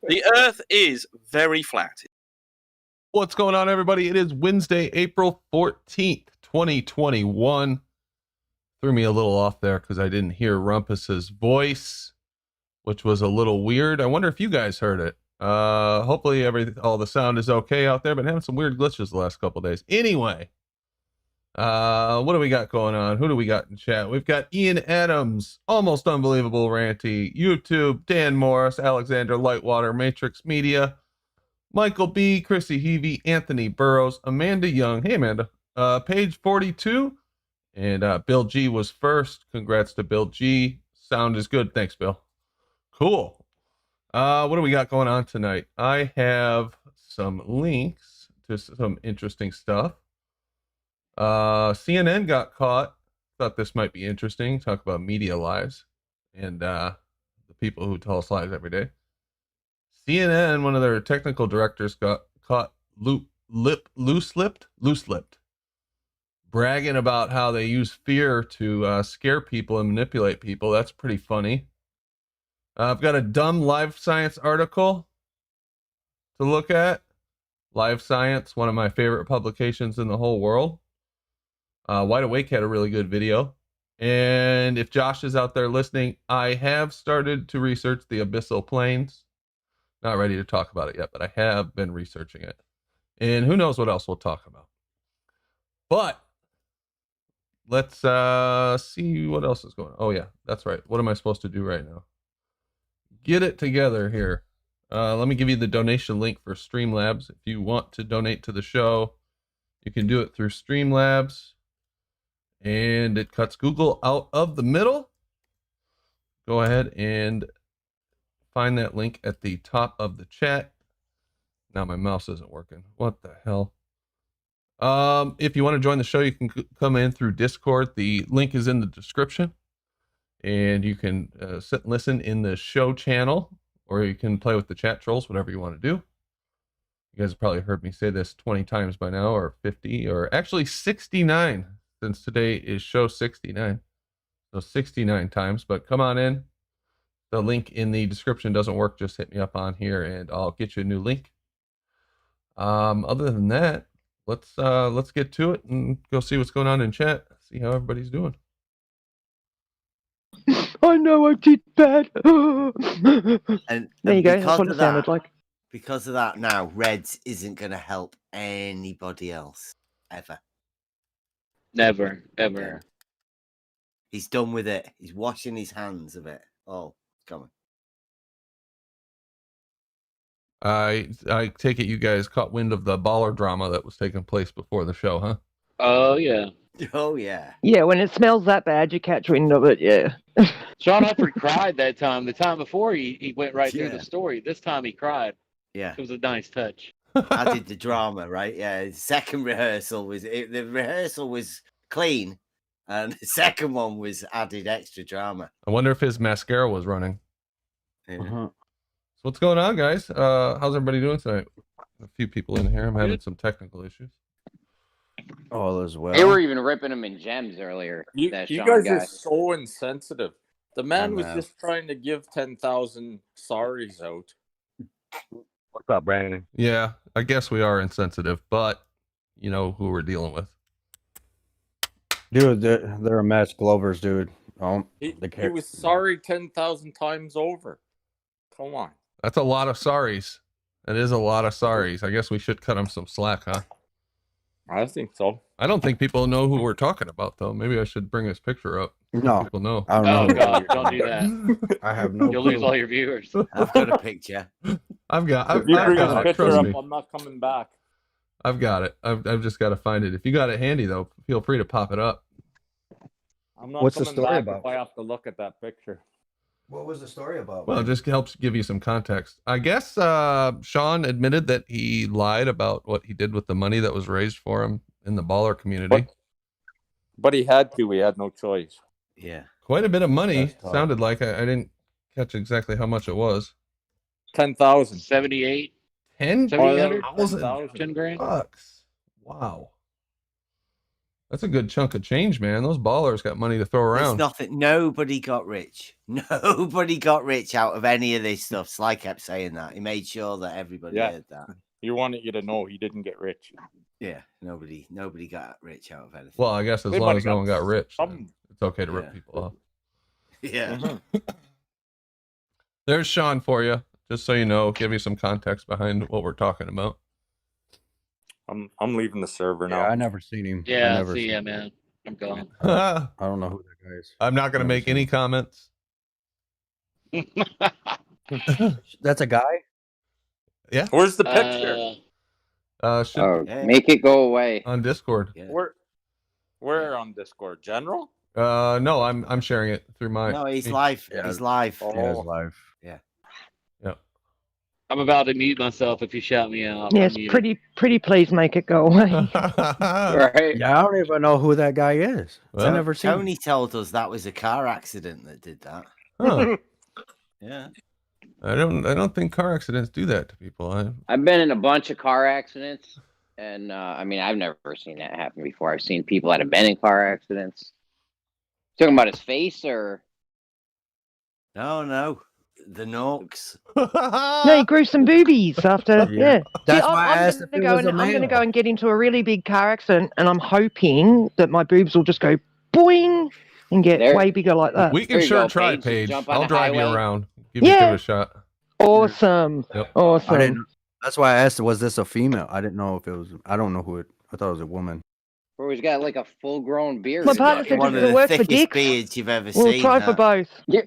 The Earth is very flat. What's going on, everybody? It is Wednesday, April 14th, 2021. Threw me a little off there because I didn't hear Rumpus's voice, which was a little weird. I wonder if you guys heard it. Hopefully all the sound is okay out there, but having some weird glitches the last couple days. Anyway, what do we got going on? Who do we got in chat? We've got Ian Adams, Almost Unbelievable Ranty, YouTube, Dan Morris, Alexander Lightwater, Matrix Media, Michael B, Chrissy Heavey, Anthony Burrows, Amanda Young. Hey, Amanda. Page 42. And Bill G was first. Congrats to Bill G. Sound is good. Thanks, Bill. Cool. What do we got going on tonight? I have some links to some interesting stuff. CNN got caught. Thought this might be interesting. Talk about media lies and the people who tell us lies every day. CNN, one of their technical directors, got caught loose-lipped, bragging about how they use fear to scare people and manipulate people. That's pretty funny. I've got a dumb Live Science article to look at. Live Science, one of my favorite publications in the whole world. Wide Awake had a really good video. And if Josh is out there listening, I have started to research the abyssal planes. Not ready to talk about it yet, but I have been researching it. And who knows what else we'll talk about. But let's see what else is going on. Oh, yeah, that's right. What am I supposed to do right now? Get it together here. Let me give you the donation link for Streamlabs. If you want to donate to the show, you can do it through Streamlabs. And it cuts Google out of the middle. Go ahead and find that link at the top of the chat. Now my mouse isn't working. What the hell? If you want to join the show, you can come in through Discord. The link is in the description. And you can sit and listen in the show channel, or you can play with the chat trolls, whatever you want to do. You guys have probably heard me say this 20 times by now, or 50, or actually 69, since today is show 69. So 69 times, but come on in. The link in the description doesn't work. Just hit me up on here and I'll get you a new link. Other than that, let's get to it and go see what's going on in chat. See how everybody's doing. I know I did bad. And there you go. That's what it sounded like. Because of that, now Reds isn't going to help anybody else ever. Never, ever. He's done with it. He's washing his hands of it. Oh, it's coming. I take it you guys caught wind of the baller drama that was taking place before the show, huh? Oh, yeah. Oh, yeah. Yeah, when it smells that bad, you catch wind of it, yeah. Sean Hufford cried that time. The time before, he went right through Yeah. the story. This time he cried. Yeah. It was a nice touch. I did the drama, right? Yeah. The second rehearsal the rehearsal was clean, and the second one was added extra drama. I wonder if his mascara was running. Yeah. Uh-huh. So what's going on, guys? How's everybody doing tonight? A few people in here. I'm having some technical issues. All as well. They were even ripping him in gems earlier. You that guys Sean are guy. so insensitive. The man was know. just trying to give 10,000 sorries out. What's up, Brandon? Yeah, I guess we are insensitive, but you know who we're dealing with. Dude, they're a mess. Glovers, dude. Oh, He was sorry 10,000 times over. Come on. That's a lot of sorries. That is a lot of sorries. I guess we should cut him some slack, huh? I think so. I don't think people know who we're talking about, though. Maybe I should bring his picture up. No, People know. I don't Oh, know. God, don't do that. I have no You'll clue. lose all your viewers. I've got a picture. I've got If you bring his it. picture Trust up, me. I'm not coming back. I've got it. I've just got to find it. If you got it handy, though, feel free to pop it up. I'm not What's the coming story back about? if I have to look at that picture. What was the story about? Well, it just helps give you some context. I guess Sean admitted that he lied about what he did with the money that was raised for him in the baller community. But he had to. He had no choice. Yeah. Quite a bit of money. That's tough. Sounded like I didn't catch exactly how much it was. 10,000. 78, 10,000 700, 10,000. 10 grand. bucks. Wow. That's a good chunk of change, man. Those ballers got money to throw There's around. nothing. Nobody got rich. Nobody got rich out of any of this stuff. Sly kept saying that. He made sure that everybody Yeah. heard that. He wanted you to know he didn't get rich. Yeah, nobody got rich out of anything. Well, I guess as They long might as have no one got rich, then some- it's okay to Yeah. rip people off. yeah. Mhm. There's Sean for you, just so you know, give you some context behind what we're talking about. I'm leaving the server now. Yeah, I never seen him. I Yeah, never see seen ya, him. man. I'm gone. I'm I don't know who that guy is. not going to Never make seen any him. comments. That's a guy? Where's the picture? Should Oh, Hey. make it go away. on Discord. Yeah. Where on Discord? General? No, I'm sharing it through my. No, he's live. Yeah. He's live. Oh. Yeah, it's live. I'm about to mute myself if you shout me out. Yes, I'm muted. pretty please make it go away. Right? Yeah, I don't even know who that guy is. Well, I never seen him. Tony told us that was a car accident that did that. Huh. Yeah. I don't think car accidents do that to people. I've been in a bunch of car accidents, and I mean, I've never seen that happen before. I've seen people that have been in car accidents. Talking about his face, or No. The Norks. No, he grew some boobies after. Yeah. Yeah. That's See, why I asked if it was a I'm going to male. go and get into a really big car accident, and I'm hoping that my boobs will just go boing and get There- way bigger like that. We can There you sure go, try, Paige. Paige. Jump on I'll the drive you highway. around. Give you Yeah. a shot. Awesome. Yep. Awesome. I didn't. That's why I asked, was this a female? I didn't know if it was. I don't know who it. I thought it was a woman. where he's got like a full-grown beard. My partner said One does of it the work for thickest dicks? beards you've ever We'll seen. try for that. both. Yeah.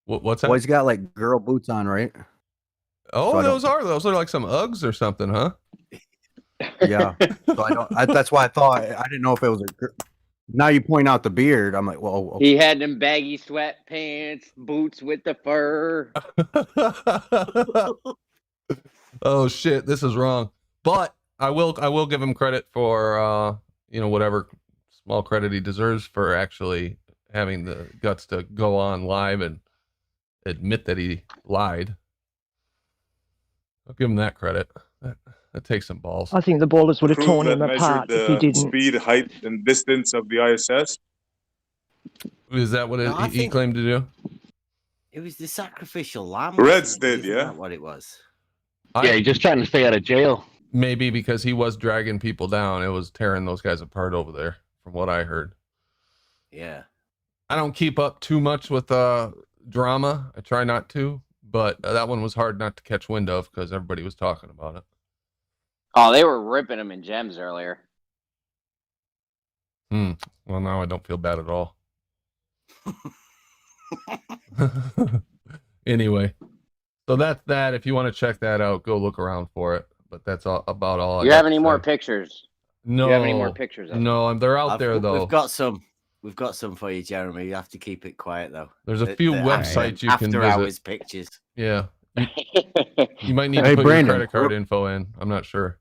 What's that? Well, he's got like girl boots on, right? Oh, So I don't- those are like some Uggs or something, huh? Yeah. So I don't. That's why I thought. I didn't know if it was a. Now you point out the beard. I'm like, well, okay. He had them baggy sweatpants, boots with the fur. Oh shit, this is wrong. But I will give him credit for whatever small credit he deserves for actually having the guts to go on live and admit that he lied. I'll give him that credit. That takes some balls. I think the ballers would have Crew torn that him measured apart if he the didn't. speed, height, and distance of the ISS. Is that what No, I he think- claimed to do? It was the sacrificial lamb. Reds wasn't it? did, Isn't yeah. that what it was? Yeah, he's just trying to stay out of jail. Maybe because he was dragging people down. It was tearing those guys apart over there, from what I heard. Yeah. I don't keep up too much with drama. I try not to, but that one was hard not to catch wind of because everybody was talking about it. Oh, they were ripping him in gems earlier. Well, now I don't feel bad at all. Anyway, so that's that. If you want to check that out, go look around for it. But that's about all. You have any more pictures? No. You have any more pictures? Of him? No, they're out there though. We've got some. We've got some for you, Jeremy. You have to keep it quiet though. There's a few websites you can after visit. hours pictures. Yeah, you might need Hey, to put Brandon. your credit card info in. I'm not sure.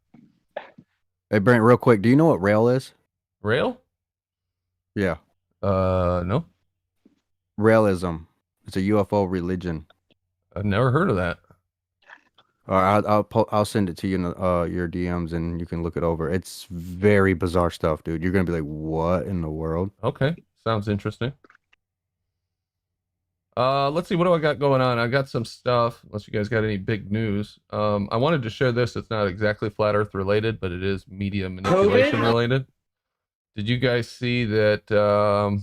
Hey, Brent, real quick. Do you know what rail is? Rail? Yeah. No, Railism. It's a UFO religion. I've never heard of that. I'll send it to you in your DMs and you can look it over. It's very bizarre stuff, dude. You're gonna be like, what in the world? Okay, sounds interesting. Let's see, what do I got going on? I got some stuff, unless you guys got any big news. I wanted to share this. It's not exactly flat earth related, but it is media manipulation related. Did you guys see that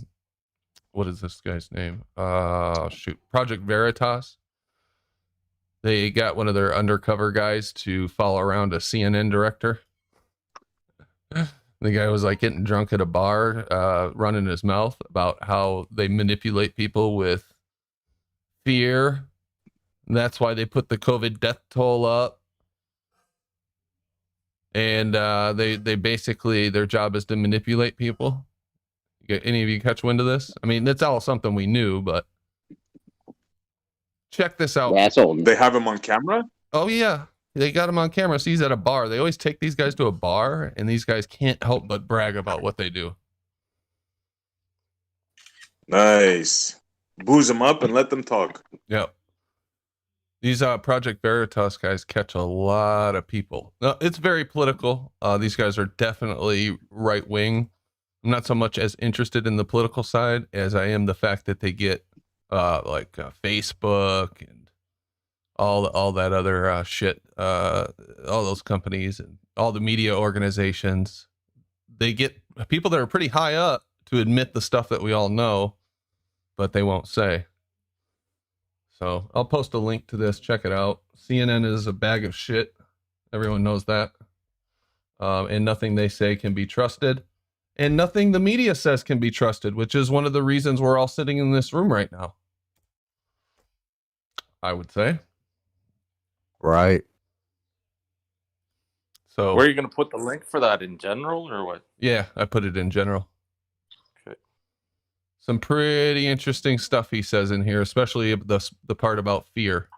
what is this guy's name? Project Veritas. They got one of their undercover guys to follow around a CNN director. The guy was like getting drunk at a bar, running his mouth about how they manipulate people with fear. And that's why they put the COVID death toll up. And they basically, their job is to manipulate people. Any of you catch wind of this? I mean, that's all something we knew, but check this out. Yeah, it's old. They have him on camera. Oh yeah, they got him on camera. So he's at a bar. They always take these guys to a bar, and these guys can't help but brag about what they do. Nice. Booze them up and let them talk. Yep. These Project Veritas guys catch a lot of people. It's very political. These guys are definitely right wing. I'm not so much as interested in the political side as I am the fact that they get Facebook and all that other shit. All those companies and all the media organizations. They get people that are pretty high up to admit the stuff that we all know, but they won't say. So I'll post a link to this. Check it out. CNN is a bag of shit. Everyone knows that. And nothing they say can be trusted. And nothing the media says can be trusted, which is one of the reasons we're all sitting in this room right now. I would say. Right. So Where are you going to put the link for that, in general or what? yeah, I put it in general. Okay. Some pretty interesting stuff he says in here, especially the part about fear.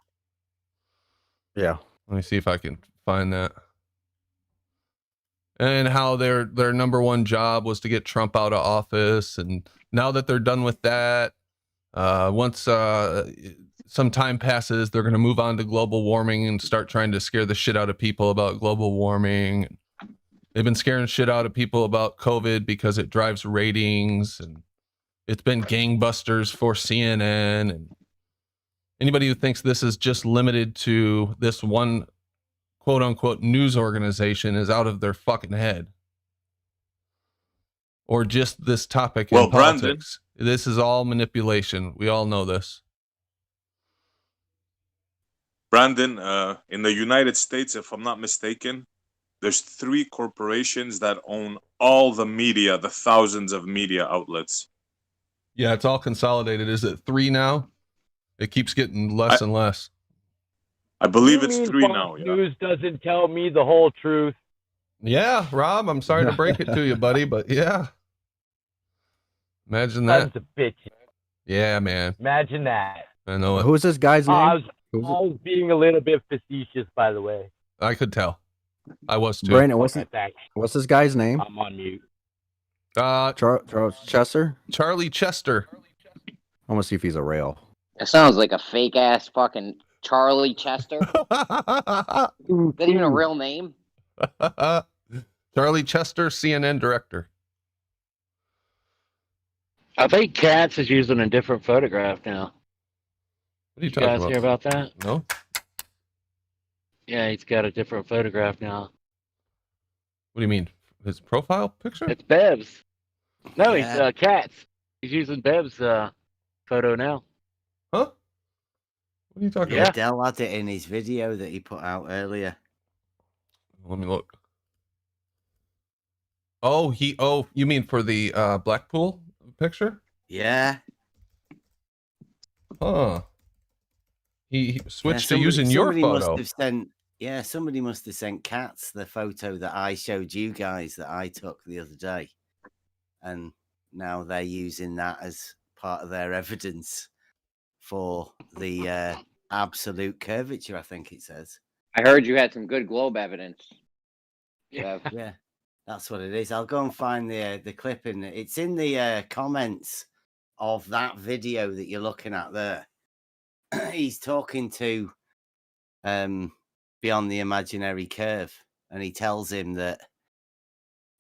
Yeah. Let me see if I can find that. And how their number one job was to get Trump out of office, and now that they're done with that, once some time passes, they're going to move on to global warming and start trying to scare the shit out of people about global warming. They've been scaring shit out of people about COVID because it drives ratings, and it's been gangbusters for CNN. And anybody who thinks this is just limited to this one quote unquote news organization is out of their fucking head. Or just this topic in politics. This is all manipulation. We all know this. Brandon, in the United States, if I'm not mistaken, there's 3 corporations that own all the media, the thousands of media outlets. Yeah, it's all consolidated. Is it 3 now? It keeps getting less and less. I believe it's 3 now. Yeah. News doesn't tell me the whole truth. Yeah, Rob, I'm sorry to break it to you, buddy, but yeah. Imagine that. Sons of bitches. Yeah, man. Imagine that. I know it. Who's this guy's name? I was being a little bit facetious, by the way. I could tell. I was too. Brandon, what's this guy's name? I'm on mute. Charles Chester? Charlie Chester. I want to see if he's a rail. That sounds like a fake ass fucking Charlie Chester. Is that even a real name? Charlie Chester, CNN director. I think Katz is using a different photograph now. What are you Did talking you guys about? hear about that? No. Yeah, he's got a different photograph now. What do you mean? His profile picture? It's Bev's. No, Yeah. he's Katz. He's using Bev's photo now. Huh? What are you talking Yeah. about? Dell had it in his video that he put out earlier. Let me look. Oh, you mean for the Blackpool picture? Yeah. Huh. He switched to somebody- using your somebody photo. Somebody must have sent Katz the photo that I showed you guys that I took the other day. And now they're using that as part of their evidence for the absolute curvature, I think it says. I heard you had some good globe evidence. Yeah. Yeah, that's what it is. I'll go and find the clip in it. It's in the comments of that video that you're looking at there. He's talking to Beyond the Imaginary Curve, and he tells him that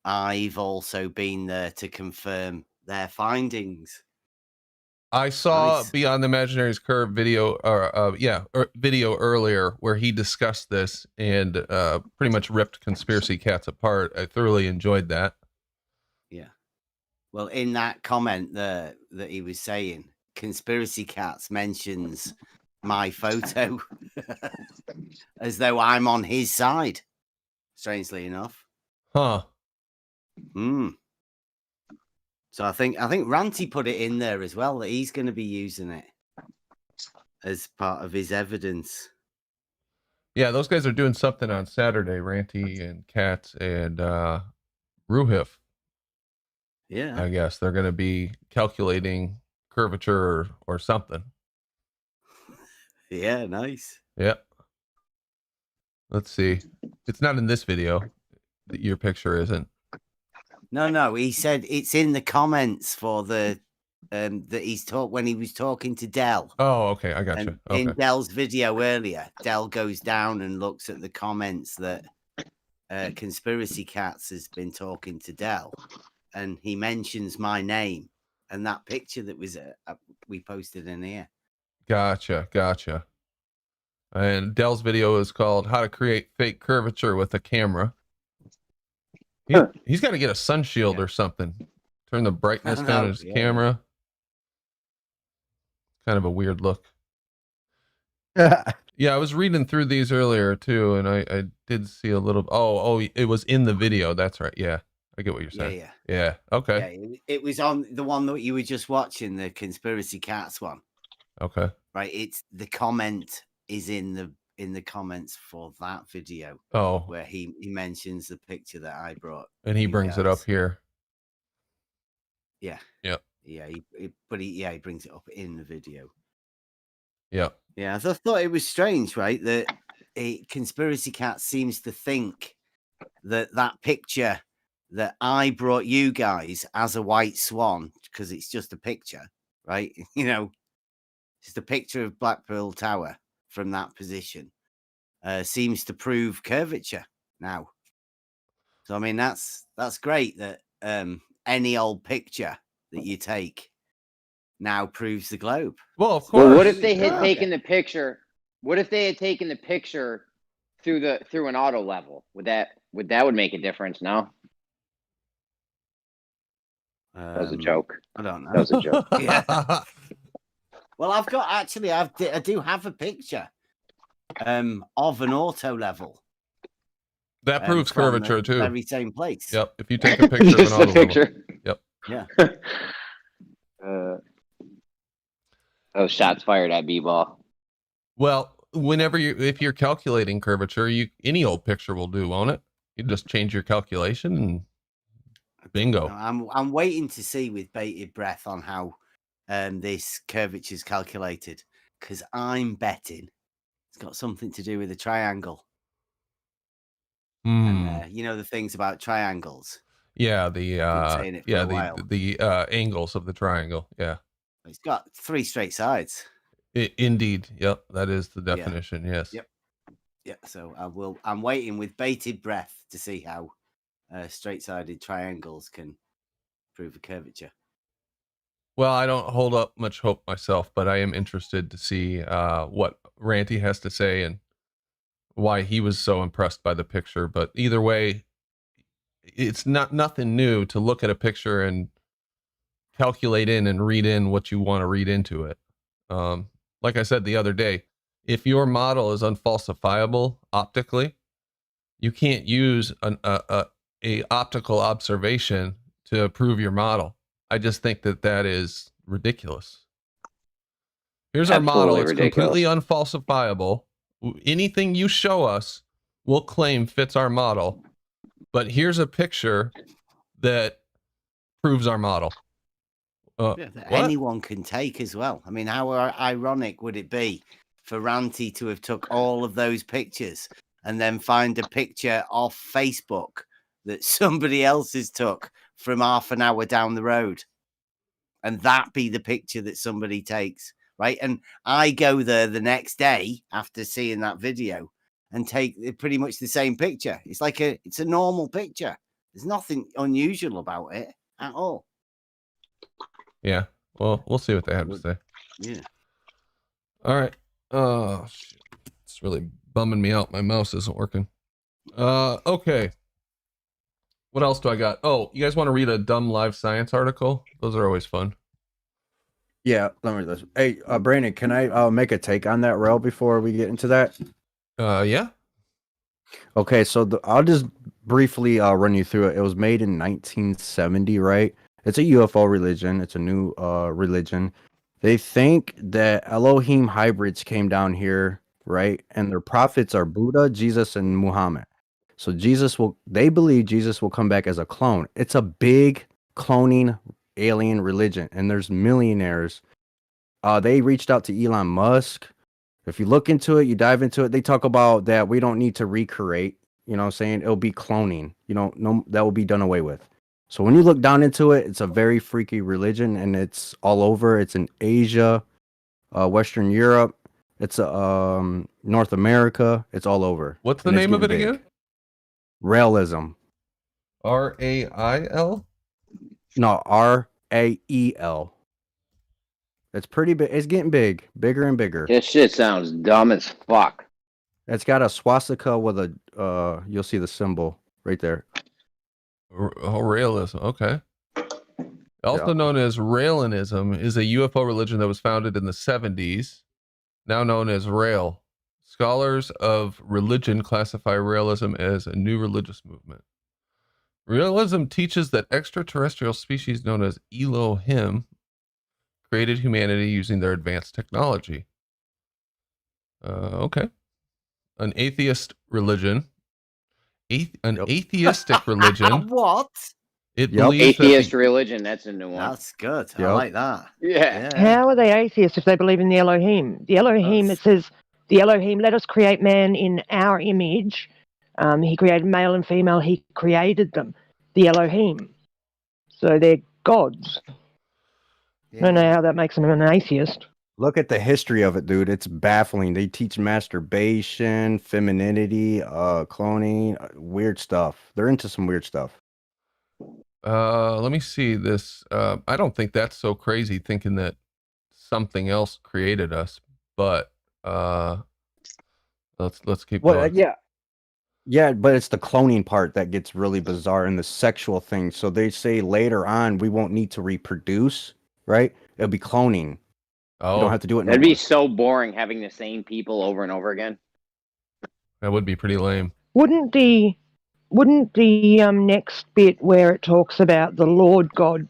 I've also been there to confirm their findings. I saw Nice. Beyond the Imaginary's Curve video, video earlier where he discussed this and pretty much ripped conspiracy cats apart. I thoroughly enjoyed that. Yeah. Well, in that comment there that he was saying, Conspiracy Cats mentions my photo as though I'm on his side. Strangely enough. Huh. So I think Ranty put it in there as well that he's going to be using it as part of his evidence. Yeah, those guys are doing something on Saturday, Ranty and Katz and Ruhif. Yeah. I guess they're going to be calculating curvature or something. Yeah, nice. Yep. Let's see. It's not in this video. Your picture isn't. No, he said it's in the comments for the that he's talked when he was talking to Dell. Oh, okay, I got And you. Okay. in Dell's video earlier, Dell goes down and looks at the comments that Conspiracy Cats has been talking to Dell, and he mentions my name and that picture that was we posted in here. Gotcha. And Dell's video is called "How to Create Fake Curvature with a Camera." He's got to get a sun shield or something. Turn the brightness down on his camera. Kind of a weird look. Yeah, I was reading through these earlier too, and I did see a little. Oh, it was in the video. That's right. Yeah, I get what you're saying. Yeah. Okay. Yeah, it was on the one that you were just watching, the Conspiracy Cats one. Okay. Right. It's the comment is in the comments for that video. Oh. Where he mentions the picture that I brought. And he brings it up here. Yeah. Yep. Yeah. He brings it up in the video. Yep. Yeah, I thought it was strange, right? That Conspiracy Cat seems to think that picture that I brought you guys as a white swan, because it's just a picture, right? You know, just a picture of Blackpool Tower from that position seems to prove curvature now. So, I mean, that's great that any old picture that you take now proves the globe. Well, of course. Well, what if they had taken the picture? What if they had taken the picture through an auto level? Would that make a difference? No. That was a joke. I don't know. That was a joke. Yeah. Well, I do have a picture of an auto level. That proves curvature too. Very same place. Yep. If you take a picture of an auto picture. Level. Yep. Yeah. Those shots fired at B-ball. Well, if you're calculating curvature, any old picture will do, won't it? You just change your calculation and bingo. I'm waiting to see with bated breath on how this curvature is calculated, because I'm betting it's got something to do with a triangle. And, you know the things about triangles. Yeah, the angles of the triangle. Yeah. It's got 3 straight sides. Indeed. Yep. That is the definition. Yeah. Yes. Yep. Yeah. So I'm waiting with bated breath to see how straight-sided triangles can prove a curvature. Well, I don't hold up much hope myself, but I am interested to see what Ranty has to say and why he was so impressed by the picture. But either way, it's nothing new to look at a picture and calculate in and read in what you want to read into it. Like I said the other day, if your model is unfalsifiable optically, you can't use a optical observation to prove your model. I just think that is ridiculous. Here's our model. It's completely unfalsifiable. Anything you show us, we'll claim fits our model. But here's a picture that proves our model. That anyone can take as well. I mean, how ironic would it be for Ranty to have took all of those pictures and then find a picture off Facebook that somebody else has took from half an hour down the road, and that be the picture that somebody takes, right? And I go there the next day after seeing that video and take pretty much the same picture. It's like it's a normal picture. There's nothing unusual about it at all. Yeah. Well, we'll see what they have to say. Yeah. All right. Oh, shit. It's really bumming me out. My mouse isn't working. Okay. What else do I got? Oh, you guys want to read a dumb live science article? Those are always fun. Yeah, let me read this. Hey, Brandon, can I make a take on that rail before we get into that? Yeah. Okay, so I'll just briefly run you through it. It was made in 1970, right? It's a UFO religion. It's a new religion. They think that Elohim hybrids came down here, right? And their prophets are Buddha, Jesus, and Muhammad. So they believe Jesus will come back as a clone. It's a big cloning alien religion, and there's millionaires. They reached out to Elon Musk. If you look into it, you dive into it, they talk about that we don't need to recreate, you know what I'm saying? It'll be cloning, that will be done away with. So when you look down into it, it's a very freaky religion, and it's all over. It's in Asia, Western Europe. It's North America. It's all over. What's the And it's name of it getting big. again? Raelism. RAIL? No, RAEL. It's pretty big. It's getting big, bigger and bigger. This shit sounds dumb as fuck. It's got a swastika with a. You'll see the symbol right there. Oh, Raelism. Okay. Also Yeah. known as Raelianism, is a UFO religion that was founded in the 70s, now known as Rael. Scholars of religion classify Raelism as a new religious movement. Realism teaches that extraterrestrial species known as Elohim created humanity using their advanced technology. Okay. An atheist religion. An atheistic religion. What? It Yep. believes Atheist that religion, that's a new one. That's good. I Yep. like that. Yeah. How are they atheists if they believe in the Elohim? The Elohim, it says, the Elohim, let us create man in our image. He created male and female. He created them. The Elohim. So they're gods. I don't know how that makes them an atheist. Look at the history of it, dude. It's baffling. They teach masturbation, femininity, cloning, weird stuff. They're into some weird stuff. let me see this. I don't think that's so crazy thinking that something else created us, but let's keep going. Yeah, but it's the cloning part that gets really bizarre and the sexual thing. So they say later on we won't need to reproduce, right? It'll be cloning. You Oh, don't have to do it. That'd be so boring having the same people over and over again. that would be pretty lame. Wouldn't the next bit where it talks about the Lord God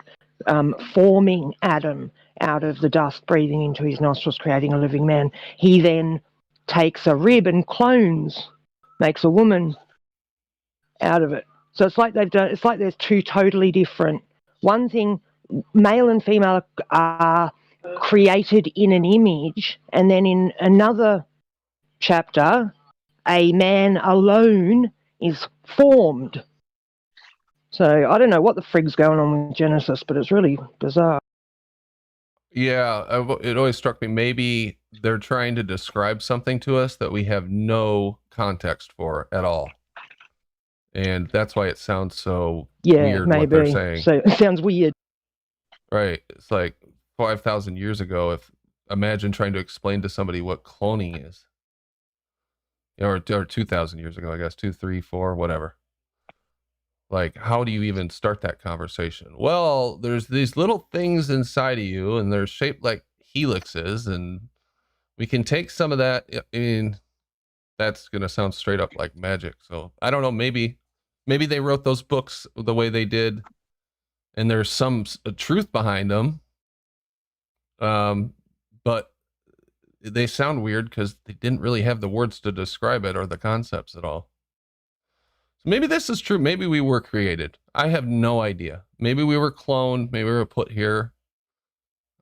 forming Adam out of the dust, breathing into his nostrils, creating a living man, he then takes a rib and clones, makes a woman out of it. So it's like they've done. It's like there's two totally different. One thing, male and female are created in an image, and then in another chapter, a man alone is formed. So I don't know what the frig's going on with Genesis, but it's really bizarre. Yeah, it always struck me. Maybe they're trying to describe something to us that we have no context for at all, and that's why it sounds so weird what they're maybe. saying. So it sounds weird. Right? It's like 5,000 years ago. Imagine trying to explain to somebody what cloning is, or 2,000 years ago, I guess 2, 3, 4, whatever. Like, how do you even start that conversation? Well, there's these little things inside of you, and they're shaped like helixes, and we can take some of that. I mean, that's gonna sound straight up like magic. So I don't know. Maybe they wrote those books the way they did, and there's some truth behind them. But they sound weird because they didn't really have the words to describe it or the concepts at all. So maybe this is true. Maybe we were created. I have no idea. Maybe we were cloned. Maybe we were put here.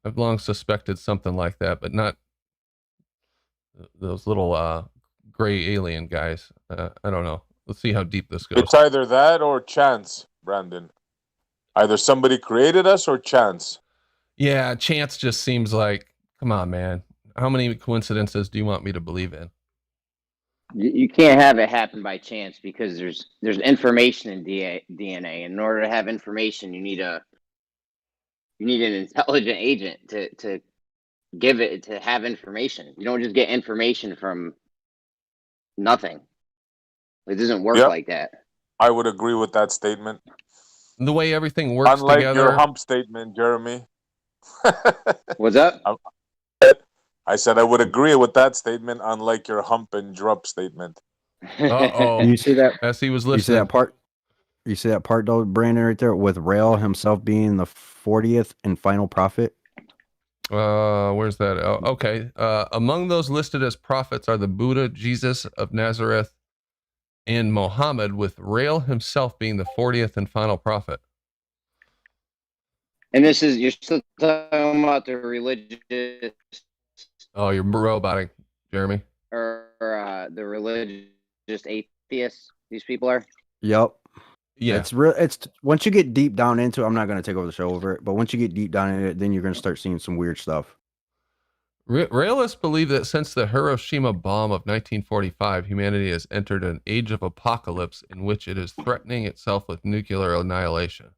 I've long suspected something like that, but not those little gray alien guys. I don't know. Let's see how deep this goes. It's either that or chance, Brandon. Either somebody created us or chance. Yeah, chance just seems like, come on, man. How many coincidences do you want me to believe in? You can't have it happen by chance because there's information in DNA. In order to have information, you need an intelligent agent to give it, to have information. You don't just get information from nothing. It doesn't work like that. I would agree with that statement. The way everything works Unlike together. your hump statement, Jeremy. What's up? I said I would agree with that statement, unlike your hump and drop statement. Uh-oh. You see that? As he was You see listening. that part? You see that part though, Brandon, right there, with Rael himself being the 40th and final prophet? Where's that? Oh, okay. Among those listed as prophets are the Buddha, Jesus of Nazareth, and Mohammed, with Rael himself being the 40th and final prophet. And you're still talking about the religious. Oh, you're roboting, Jeremy. Or the religious atheists. These people are. Yep. Yeah. It's real. It's once you get deep down into it, I'm not going to take over the show over it, but once you get deep down in it, then you're going to start seeing some weird stuff. Realists believe that since the Hiroshima bomb of 1945, humanity has entered an age of apocalypse in which it is threatening itself with nuclear annihilation.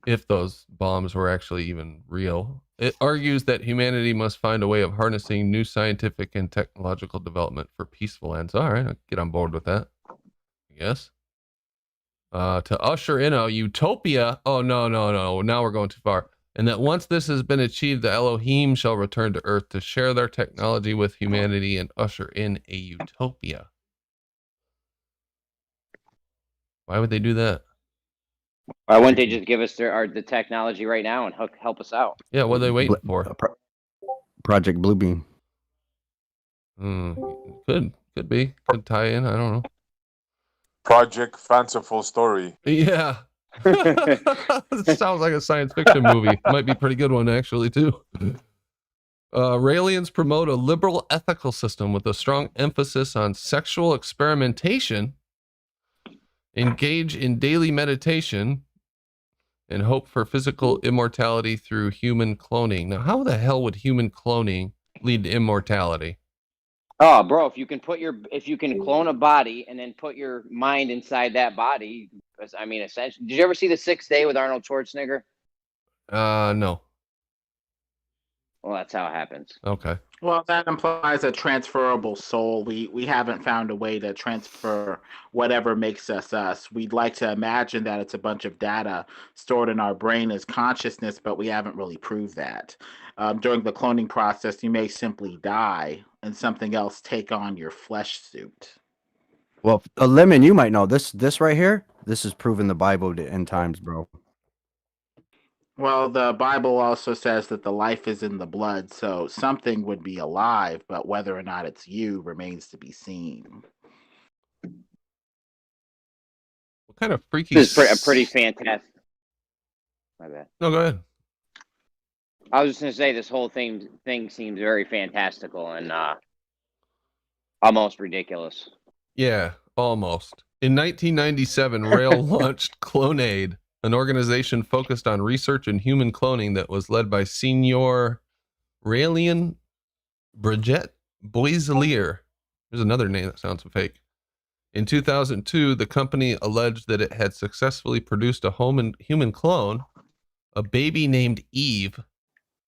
If those bombs were actually even real. It argues that humanity must find a way of harnessing new scientific and technological development for peaceful ends. All right, I'll get on board with that, I guess. To usher in a utopia. Oh, no. Now we're going too far. And that once this has been achieved, the Elohim shall return to Earth to share their technology with humanity and usher in a utopia. Why would they do that? Why wouldn't they just give us the technology right now and help us out? Yeah, what are they waiting for? Project Bluebeam. Could be. Could tie in. I don't know. Project Fanciful Story. Yeah. It sounds like a science fiction movie. Might be a pretty good one, actually, too. Raelians promote a liberal ethical system with a strong emphasis on sexual experimentation, engage in daily meditation, and hope for physical immortality through human cloning. Now, how the hell would human cloning lead to immortality? Oh, bro, if you can clone a body and then put your mind inside that body, I mean, essentially, did you ever see The Sixth Day with Arnold Schwarzenegger? No. Well, that's how it happens. Okay. Well, that implies a transferable soul. We haven't found a way to transfer whatever makes us us. We'd like to imagine that it's a bunch of data stored in our brain as consciousness, but we haven't really proved that. During the cloning process, you may simply die and something else take on your flesh suit. Well, a Lemon, you might know this right here. This is proven the Bible to end times, bro. Well, the Bible also says that the life is in the blood, so something would be alive, but whether or not it's you remains to be seen. What kind of freaky... This is pretty fantastic. My bad. No, go ahead. I was just going to say this whole thing seems very fantastical and almost ridiculous. Yeah, almost. In 1997, Rail launched Clonaid, an organization focused on research in human cloning that was led by Senior Raelian Brigitte Boiselier. There's another name that sounds fake. In 2002, the company alleged that it had successfully produced a human clone, a baby named Eve,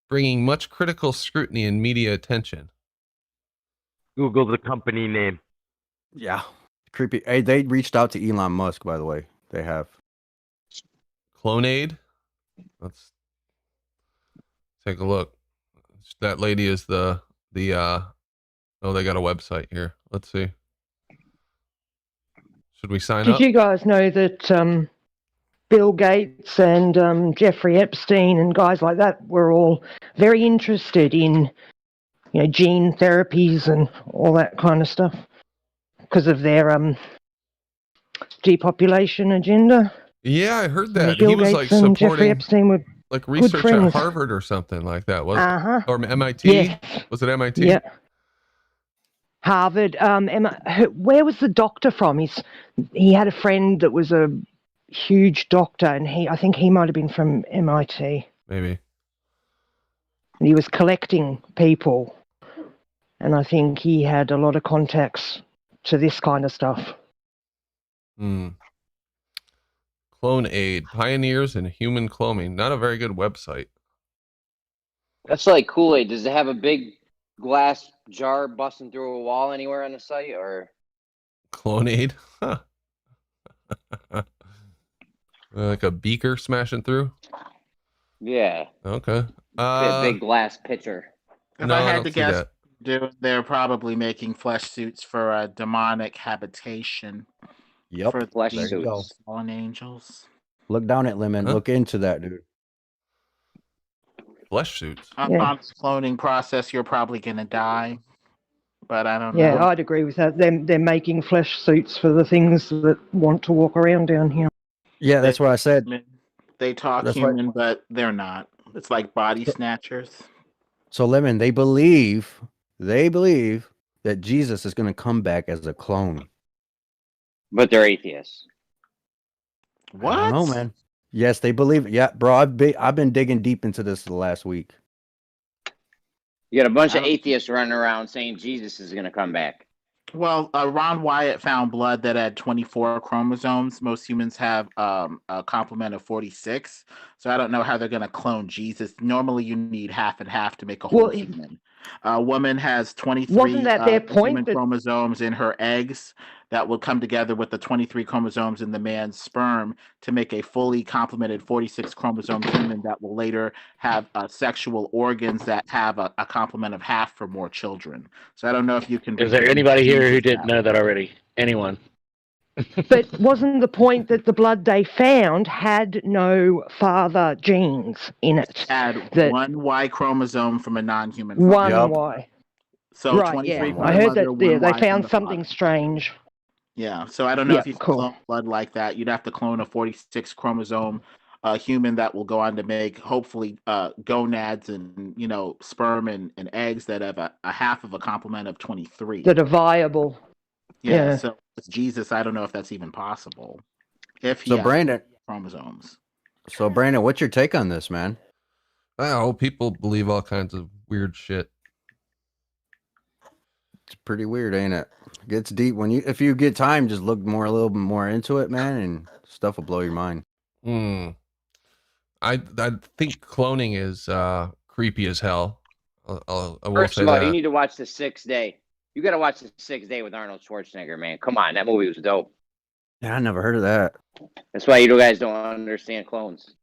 bringing much critical scrutiny and media attention. Google the company name. Yeah. Creepy. Hey, they reached out to Elon Musk, by the way. They have. Clonaid. Let's take a look. That lady is the they got a website here. Let's see. Should we sign up? Did you guys know that Bill Gates and Jeffrey Epstein and guys like that were all very interested in, gene therapies and all that kind of stuff because of their depopulation agenda? Yeah, I heard that. Bill He was Gates like and Jeffrey supporting Epstein were like research good at friends. Harvard or something like that, wasn't Uh-huh. it? Or MIT? Yeah. Was it MIT? Yeah. Harvard. Where was the doctor from? He had a friend that was a huge doctor, and I think he might have been from MIT. Maybe. And he was collecting people, and I think he had a lot of contacts to this kind of stuff. Clonaid, pioneers in human cloning. Not a very good website. That's like Kool-Aid. Does it have a big glass jar busting through a wall anywhere on the site, or Clonaid? Huh. Like a beaker smashing through? yeah, Okay. big glass pitcher? If No, I I had don't to see guess, that. they're probably making flesh suits for a demonic habitation. Yep. For Flesh the suits. fallen angels. Look down at Lemon. Huh? Look into that, dude. Flesh suits. On the cloning process, you're probably going to die. But I don't know. Yeah, I'd agree with that. They're making flesh suits for the things that want to walk around down here. Yeah, that's what I said. They talk That's human, but they're not. It's like body snatchers. So Lemon, they believe that Jesus is going to come back as a clone. But they're atheists. What? I don't know, man. Yes, they believe it. Yeah, bro, I've been digging deep into this the last week. You got a bunch of atheists running around saying Jesus is going to come back. Well, Ron Wyatt found blood that had 24 chromosomes. Most humans have a complement of 46. So I don't know how they're going to clone Jesus. Normally, you need half and half to make a whole human. A woman has 23 Wasn't that their point human that- chromosomes in her eggs that will come together with the 23 chromosomes in the man's sperm to make a fully complemented 46 chromosome human that will later have sexual organs that have a complement of half for more children. So I don't know if you can. Is there anybody here who didn't know that already? Anyone? But wasn't the point that the blood they found had no father genes in it? Had one Y chromosome from a non-human. One father. Y. So right, 23 yeah. from I the heard mother, that. Yeah, one they Y from found the something father. strange. Yeah, so I don't know Yeah, if you can cool. clone blood like that. You'd have to clone a 46 chromosome human that will go on to make hopefully gonads and sperm and eggs that have a half of a complement of 23. That are viable. Yeah, so with Jesus, I don't know if that's even possible. If he So has Brandon, chromosomes. So Brandon, what's your take on this, man? Oh, people believe all kinds of weird shit. It's pretty weird, ain't it? Gets deep if you get time, just look a little bit more into it, man, and stuff will blow your mind. I think cloning is creepy as hell. I will First say of all, that. you need to watch The Sixth Day. You got to watch The Sixth Day with Arnold Schwarzenegger, man. Come on, that movie was dope. Yeah, I never heard of that. That's why you guys don't understand clones.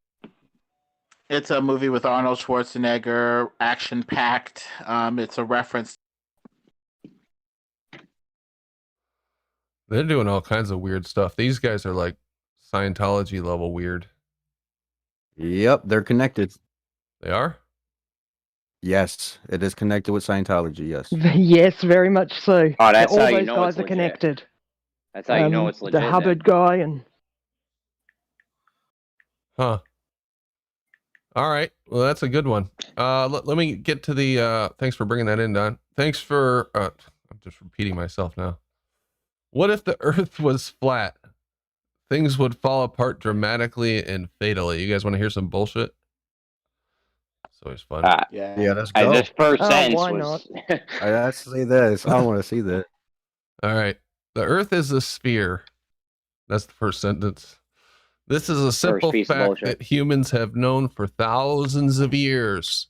It's a movie with Arnold Schwarzenegger, action-packed. It's a reference. They're doing all kinds of weird stuff. These guys are like Scientology level weird. Yep, they're connected. They are? Yes, it is connected with Scientology, yes. Yes, very much so. Oh, that's all how you those know guys it's are legit. connected. That's how you know it's legit. The Hubbard guy and. Huh. All right. Well, that's a good one. Let me get to the, thanks for bringing that in, Don. Thanks for, I'm just repeating myself now. What if the earth was flat? Things would fall apart dramatically and fatally. You guys want to hear some bullshit? It's always fun. Yeah, let's go. This first sentence why was... I have to see this. I want to see that. All right. The earth is a sphere. That's the first sentence. This is a simple fact that humans have known for thousands of years.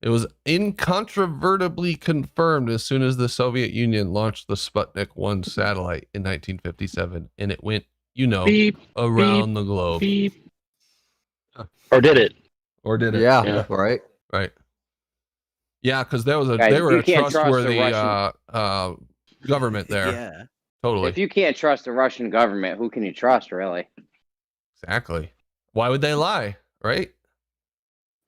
It was incontrovertibly confirmed as soon as the Soviet Union launched the Sputnik 1 satellite in 1957, and it went, Beep, around beep, the globe. beep. Or did it? Or did it? Yeah, right. Right. Yeah, because there was Guys, they were you a can't trust the trustworthy Russian- government there. Yeah. Totally. If you can't trust the Russian government, who can you trust, really? Exactly. Why would they lie, right?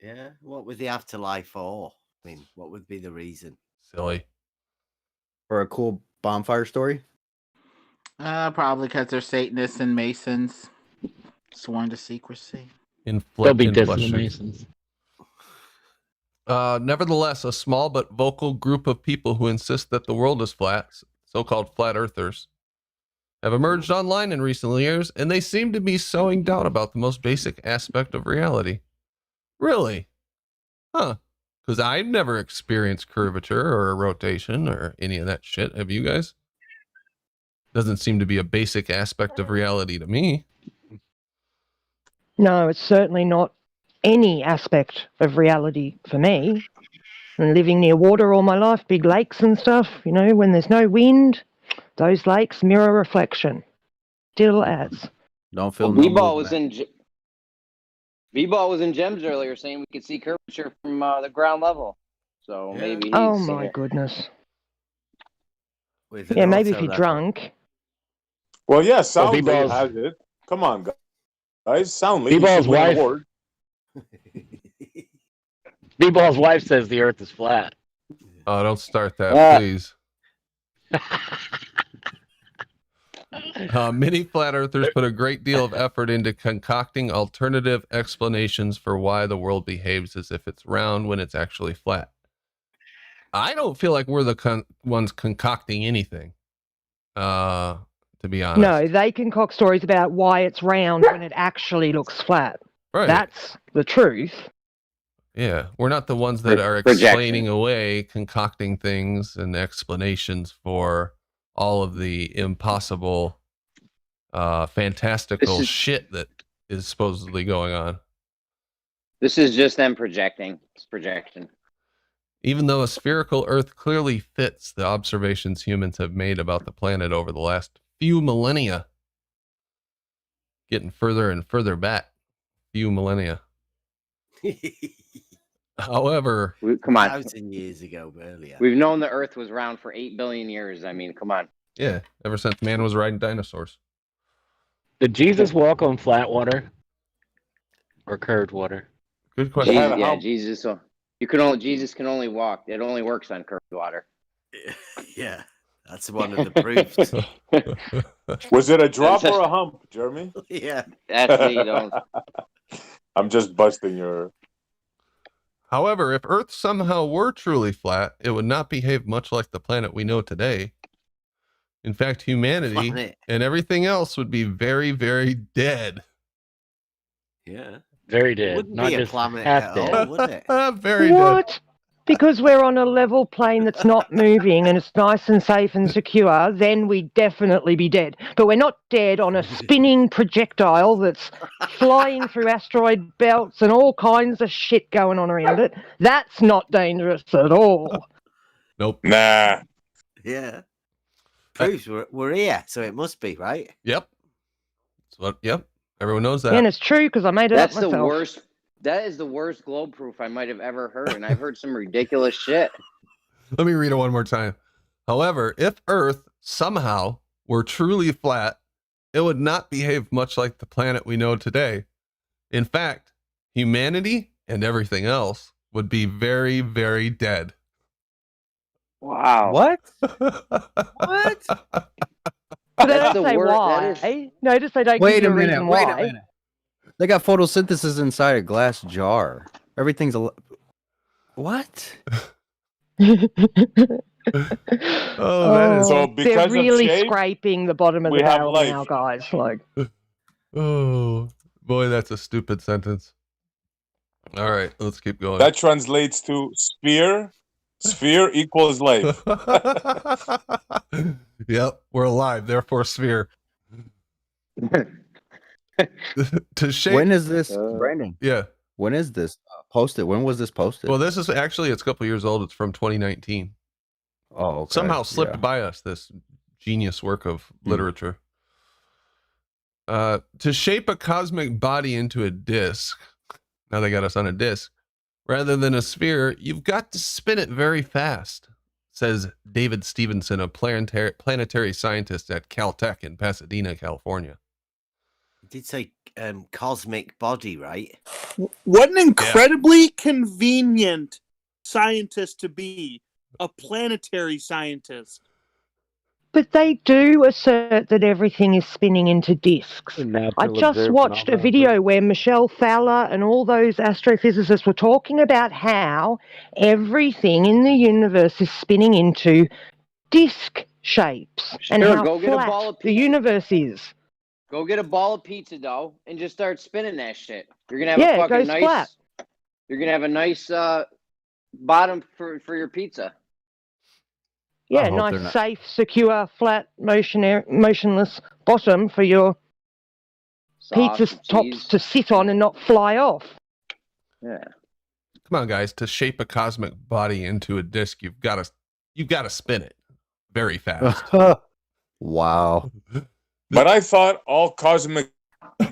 Yeah. What would they have to lie for? I mean, what would be the reason? Silly. For a cool bonfire story? Probably because they're Satanists and Masons, sworn to secrecy. They'll be dissing the Masons. Nevertheless, a small but vocal group of people who insist that the world is flat, so-called flat earthers, have emerged online in recent years, and they seem to be sowing doubt about the most basic aspect of reality. Really? Huh. Because I've never experienced curvature or rotation or any of that shit. Have you guys? Doesn't seem to be a basic aspect of reality to me. No, it's certainly not any aspect of reality for me. And living near water all my life, big lakes and stuff, when there's no wind, those lakes mirror reflection. Still as. Don't feel Well, no B-Ball movement. was in Gems earlier saying we could see curvature from the ground level. So maybe he's Oh seen my it. goodness. With Yeah, an maybe if auto you're level. drunk. Well, yeah, Soundly B-Ball's- has it. Come on, guys. Soundly, he B-Ball's should win an wife- award. B-Ball's wife says the earth is flat. Oh, don't start that, please. Many flat earthers put a great deal of effort into concocting alternative explanations for why the world behaves as if it's round when it's actually flat. I don't feel like we're the ones concocting anything, to to be honest. No, they concoct stories about why it's round when it actually looks flat. Right. That's the truth. Yeah, we're not the ones that are explaining away, concocting things and explanations for all of the impossible, fantastical shit that is supposedly going on. This is just them projecting. It's projection. Even though a spherical Earth clearly fits the observations humans have made about the planet over the last few millennia, getting further and further back, few millennia. However, come on, 1,000 years ago, earlier. We've known the Earth was round for 8 billion years. I mean, come on. Yeah, ever since man was riding dinosaurs. Did Jesus walk on flat water or curved water? Good question. Jesus. Jesus can only walk. It only works on curved water. Yeah, that's one of the proofs. Was it a drop or a hump, Jeremy? Yeah, that's it. You don't. I'm just busting your. However, if Earth somehow were truly flat, it would not behave much like the planet we know today. In fact, humanity and everything else would be very, very dead. Yeah. Very dead. Wouldn't Not be a just planet half at dead. all, would it? Very What? dead. Because we're on a level plane that's not moving and it's nice and safe and secure, then we'd definitely be dead. But we're not dead on a spinning projectile that's flying through asteroid belts and all kinds of shit going on around it. That's not dangerous at all. Nope. Nah. Yeah. Proofs we're here, so it must be, right? Yep. Yep. Everyone knows that. And it's true because I made it That's up myself. the worst. That is the worst globe proof I might have ever heard, and I've heard some ridiculous shit. Let me read it one more time. However, if Earth somehow were truly flat, it would not behave much like the planet we know today. In fact, humanity and everything else would be very, very dead. Wow. What? But they That's don't the say wor- why. that Notice they don't Wait give you a a minute. reason Wait why. a minute. They got photosynthesis inside a glass jar. Everything's what? That is So they're because of really shape, scraping the bottom of we the have barrel life. now, guys. Like, oh boy, that's a stupid sentence. All right, let's keep going. that translates to sphere. Sphere equals life. Yep, we're alive, therefore sphere. To shape. When is this, Brandon? Yeah. When is this posted? When was this posted? Well, this is actually, it's a couple years old. It's from 2019. Oh, okay. Somehow slipped Yeah. by us, this genius work of literature. To shape a cosmic body into a disk, now they got us on a disk, rather than a sphere, you've got to spin it very fast, says David Stevenson, a planetary scientist at Caltech in Pasadena, California. You did say cosmic body, right? What an incredibly convenient scientist to be, a planetary scientist. but they do assert that everything is spinning into disks. I just watched a video where Michelle Fowler and all those astrophysicists were talking about how everything in the universe is spinning into disk shapes and Sure, how go get a flat ball of the universe is. Go get a ball of pizza dough and just start spinning that shit. You're gonna have Yeah, a it fucking goes nice. flat. You're gonna have a nice bottom for your pizza. Yeah, hope they're nice, not- safe, secure, flat, motionless bottom for your Sauce, pizza tops cheese. to sit on and not fly off. Yeah. Come on, guys, to shape a cosmic body into a disk, you've got to spin it very fast. Wow. But I thought all cosmic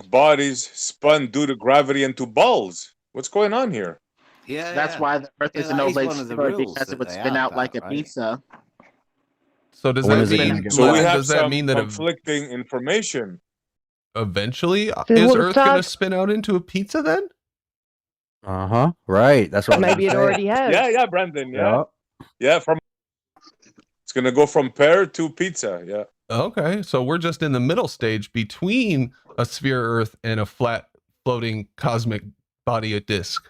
bodies spun due to gravity into balls. What's going on here? Yeah, That's why the Earth is that an is oblate one of the sphere, rules because that it would they spin have out like a that, right? pizza. So does When that is it gonna mean? get So we flat? have Does that some mean that conflicting information. eventually Well, is it Earth going to starts- spin out into a pizza then? Right. That's what I was Maybe it gonna say. already has. Yeah, Brandon. Yeah, Yeah. from it's gonna go from pear to pizza. Yeah. Okay, so we're just in the middle stage between a sphere Earth and a flat floating cosmic body at disk.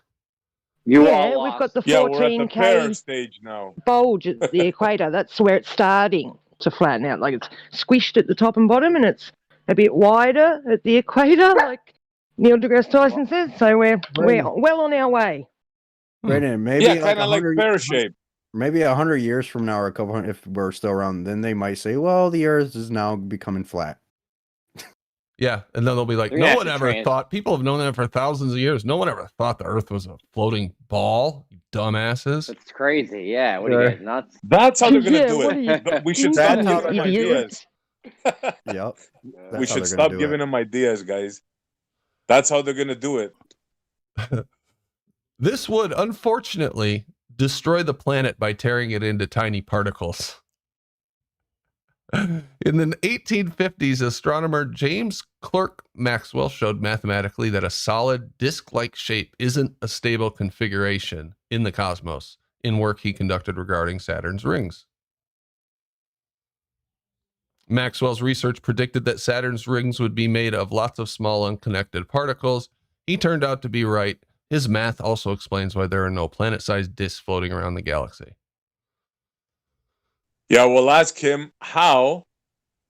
You Yeah, all we've lost. got the Yeah, we're at the pear 14K stage now. bulge at the equator. That's where it's starting to flatten out. Like it's squished at the top and bottom, and it's a bit wider at the equator, like Neil deGrasse Tyson says. So we're well on our way. Brandon, maybe Yeah, like kind of like 100 pear shape. maybe 100 years from now, or a couple hundred, if we're still around, then they might say, well, the Earth is now becoming flat. Yeah, and then they'll be like, They're gonna no have one to ever thought. People have known that for thousands of years. No one ever thought the Earth was a floating ball. You dumbasses. It's crazy. Yeah. What are you guys nuts? That's how they're gonna Yeah, do what it. are you We should thinking, stop you giving them idiot? ideas. Yep. We should stop giving them ideas, guys. That's how they're gonna do it. This would unfortunately destroy the planet by tearing it into tiny particles. In the 1850s, astronomer James Clerk Maxwell showed mathematically that a solid disk-like shape isn't a stable configuration in the cosmos, in work he conducted regarding Saturn's rings. Maxwell's research predicted that Saturn's rings would be made of lots of small unconnected particles. He turned out to be right. His math also explains why there are no planet-sized disks floating around the galaxy. Yeah, we'll ask him, how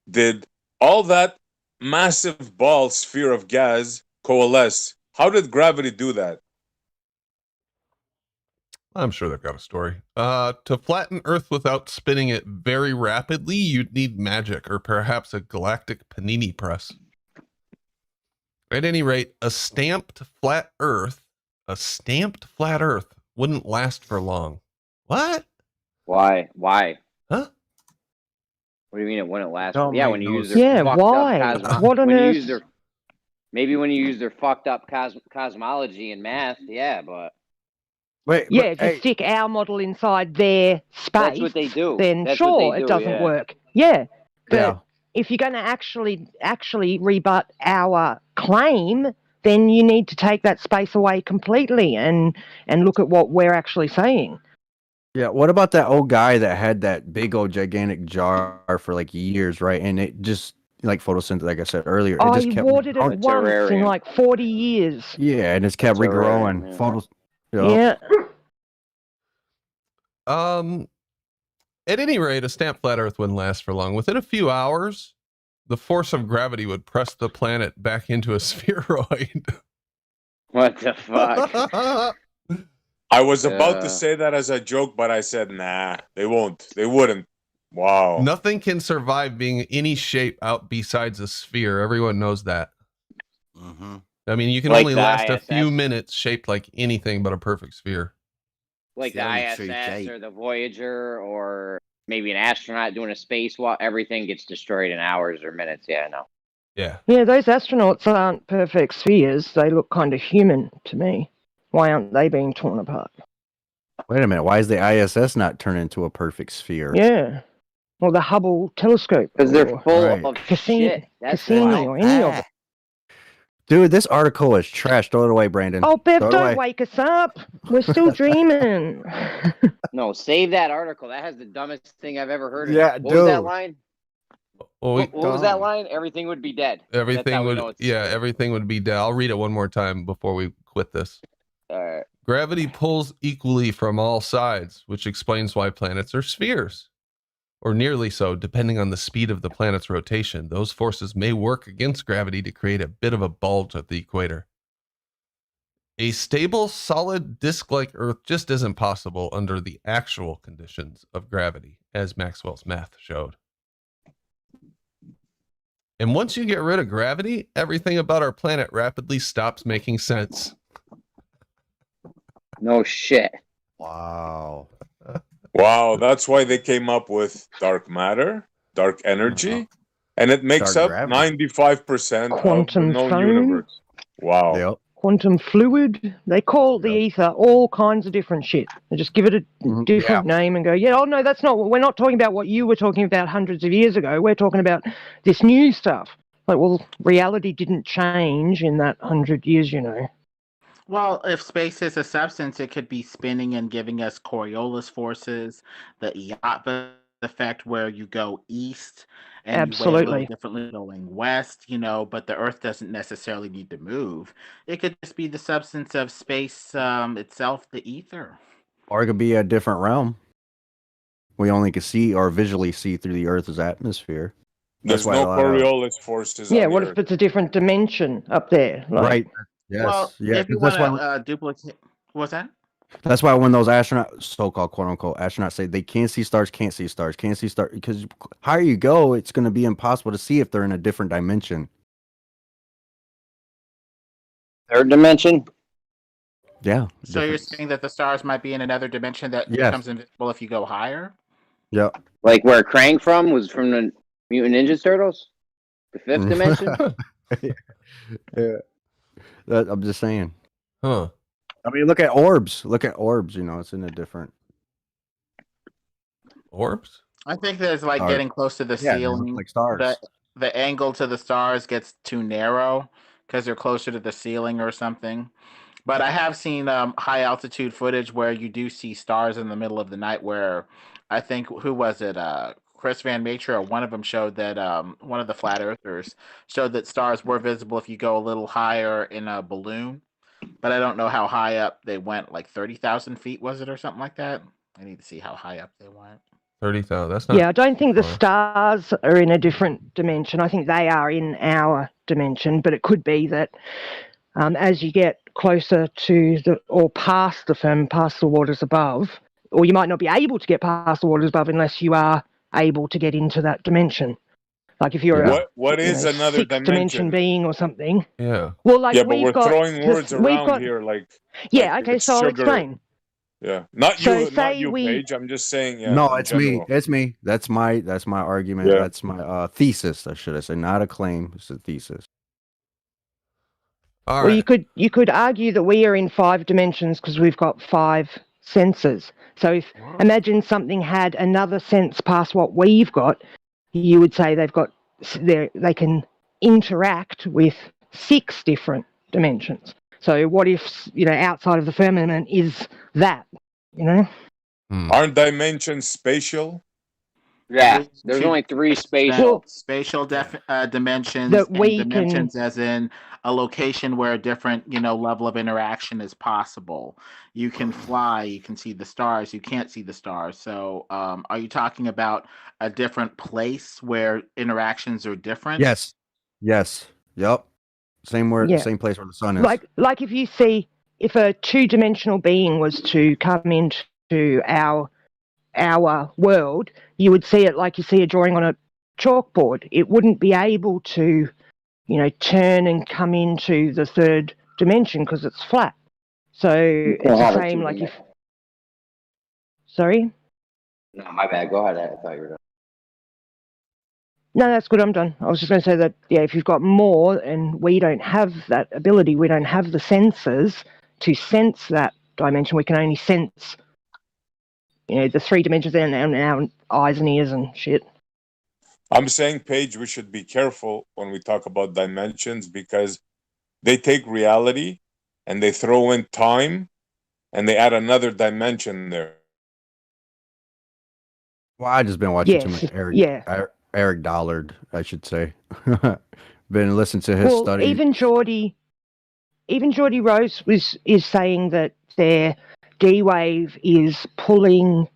did all that massive ball sphere of gas coalesce? How did gravity do that? I'm sure they've got a story. To flatten Earth without spinning it very rapidly, you'd need magic or perhaps a galactic panini press. At any rate, a stamped flat Earth wouldn't last for long. What? Why? Huh? What do you mean it wouldn't last? Don't Yeah, make when you no use their Yeah, fucked why? up What on when you earth? use their maybe when you use their fucked up cosmology and math, yeah, but Wait, Yeah, but, if you hey, stick our model inside their space, that's what they do. then That's what sure, they do, it doesn't yeah. work. Yeah, but yeah. if you're going to actually rebut our claim, then you need to take that space away completely and look at what we're actually saying. Yeah, what about that old guy that had that big old gigantic jar for like years, right? And it just like photosynthesis, like I said earlier, it just I kept watered it regrowing. once in terrarium. like 40 years. Yeah, and it's kept Terrarium, regrowing. yeah. Photos. Yep. Yeah. At any rate, a stamped flat Earth wouldn't last for long. Within a few hours, the force of gravity would press the planet back into a spheroid. What the fuck? I was about to say that as a joke, but I said, nah, they won't. They wouldn't. Wow. Nothing can survive being any shape out besides a sphere. Everyone knows that. Mm-hmm. I mean, you can Like only the last a ISS. few minutes shaped like anything but a perfect sphere. Like the Geometry ISS shape. or the Voyager or maybe an astronaut doing a spacewalk, everything gets destroyed in hours or minutes. Yeah, no. Yeah. Yeah, those astronauts aren't perfect spheres. They look kind of human to me. Why aren't they being torn apart? Wait a minute. Why is the ISS not turned into a perfect sphere? Yeah. Or the Hubble telescope. Because they're or full Right. of Cassini, shit. That's Cassini why. or any of it. Dude, this article is trash. Throw it away, Brandon. Oh, Bev, Throw it don't away. wake us up. We're still dreaming. No, save that article. That has the dumbest thing I've ever heard of. Yeah, What was that dude. line? Well, What was that dumb. line? Everything would be dead. That's everything how we would, know it's everything would be dead. I'll read it one more time before we quit this. All right. Gravity pulls equally from all sides, which explains why planets are spheres, or nearly so, depending on the speed of the planet's rotation. Those forces may work against gravity to create a bit of a bulge at the equator. A stable, solid disk-like Earth just isn't possible under the actual conditions of gravity, as Maxwell's math showed. And once you get rid of gravity, everything about our planet rapidly stops making sense. No shit. Wow. Wow, that's why they came up with dark matter, dark energy, and it makes Dark up gravity. 95% of the Quantum known foam. universe. Wow. Yep. Quantum fluid. They call the ether all kinds of different shit. They just give it a Mhm. different name and go, yeah, oh no, that's not, we're not talking about what you were talking about hundreds of years ago. We're talking about this new stuff. Like, well, reality didn't change in that 100 years, you know. Well, if space is a substance, it could be spinning and giving us Coriolis forces, the Iotba effect where you go east and you weigh a Absolutely. little differently going west, but the Earth doesn't necessarily need to move. It could just be the substance of space itself, the ether. Or it could be a different realm. We only can see or visually see through the Earth's atmosphere. There's no Coriolis forces Yeah, on what the if Earth. it's a different dimension up there? Like, Right. Yes. Well, yeah. if you 'cause want that's why. to duplicate, what's that? That's why when those astronauts, so-called quote-unquote astronauts, say they can't see stars, can't see stars, can't see stars, because higher you go, it's going to be impossible to see if they're in a different dimension. Third dimension? Yeah. So you're different- saying that the stars might be in another dimension that Yes. becomes invisible if you go higher? Yeah. Like where Krang was from the Mutant Ninja Turtles? The fifth dimension? yeah. I'm just saying. Huh. I mean, look at orbs. Look at orbs. You know, it's in a different orbs. I think there's like Stars. getting close to the Yeah, they look ceiling. like stars. The angle to the stars gets too narrow because they're closer to the ceiling or something. But I have seen high altitude footage where you do see stars in the middle of the night. Where I think who was it? Chris Van Mature, or one of them showed that one of the flat earthers showed that stars were visible if you go a little higher in a balloon. But I don't know how high up they went. Like 30,000 feet was it or something like that? I need to see how high up they went. 30,000. That's not. yeah, I don't think the far. stars are in a different dimension. I think they are in our dimension, but it could be that as you get closer to or past the firmament, past the waters above, or you might not be able to get past the waters above unless you are able to get into that dimension. Like if you're What is another sixth dimension being or something. Yeah. Well, like Yeah, but we've we're got throwing words we've around got- here, like Yeah, like okay, it's so I'll sugar. explain. Yeah, not So you, say not you, we- Paige. I'm just saying. Yeah, No, in it's general. me. It's me. That's my argument. Yeah. That's my thesis. I should say, not a claim. It's a thesis. All Well, right. you could argue that we are in 5 dimensions because we've got 5 senses. So if imagine something had another sense past what we've got, you would say they can interact with 6 different dimensions. So what if outside of the firmament is that? Aren't dimensions spatial? Yeah, there's only 3 spatial. Spatial dimensions That and we dimensions as in a location where a different level of interaction is possible. You can fly, you can see the stars, you can't see the stars. So are you talking about a different place where interactions are different? Yes. Yep. Same place where the sun is. Like if a 2-dimensional being was to come into our world, you would see it like you see a drawing on a chalkboard. It wouldn't be able to, turn and come into the 3rd dimension because it's flat. So it's the same like if... Sorry? No, my bad. Go ahead. I thought you were done. No, that's good. I'm done. I was just going to say that, if you've got more and we don't have that ability, we don't have the senses to sense that dimension. We can only sense, the 3 dimensions and our eyes and ears and shit. I'm saying, Paige, we should be careful when we talk about dimensions because they take reality and they throw in time and they add another dimension there. Well, I just been watching too Yes, much Eric. yeah. Eric Dollard, I should say. Been listening to his study. Even Geordie Rose is saying that their D wave is pulling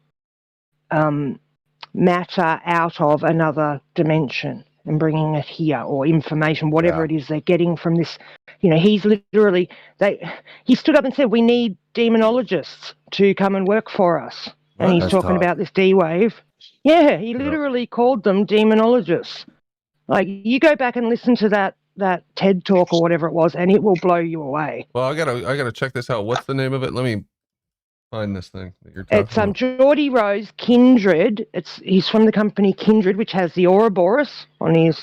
matter out of another dimension and bringing it here, or information, whatever it is they're getting from this. He's literally he stood up and said we need demonologists to come and work for us, and he's That's talking tough. about this D wave. Yeah, he literally called them demonologists. Like, you go back and listen to that TED talk or whatever it was, and it will blow you away. Well, I gotta check this out. What's the name of it? Let me find this thing that you're talking It's about. Geordie Rose Kindred. He's from the company Kindred, which has the Ouroboros on his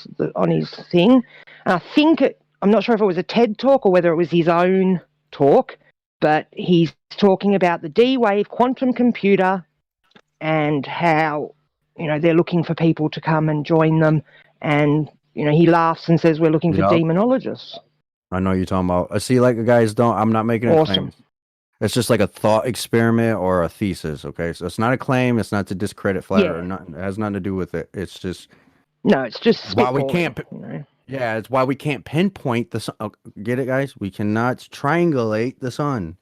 thing. And I think I'm not sure if it was a TED talk or whether it was his own talk, but he's talking about the D-Wave quantum computer and how they're looking for people to come and join them. And he laughs and says we're looking for demonologists. I know you're talking about. I see, like, guys don't. I'm not making a claim. It's just like a thought experiment or a thesis. Okay, so it's not a claim. It's not to discredit flat or nothing. It has nothing to do with it. It's just it's just why we can't. Yeah, it's why we can't pinpoint the sun. Oh, get it, guys? We cannot triangulate the sun.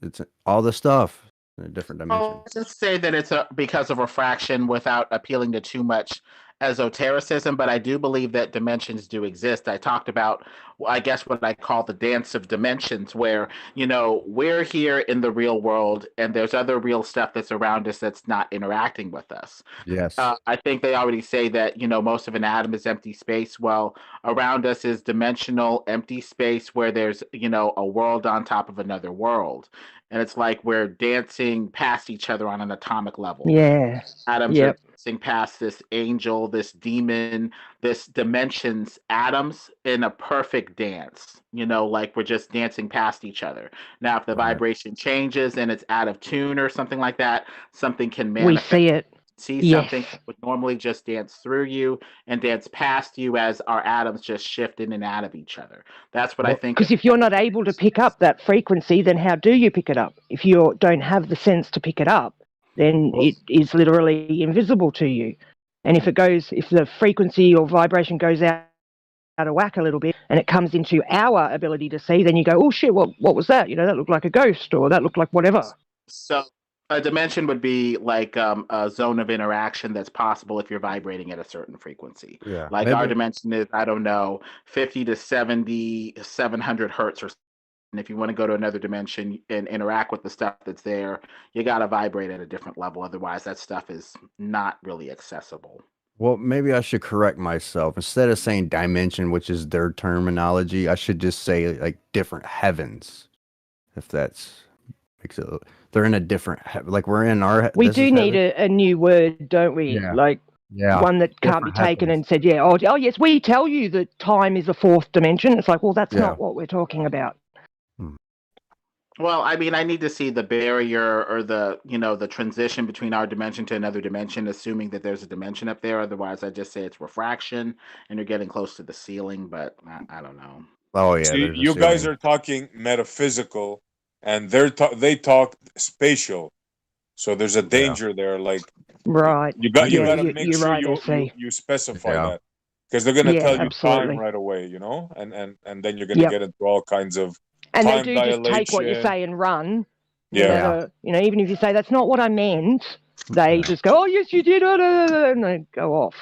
It's all the stuff. in a different dimension. I'll just say that it's because of refraction without appealing to too much esotericism, but I do believe that dimensions do exist. I talked about, I guess, what I call the dance of dimensions, where, we're here in the real world and there's other real stuff that's around us that's not interacting with us. Yes. I think they already say that, most of an atom is empty space. Well, around us is dimensional empty space where there's, a world on top of another world. And it's like we're dancing past each other on an atomic level. Yeah. Atoms are dancing past this angel, this demon, this dimensions, atoms in a perfect dance. Like we're just dancing past each other. Now, if the vibration changes and it's out of tune or something like that, something can manifest. We see it. See something that would normally just dance through you and dance past you as our atoms just shift in and out of each other. That's what I think. Because if you're not able to pick up that frequency, then how do you pick it up? If you don't have the sense to pick it up, then it is literally invisible to you. And if the frequency or vibration goes out of whack a little bit and it comes into our ability to see, then you go, oh shit, what was that? That looked like a ghost, or that looked like whatever. So a dimension would be like a zone of interaction that's possible if you're vibrating at a certain frequency. Yeah. Like our dimension is, I don't know, 50 to 70, 700 hertz or something. And if you want to go to another dimension and interact with the stuff that's there, you got to vibrate at a different level. Otherwise, that stuff is not really accessible. Well, maybe I should correct myself. Instead of saying dimension, which is their terminology, I should just say like different heavens. If that's they're in a different like we're in our. We do need a new word, don't we? Yeah. Like one that can't be taken and said, oh yes, we tell you that time is a fourth dimension. It's like, well, that's not what we're talking about. Well, I mean, I need to see the barrier or the transition between our dimension to another dimension, assuming that there's a dimension up there. Otherwise, I just say it's refraction and you're getting close to the ceiling, but I don't know. Oh, yeah. See, you guys are talking metaphysical and they talk spatial. So there's a danger there. Like, right. You got to make sure you specify that, because they're going to tell you time right away, and then you're going to get into all kinds of and time they do dilation. Just take what you say and run. Yeah. Even if you say that's not what I meant, they just go, oh yes you did, and they go off.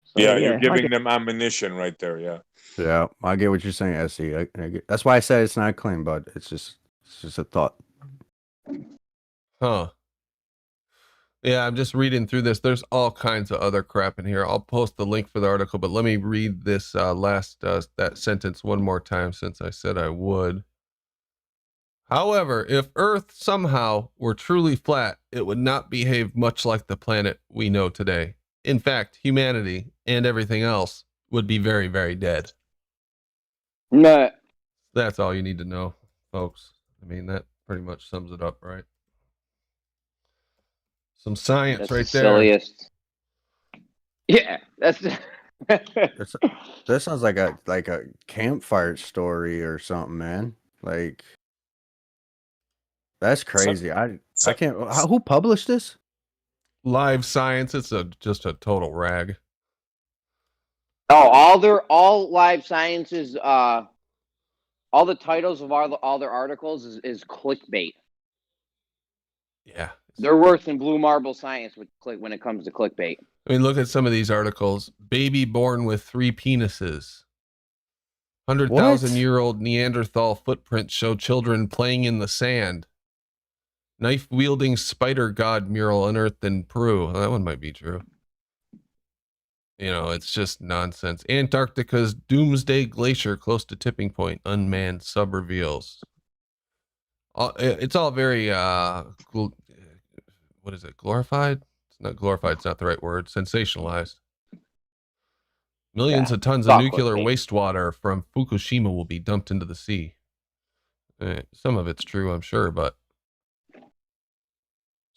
So, you're giving them ammunition right there. Yeah, I get what you're saying, Essie. That's why I said it's not a claim, but it's just a thought. Huh. Yeah, I'm just reading through this. There's all kinds of other crap in here. I'll post the link for the article, but let me read this last that sentence one more time since I said I would. However, if Earth somehow were truly flat, it would not behave much like the planet we know today. In fact, humanity and everything else would be very, very dead. No. That's all you need to know, folks. I mean, that pretty much sums it up, right? Some science right there. Silliest. Yeah, that's. That sounds like a campfire story or something, man. Like, that's crazy. I can't. Who published this? Live Science. It's just a total rag. Oh, all Live Sciences. All the titles of all their articles is clickbait. Yeah. They're worse than Blue Marble Science when it comes to clickbait. I mean, look at some of these articles. Baby born with 3 penises. 100,000-year-old Neanderthal footprints show children playing in the sand. Knife-wielding spider god mural unearthed in Peru. Well, that one might be true. It's just nonsense. Antarctica's doomsday glacier close to tipping point. Unmanned sub reveals. It's all very what is it? Glorified? It's not glorified. It's not the right word. Sensationalized. Millions of tons of nuclear wastewater from Fukushima will be dumped into the sea. Some of it's true, I'm sure, but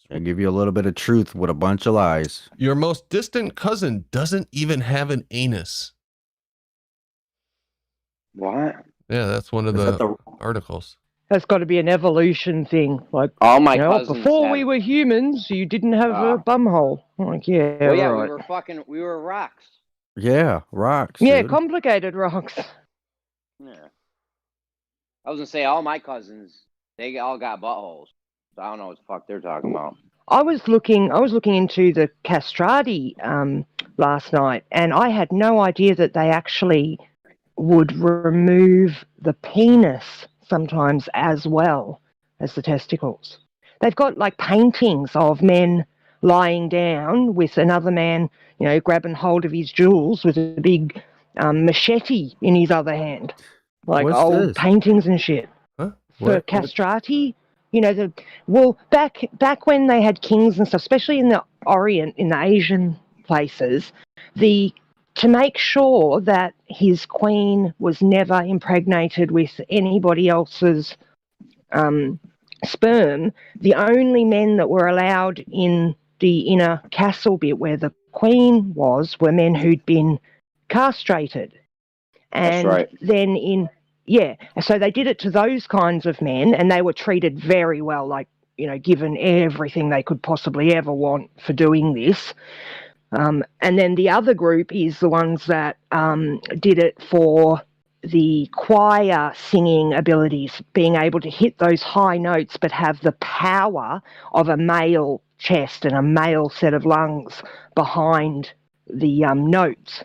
I give you a little bit of truth with a bunch of lies. Your most distant cousin doesn't even have an anus. What? Yeah, that's one of the articles. That's got to be an evolution thing. Like, all my cousins before we were humans, you didn't have a bumhole. Like, yeah, well, yeah, right. we were rocks. Yeah, rocks. Yeah, dude. complicated rocks. Yeah. I was gonna say all my cousins, they all got buttholes. So I don't know what the fuck they're talking about. I was looking into the castrati last night, and I had no idea that they actually would remove the penis sometimes as well as the testicles. They've got like paintings of men lying down with another man, grabbing hold of his jewels with a big machete in his other hand, like What's old this? paintings and shit. Huh? For What? castrati, back when they had kings and stuff, especially in the Orient, in the Asian places, to make sure that his queen was never impregnated with anybody else's sperm, the only men that were allowed in the inner castle bit where the queen was were men who'd been castrated. And That's right. then so they did it to those kinds of men, and they were treated very well, like, given everything they could possibly ever want for doing this. And then the other group is the ones that did it for the choir singing abilities, being able to hit those high notes but have the power of a male chest and a male set of lungs behind the notes.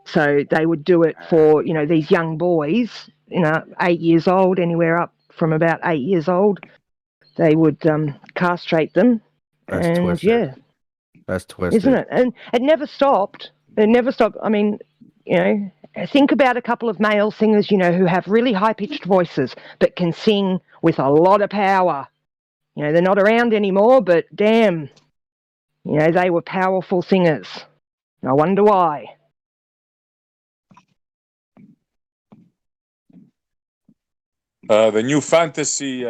So they would do it for, these young boys, 8 years old, anywhere up from about 8 years old. They would castrate them. That's and twisted. yeah, That's twisted. isn't it? And it never stopped. It never stopped. I mean, think about a couple of male singers, who have really high-pitched voices but can sing with a lot of power. They're not around anymore, but damn, they were powerful singers. I wonder why. The new fantasy,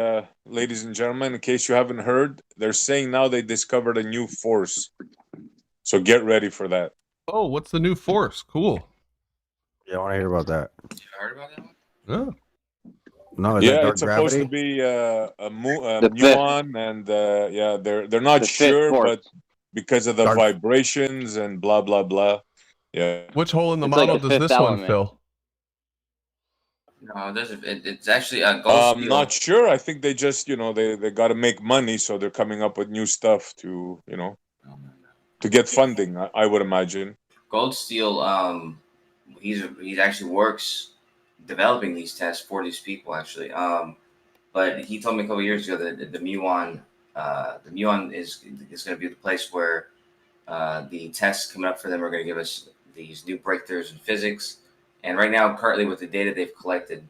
ladies and gentlemen, in case you haven't heard, they're saying now they discovered a new force. So get ready for that. Oh, what's the new force? Cool. Yeah, I want to hear about that. You heard about that? Oh. No, is that Yeah, dark it's supposed gravity? to be a The fifth. muon, and they're not The fifth sure, force. but because of the Dark- vibrations and blah blah blah. Yeah. Which hole in the It's like model the does fifth this one element. fill? No, it's actually a gold I'm steel. not sure. I think they just, they got to make money, so they're coming up with new stuff to, to get funding. I would imagine. Gold Steel, he actually works developing these tests for these people actually. But he told me a couple years ago that the muon is going to be the place where the tests coming up for them are going to give us these new breakthroughs in physics. And right now, currently with the data they've collected,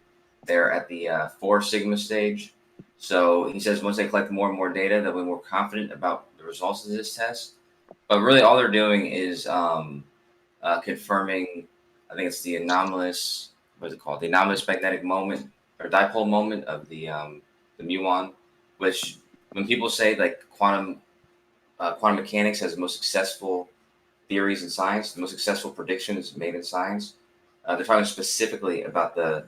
they're at the 4 sigma stage. So he says once they collect more and more data, they'll be more confident about the results of this test. But really, all they're doing is confirming. I think it's the anomalous. What is it called? The anomalous magnetic moment or dipole moment of the muon, which when people say like quantum mechanics has the most successful theories in science, the most successful predictions made in science, they're talking specifically about the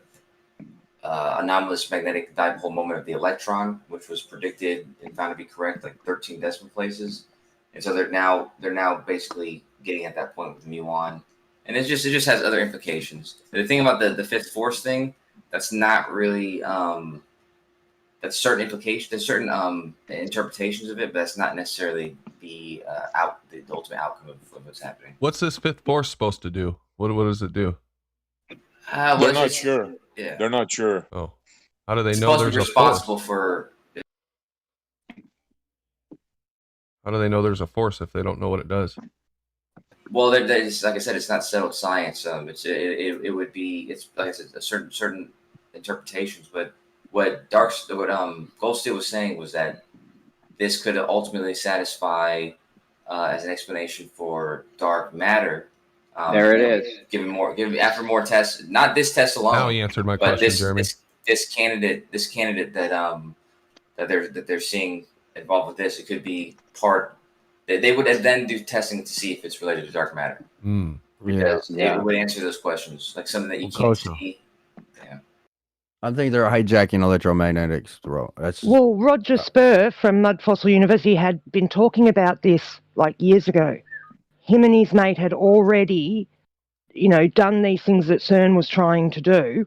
anomalous magnetic dipole moment of the electron, which was predicted and found to be correct like 13 decimal places. And so they're now basically getting at that point with the muon, and it just has other implications. The thing about the fifth force thing, that's not really that's certain implications, there's certain interpretations of it, but that's not necessarily the ultimate outcome of what's happening. What's this fifth force supposed to do? What does it do? They're not sure. Yeah, They're not sure. Oh, how do they it's know supposed to there's be a force? responsible for. How do they know there's a force if they don't know what it does? Well, like I said, it's not settled science. It would be, it's like I said, a certain interpretations. But what Goldstein was saying was that this could ultimately satisfy as an explanation for dark matter. There it is. After more tests, not this test alone. Now he answered my but question, Jeremy. This candidate that they're seeing involved with this, it could be part. They would then do testing to see if it's related to dark matter. Because it would answer those questions, like something that you can't see. Yeah. I think they're hijacking electromagnetics, bro. Well, Roger Spur from Mud Fossil University had been talking about this like years ago. Him and his mate had already, done these things that CERN was trying to do.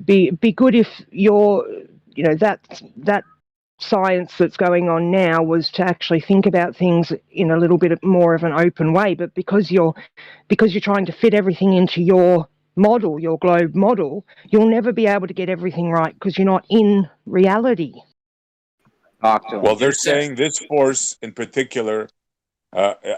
Be good if your that science that's going on now was to actually think about things in a little bit more of an open way. But because you're trying to fit everything into your model, your globe model, you'll never be able to get everything right because you're not in reality. Well, they're saying this force in particular.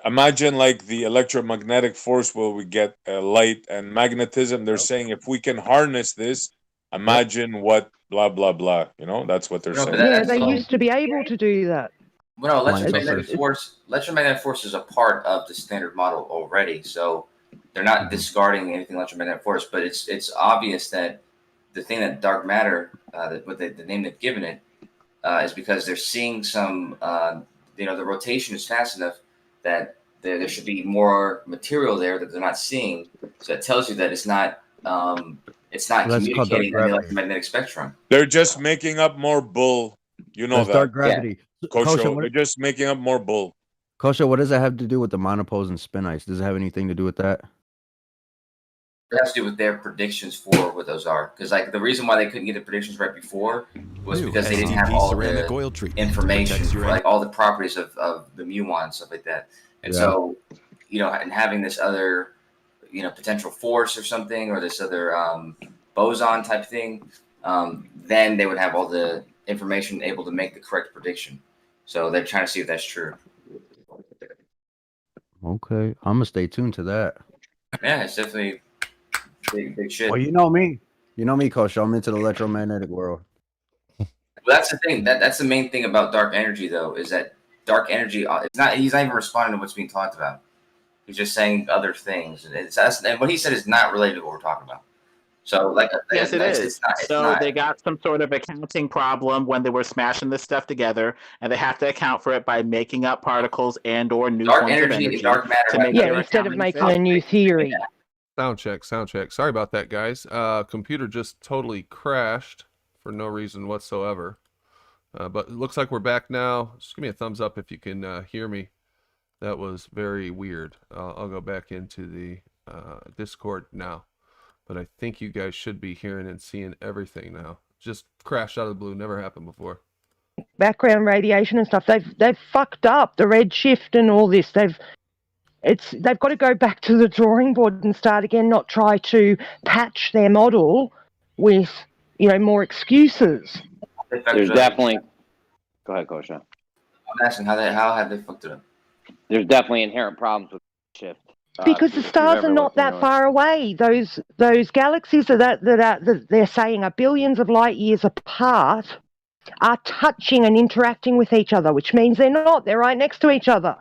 Imagine like the electromagnetic force where we get light and magnetism. They're saying if we can harness this, imagine what blah blah blah. You know, that's what they're saying. Yeah, they used to be able to do that. Well, no, electromagnetic force is a part of the standard model already, so they're not discarding anything electromagnetic force. But it's obvious that the thing that dark matter, the name they've given it, is because they're seeing some, the rotation is fast enough that there should be more material there that they're not seeing. So it tells you that it's not communicating in the electromagnetic spectrum. They're just making up more bull. You know that. Dark gravity. Yeah. Kosho, they're just making up more bull. Kosho, what does that have to do with the monopoles and spinites? Does it have anything to do with that? It has to do with their predictions for what those are. Because like the reason why they couldn't get the predictions right before was because they didn't have all the information for like all the properties of the muon and stuff like that. And so, and having this other, potential force or something, or this other boson type thing, then they would have all the information able to make the correct prediction. So they're trying to see if that's true. Okay, I'm gonna stay tuned to that. Yeah, it's definitely big shit. Well, you know me, Kosho. I'm into the electromagnetic world. Well, that's the thing. That's the main thing about dark energy, though, is that dark energy. He's not even responding to what's being talked about. He's just saying other things, and what he said is not related to what we're talking about. So, yes, it is. It's not, so they got some sort of accounting problem when they were smashing this stuff together, and they have to account for it by making up particles and/or new forms of energy. Dark matter. Instead of making a new theory. Sound check. Sorry about that, guys. Computer just totally crashed for no reason whatsoever. But it looks like we're back now. Just give me a thumbs up if you can hear me. That was very weird. I'll go back into the Discord now. But I think you guys should be hearing and seeing everything now. Just crashed out of the blue. Never happened before. Background radiation and stuff. They've fucked up the redshift and all this. They've got to go back to the drawing board and start again. Not try to patch their model with more excuses. There's definitely. Go ahead, Kosha. I'm asking how have they fucked it up? There's definitely inherent problems with shift. Because the stars are not that far away. Those galaxies that they're saying are billions of light years apart are touching and interacting with each other, which means they're not. They're right next to each other.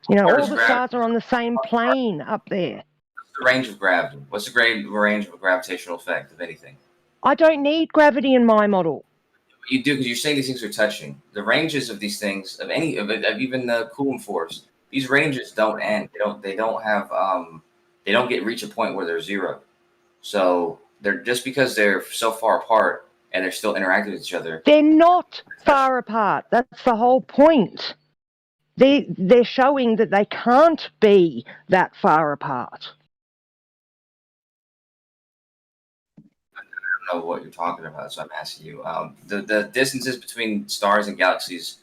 All the stars are on the same plane up there. What's the range of gravity? What's the range of a gravitational effect of anything? I don't need gravity in my model. You do, because you're saying these things are touching. The ranges of these things, of even the Coulomb force, these ranges don't end. They don't reach a point where they're zero. So they're just because they're so far apart and they're still interacting with each other. They're not far apart. That's the whole point. They're showing that they can't be that far apart. I don't know what you're talking about, so I'm asking you. The distances between stars and galaxies,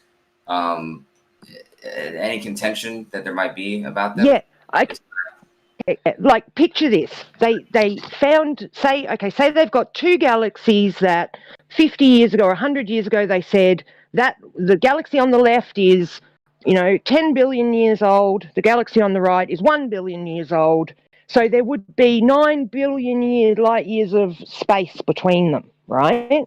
any contention that there might be about them? Yeah, like picture this. They found, say they've got two galaxies that 50 years ago or 100 years ago they said that the galaxy on the left is 10 billion years old, the galaxy on the right is 1 billion years old. So there would be 9 billion light years of space between them, right?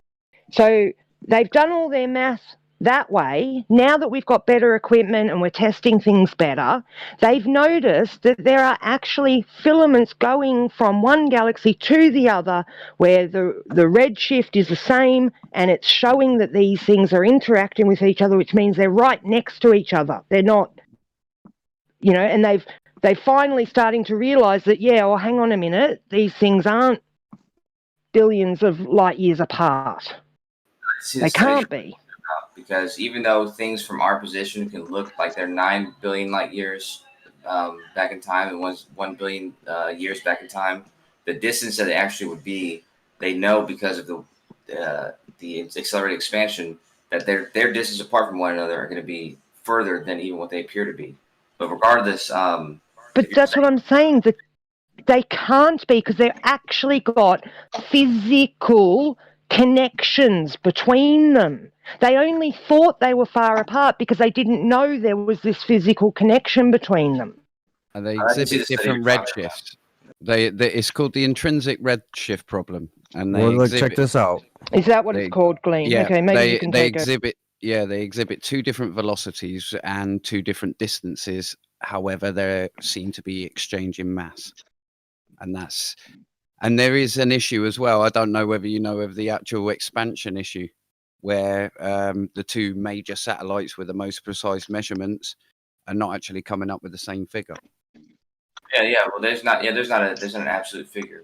So they've done all their math that way. Now that we've got better equipment and we're testing things better, they've noticed that there are actually filaments going from one galaxy to the other where the redshift is the same, and it's showing that these things are interacting with each other, which means they're right next to each other. They're not, and they're finally starting to realize that, hang on a minute, these things aren't billions of light years apart. They can't be. Because even though things from our position can look like they're 9 billion light years back in time and 1 billion years back in time, the distance that it actually would be, they know because of the accelerated expansion, that their distance apart from one another are going to be further than even what they appear to be. But regardless, but that's what I'm saying, that they can't be, because they've actually got physical connections between them. They only thought they were far apart because they didn't know there was this physical connection between them. And they I like to see exhibit the study different you're talking about. redshifts. It's called the intrinsic redshift problem, and they Well, look, exhibit. check this out. Is that what They- it's called, Glenn? Yeah, Okay, maybe you can they take it. exhibit. Yeah, they exhibit two different velocities and two different distances. However, they seem to be exchanging mass, and there is an issue as well. I don't know whether you know of the actual expansion issue, where the two major satellites with the most precise measurements are not actually coming up with the same figure. Yeah. Well, there's not an absolute figure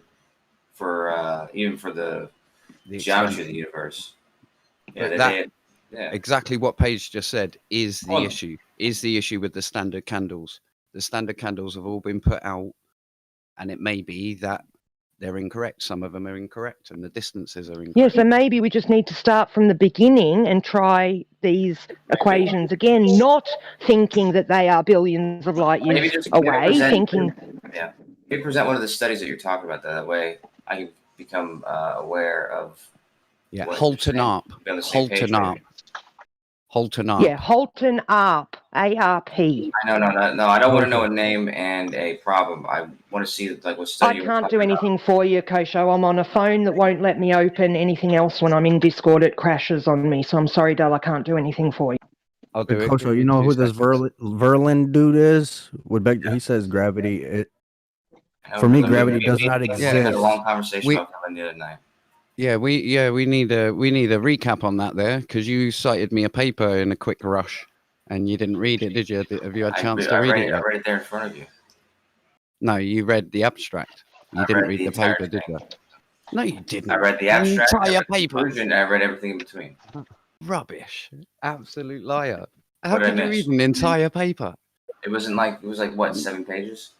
for even for the geometry of the universe. Yeah, Exactly what Paige just said is the Well- issue. Is the issue with the standard candles? The standard candles have all been put out, and it may be that they're incorrect. Some of them are incorrect, and the distances are incorrect. Yeah, so maybe we just need to start from the beginning and try these equations again, not thinking that they are billions of light Maybe years just away, present- thinking... Yeah, maybe present one of the studies that you're talking about. That way, I can become aware of. Yeah, what Holton you're saying. Arp. Be on the same page, Holton Arp. maybe. Holton Arp. Yeah, Holton Arp, A-R-P. No. I don't want to know a name and a problem. I want to see like what I study. you were can't do talking about. anything for you, Kosho. I'm on a phone that won't let me open anything else. When I'm in Discord, it crashes on me. So I'm sorry, Dale, I can't do anything for you. I'll do it. Kosho, Give you me know 2 who this seconds. Verlin dude is? He says gravity. For me, gravity does not We had exist. a long conversation about that the other night. Yeah, we need a recap on that there, because you cited me a paper in a quick rush, and you didn't read it, did you? Have you had a chance to read it I yet? read it there in front of you. No, you read the abstract. You I didn't read read the the entire paper, did you? No, you didn't. I read the abstract. I Entire read the paper. conclusion, I read everything in between. Rubbish. Absolute liar. How What did I could you miss? read an entire paper? It was like what, 7 pages?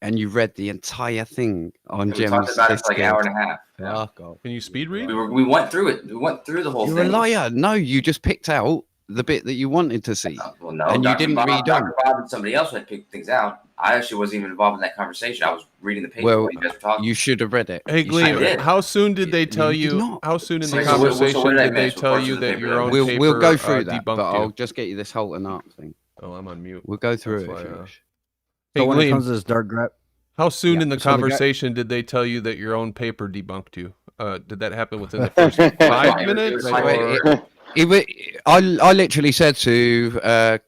And you read the entire thing on And we talked Gem's about it for like an hour Discord. and a half. Yeah. Fuck off. Can you speed read? We went through it. We went through the whole You're thing. a liar. No, you just picked out the bit that you wanted to see. Well, no, and you Dr. didn't Bob, read on. Dr. Bob and somebody else had picked things out. I actually wasn't even involved in that conversation. I was reading the paper Well, while you guys were talking. you should have read it. Hey, I Gleam, did. how soon did they tell you did you? not. How soon in the So what conversation did I did they miss? What tell parts you of the that paper your did I own miss? paper We'll go through that, but debunked I'll you? just get you this Holton Arp thing. Oh, I'm on mute. We'll go through That's it if why, you wish. Hey, So when it Gleam, comes to this dark graph, how soon Yeah, in the so the guy- conversation did they tell you that your own paper debunked you? Did that happen within the first 5 minutes? I literally said to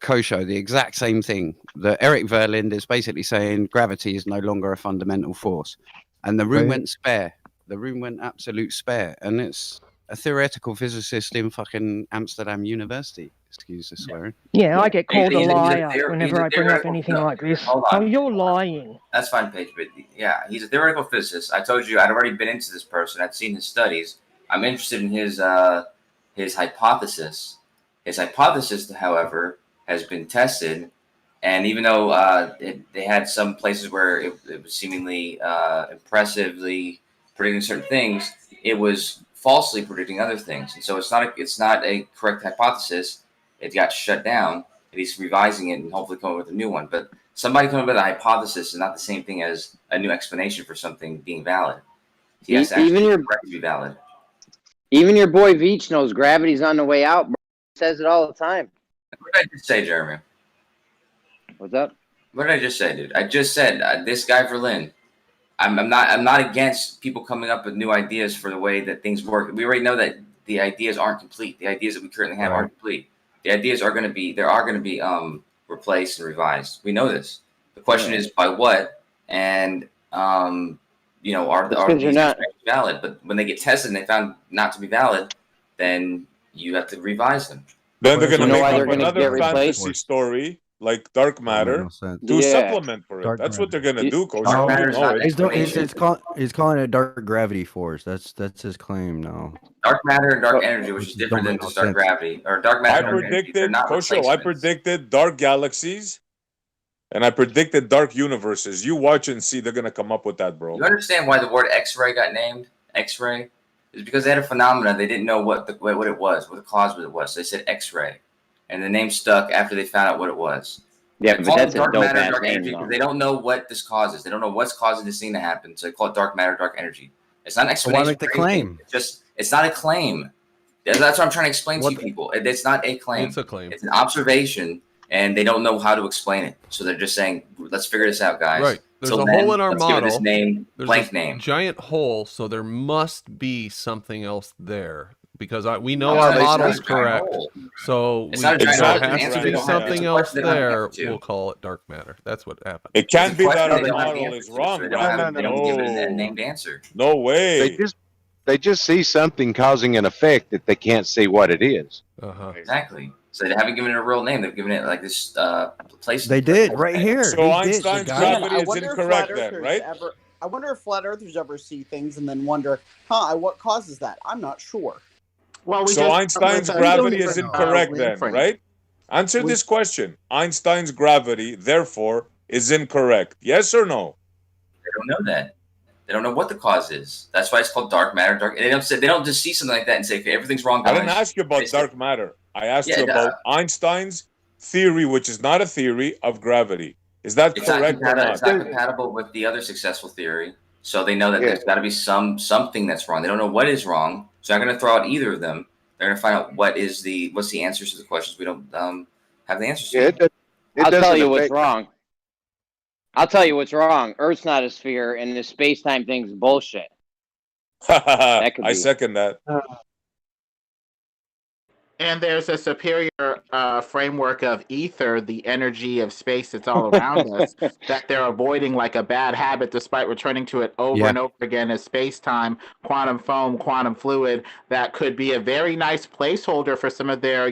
Kosho the exact same thing. That Eric Verlind is basically saying gravity is no longer a fundamental force, and the room Right. went spare. The room went absolute spare, and it's a theoretical physicist in fucking Amsterdam University. Excuse the swearing. Yeah, I get called a He's a liar he's whenever a I bring up theoretical- anything no, like this. hold Oh, on. you're lying. That's fine, Paige, but yeah, he's a theoretical physicist. I told you I'd already been into this person. I'd seen his studies. I'm interested in his hypothesis. His hypothesis, however, has been tested, and even though they had some places where it was seemingly impressively predicting certain things, it was falsely predicting other things. And so it's not a correct hypothesis. It got shut down, and he's revising it and hopefully coming up with a new one. But somebody coming up with a hypothesis is not the same thing as a new explanation for something being valid. He has to Even actually your- correct to be valid. Even your boy Veach knows gravity's on the way out. Bro. He says it all the time. What did I just say, Jeremy? What's up? What did I just say, dude? I just said this guy Verlin. I'm not against people coming up with new ideas for the way that things work. We already know that the ideas aren't complete. The ideas that we currently have aren't complete. The ideas are going to be replaced and revised. We know this. The question is by what, and are these experiments valid? But when they get tested and they found not to be valid, then you have to revise them. Then they're going to make up gonna another get replaced? fantasy story like dark matter to Yeah. supplement for it. Dark That's what they're matter. going to do, Coach. Dark You matter is know not it. He's calling it dark gravity force. That's his claim now. Dark matter and dark energy, which is Don't different than make no just dark sense. gravity or dark matter. I and dark energy. They're predicted, not Kosho, I replacements. predicted dark galaxies and I predicted dark universes. You watch and see they're going to come up with that, bro. You understand why the word X-ray got named X-ray? It's because they had a phenomenon. They didn't know what it was, what the cause of it was. So they said X-ray, and the name stuck after they found out what it was. Yeah, but that's a dark dope matter, ass dark name, energy, though. because they don't know what this causes. They don't know what's causing this thing to happen. So they call it dark matter, dark energy. It's not an So why explanation. make the claim? It's not a claim. That's what I'm trying to explain to you people. It's not a claim. It's a claim. It's an observation, and they don't know how to explain it. So they're just saying, "Let's figure this out, guys." Right. There's Till a then, hole in our let's give it model. this name, There's blank this name. giant hole, so there must be something else there because we know No, our it's not model's a giant correct. hole. So It's not a giant there hole. has Answer to they be don't have. something It's a else question they don't have there. to. We'll call it dark matter. That's what happened. It can't It's a be question that they our don't have the model answer is to, so wrong. they don't give it a named answer. No way. They just see something causing an effect that they can't see what it is. Exactly. So they haven't given it a real name. They've given it like this place. They did right here. So He Einstein's did. gravity I is wonder if incorrect flat then, earthers right? I wonder if flat earthers ever see things and then wonder, what causes that? I'm not sure. Well, So Einstein's gravity is incorrect then, right? Answer this question. Einstein's gravity, therefore, is incorrect. Yes or no? They don't know that. They don't know what the cause is. That's why it's called dark matter. They don't just see something like that and say, "Okay, everything's wrong." I Guys. didn't ask you about dark matter. I asked you Yeah, about Einstein's theory, which is not a theory of gravity. Is that It's correct or not? It's not compatible with the other successful theory. So they know that there's got to be something that's wrong. They don't know what is wrong. So they're not going to throw out either of them. They're going to find out what's the answers to the questions we don't have the answers to. I'll tell you what's wrong. I'll tell you what's wrong. Earth's not a sphere, and this space-time thing's bullshit. That could I be. second that. And there's a superior framework of ether, the energy of space that's all around us, that they're avoiding like a bad habit despite returning to it over and over again as space-time, quantum foam, quantum fluid, that could be a very nice placeholder for some of their,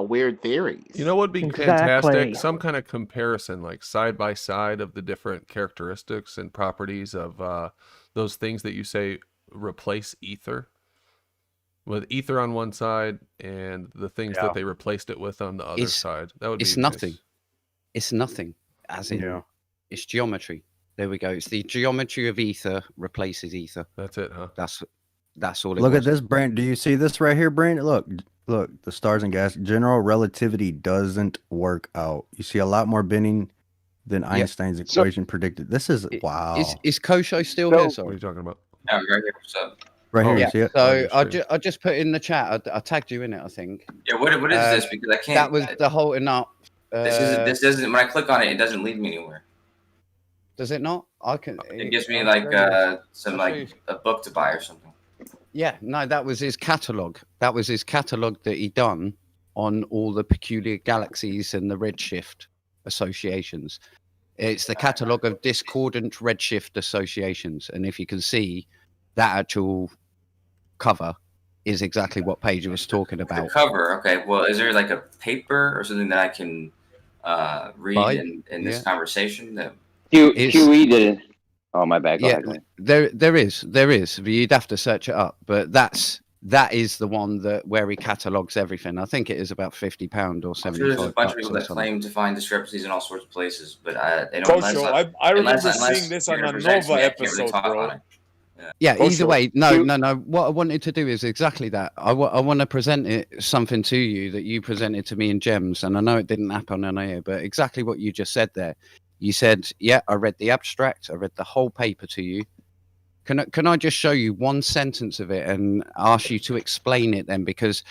weird theories. You know what would be fantastic? Some kind of comparison, like side by side of the different characteristics and properties of those things that you say replace ether. With ether on one side and the things that they replaced it with on the other side. That would be nothing. nice. It's nothing. As in, it's geometry. There we go. It's the geometry of ether replaces ether. That's it, huh? That's all. Look at this, Brent. Do you see this right here, Brent? Look, the stars and gas. General relativity doesn't work out. You see a lot more bending than Einstein's equation predicted. This is wow. Is Kosho still here? Sorry. What are you talking about? Yeah, right here. What's up? Right here, yeah. you see it? So I just put in the chat. I tagged you in it, I think. Yeah. What is this? Because I can't. That was the whole enough. This doesn't. When I click on it, it doesn't lead me anywhere. Does it not? I can. It gives me like some like a book to buy or something. Yeah. No, that was his catalog. That was his catalog that he done on all the peculiar galaxies and the Redshift associations. It's the catalog of discordant Redshift associations, and if you can see, that actual cover is exactly what Paige was talking about. The cover, okay. Well, is there like a paper or something that I can read in this conversation? That QE did it. Oh, my bad. Go ahead. There is. You'd have to search it up, but that is the one where he catalogues everything. I think it is about £50 or $75. I'm sure there's a bunch of people that claim to find discrepancies in all sorts of places, but they don't. Kosho, I remember seeing this on a Nova episode, bro. Yeah, either way, no. What I wanted to do is exactly that. I want to present something to you that you presented to me in Gems, and I know it didn't happen on air, but exactly what you just said there. You said, yeah, I read the abstract, I read the whole paper to you. Can I just show you one sentence of it and ask you to explain it then? Because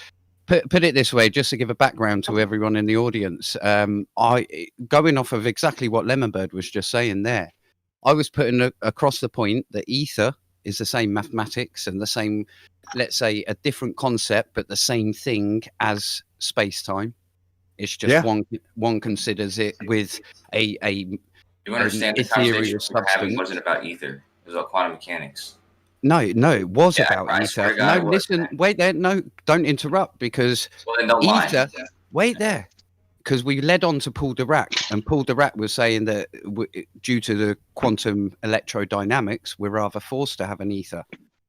put it this way, just to give a background to everyone in the audience, going off of exactly what Lemonbird was just saying there, I was putting across the point that ether is the same mathematics and the same, let's say, a different concept, but the same thing as space-time. It's just one considers it with a you understand the conversation we're having wasn't about ether. It was about quantum mechanics. No, it was about ether. No, listen, wait there. No, don't interrupt because ether. Wait there. Because we led on to Paul Dirac, and Paul Dirac was saying that due to the quantum electrodynamics, we're rather forced to have an ether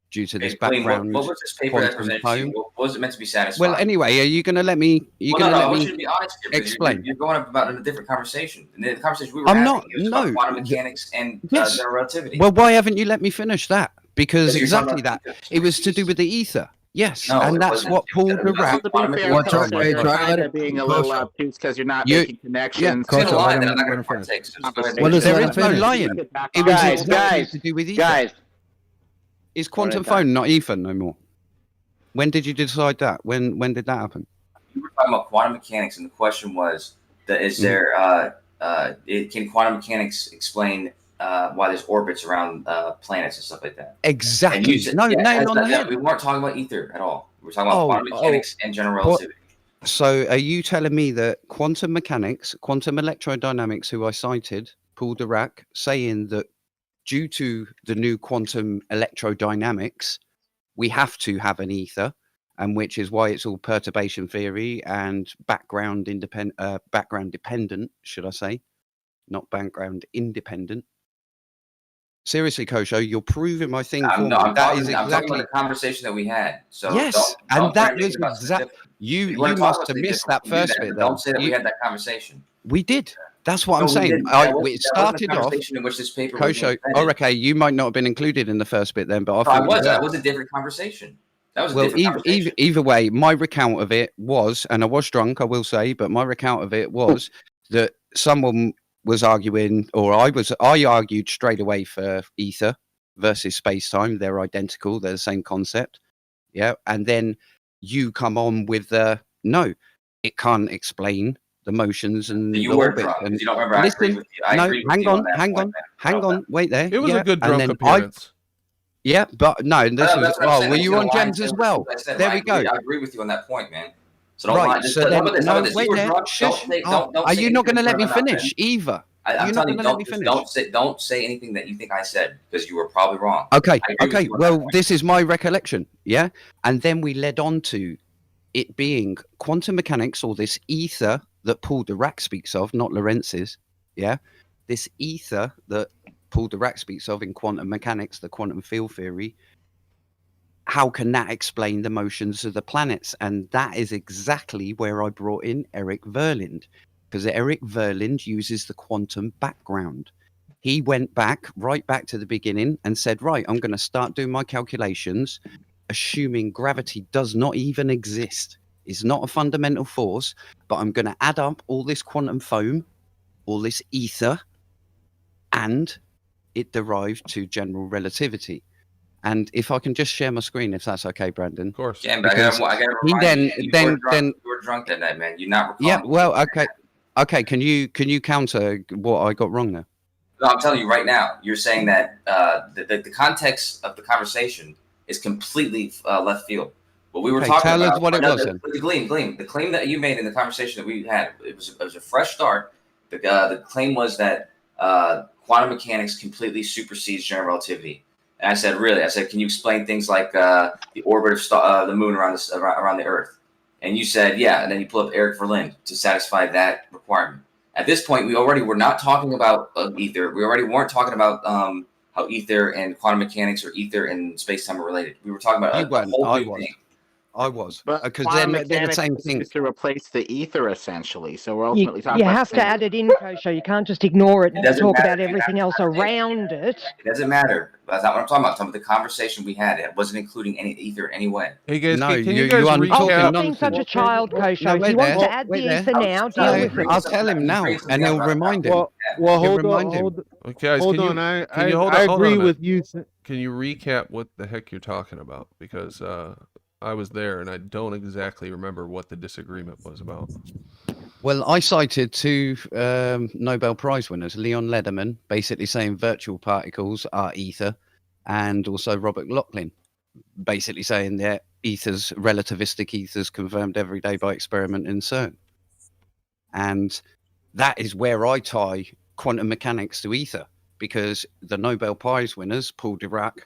due to this background. What was this paper that presented to you? What was it meant to be satisfying? Well, anyway, are you going to let me? I want you to be honest here. Explain. You're going up about in a different conversation. And the conversation we were having was about quantum mechanics and general relativity. Well, why haven't you let me finish that? because You're talking exactly about that. It was to do with the ether. Yes, No, and it that's wasn't. what Paul It was Dirac. To be fair, Well, Coach, hey, you're try kind let of being him, a little Coach. obtuse because you're not You- making connections. It's Coach, in a let lie him that I'm not let going him to finish. partake. So just go ahead and Well, make just There let it. him is no finish. lying. Get back It on was Guys, exactly guys, to do with ether. guys. Is One at quantum a time. phone not ether no more? When did you decide that? When did that happen? You were talking about quantum mechanics, and the question was that is Mhm. there can quantum mechanics explain why there's orbits around planets and stuff like that? And Exactly. you said, No, yeah, nail on the yeah, head. we weren't talking about ether at all. We were talking about Oh, quantum mechanics and general What? relativity. So are you telling me that quantum mechanics, quantum electrodynamics, who I cited, Paul Dirac, saying that due to the new quantum electrodynamics, we have to have an ether, and which is why it's all perturbation theory and background dependent, should I say, not background independent. Seriously, Kosho, you're proving my thing for me. I'm That talking, is I'm talking exactly about the conversation that we had. So yes, don't and try that and make was it about something exact. different. You If you want you to talk must about have something missed different, that we can do first that, bit but then. don't say that we had that conversation. We did. That's what No, I'm we saying. didn't. That wasn't It the started off. conversation in which this paper was being Kosho. Oh, invented. okay. You might not have been included in the first bit then, but I No, I thought you was. were. That was a different conversation. That was a Well, different conversation. either way, my recount of it was, and I was drunk, I will say, but my recount of it was that someone was arguing, or I argued straight away for ether versus space time. They're identical. They're the same concept. Yeah. And then you come on with the no, it can't explain the motions and You the were orbit. drunk. And You don't remember? I agree listen, with you. I no, agree with hang you on, on that hang point, on, man. hang on, wait there. It was a good drunk appearance. Yeah, but no, this No, was. that's what I'm Oh, saying. were He's you gonna on lie and Gems say as what well? I said. There I we go. agree with you on that point, man. So don't lie. Right. Just So how then, about this? no, You wait were there. drunk. Shush. Don't Are say you not anything going to let me from my mouth, finish either? I'm You're not telling going to you, let me finish. don't say anything that you think I said because you were probably wrong. Okay. I agree with Okay. you on that Well, point. this is my recollection. Yeah. And then we led on to it being quantum mechanics, or this ether that Paul Dirac speaks of, not Lorenz's. Yeah. This ether that Paul Dirac speaks of in quantum mechanics, the quantum field theory. How can that explain the motions of the planets? And that is exactly where I brought in Eric Verlinde, because Eric Verlinde uses the quantum background. He went right back to the beginning and said, right, I'm going to start doing my calculations, assuming gravity does not even exist. It's not a fundamental force, but I'm going to add up all this quantum foam, all this ether, and it derived to general relativity. And if I can just share my screen, if that's okay, Brandon. Of course. Yeah, but I gotta remind you, you were drunk that night, man. You not recalling. Yeah, well, okay. Can you counter what I got wrong there? No, I'm telling you right now. You're saying that the context of the conversation is completely left field. What we were Okay, talking tell about. us what it was then. The claim that you made in the conversation that we had. It was a fresh start. The claim was that quantum mechanics completely supersedes general relativity. And I said, really? I said, can you explain things like the orbit of the moon around the Earth? And you said, yeah. And then you pull up Eric Verlinde to satisfy that requirement. At this point, we already were not talking about ether. We already weren't talking about how ether and quantum mechanics or ether and space-time are related. We were talking about a whole new thing. I was. But Because quantum they're the mechanics same is thing. used to replace the ether, essentially. So we're ultimately You talking about have the to same- add it in, Kosho. You can't just ignore it and doesn't talk matter. about everything else around it. It doesn't matter. That's not what I'm talking about. I'm talking about the conversation we had. It wasn't including any ether in any way. Hey guys, No, can you you guys aren't recap? talking Being nonsense. such a child, Kosho. No, If wait he wants there. to add Wait the there. ether now, deal with it. I'll tell him now, and he'll remind him. Well, He'll hold remind on, him. Okay, guys, hold can on. you I hold I on, hold on agree a with minute. you. Can you recap what the heck you're talking about? Because I was there and I don't exactly remember what the disagreement was about. Well, I cited two Nobel Prize winners, Leon Lederman, basically saying virtual particles are ether, and also Robert Locklin, basically saying that ether's relativistic ether's confirmed every day by experiment in CERN. And that is where I tie quantum mechanics to ether, because the Nobel Prize winners, Paul Dirac,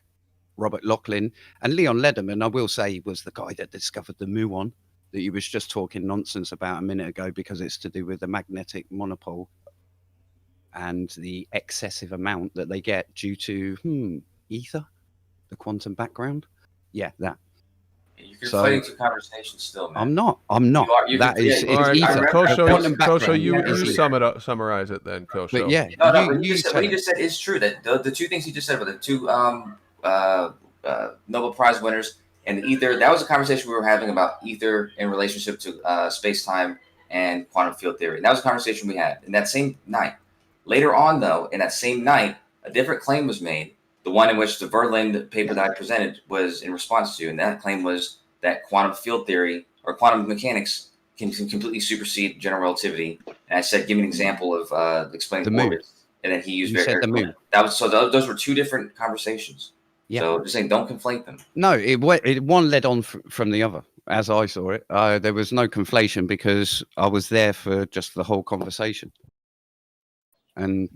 Robert Locklin, and Leon Lederman, I will say, was the guy that discovered the muon that you was just talking nonsense about a minute ago, because it's to do with the magnetic monopole and the excessive amount that they get due to ether, the quantum background. Yeah, that. You're conflating two conversations still, man. I'm not. That is all right, ether. Kosho, you summarize it then, Kosho. But yeah, what you just said is true. That the two things you just said about the two Nobel Prize winners, and ether. That was a conversation we were having about ether in relationship to space time and quantum field theory. And that was a conversation we had in that same night. Later on, though, in that same night, a different claim was made. The one in which the Verlinde paper that I presented was in response to, and that claim was that quantum field theory or quantum mechanics can completely supersede general relativity. And I said, give me an example of explaining The moon. orbits, and then he used You said the moon. That was so. Those were two different conversations. Yeah. So just saying, don't conflate them. No, one led on from the other, as I saw it. There was no conflation because I was there for just the whole conversation, and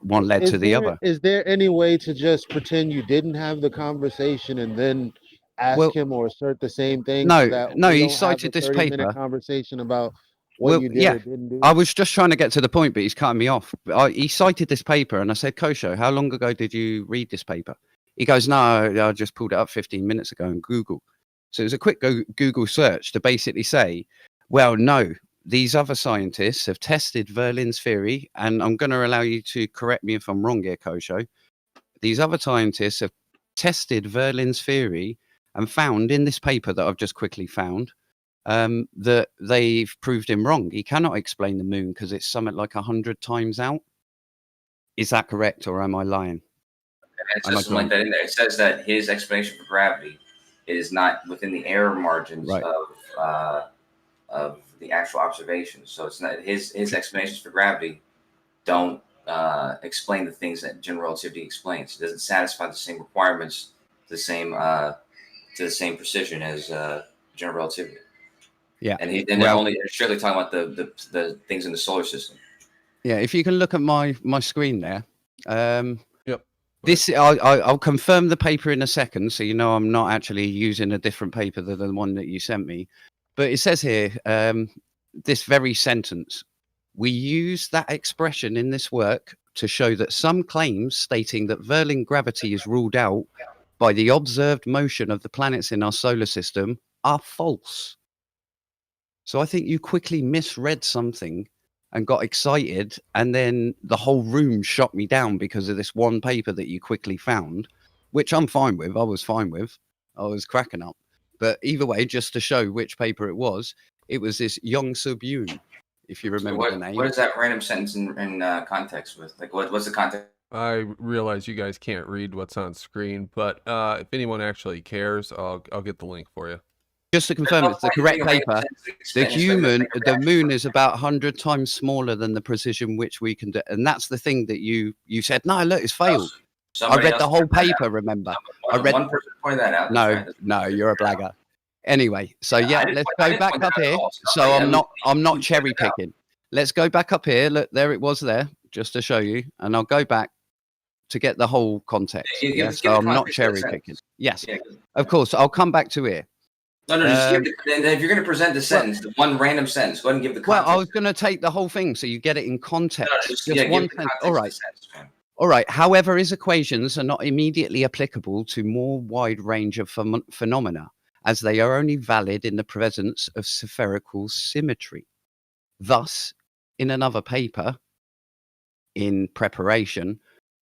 one led to the other. Is there any way to just pretend you didn't have the conversation and then ask him or assert the same thing? No, so that no, we he don't have cited a this 30-minute paper. conversation about what you did or didn't do? I was just trying to get to the point, but he's cutting me off. He cited this paper, and I said, Kosho, how long ago did you read this paper? He goes, no, I just pulled it up 15 minutes ago on Google. So it was a quick Google search to basically say, well, no, these other scientists have tested Verlin's theory, and I'm going to allow you to correct me if I'm wrong here, Kosho. These other scientists have tested Verlin's theory and found in this paper that I've just quickly found that they've proved him wrong. He cannot explain the moon because it's something like 100 times out. Is that correct, or am I lying? It's just like that in there. It says that his explanation for gravity is not within the error margins of the actual observations. So it's not his explanations for gravity don't explain the things that general relativity explains. It doesn't satisfy the same requirements, to the same precision as general relativity. Yeah, and they're only strictly talking about the things in the solar system. Yeah, if you can look at my screen there. This I'll confirm the paper in a second, so you know I'm not actually using a different paper than the one that you sent me. But it says here, this very sentence: we use that expression in this work to show that some claims stating that Verlin gravity is ruled out by the observed motion of the planets in our solar system are false. So I think you quickly misread something and got excited, and then the whole room shot me down because of this one paper that you quickly found, which I'm fine with. I was fine with. I was cracking up. But either way, just to show which paper it was this Young Sub Yoon, if you remember the name. What is that random sentence in context with? Like, what's the context? I realize you guys can't read what's on screen, but if anyone actually cares, I'll get the link for you. Just to confirm, it's the correct paper. The moon is about 100 times smaller than the precision which we can do. And that's the thing that you said, no, look, it's failed. I read the whole paper, remember? One person pointed that out. No, you're a blagger. Anyway, so yeah, let's go back up here. So I'm not cherry picking. Let's go back up here. Look, there it was there, just to show you. And I'll go back to get the whole context. So I'm not cherry picking. Yes, of course. I'll come back to here. No, just if you're going to present the sentence, the one random sentence, go ahead and give the context. Well, I was going to take the whole thing so you get it in context. Just one sentence. All right. All right. However, his equations are not immediately applicable to more wide range of phenomena, as they are only valid in the presence of spherical symmetry. Thus, in another paper, in preparation,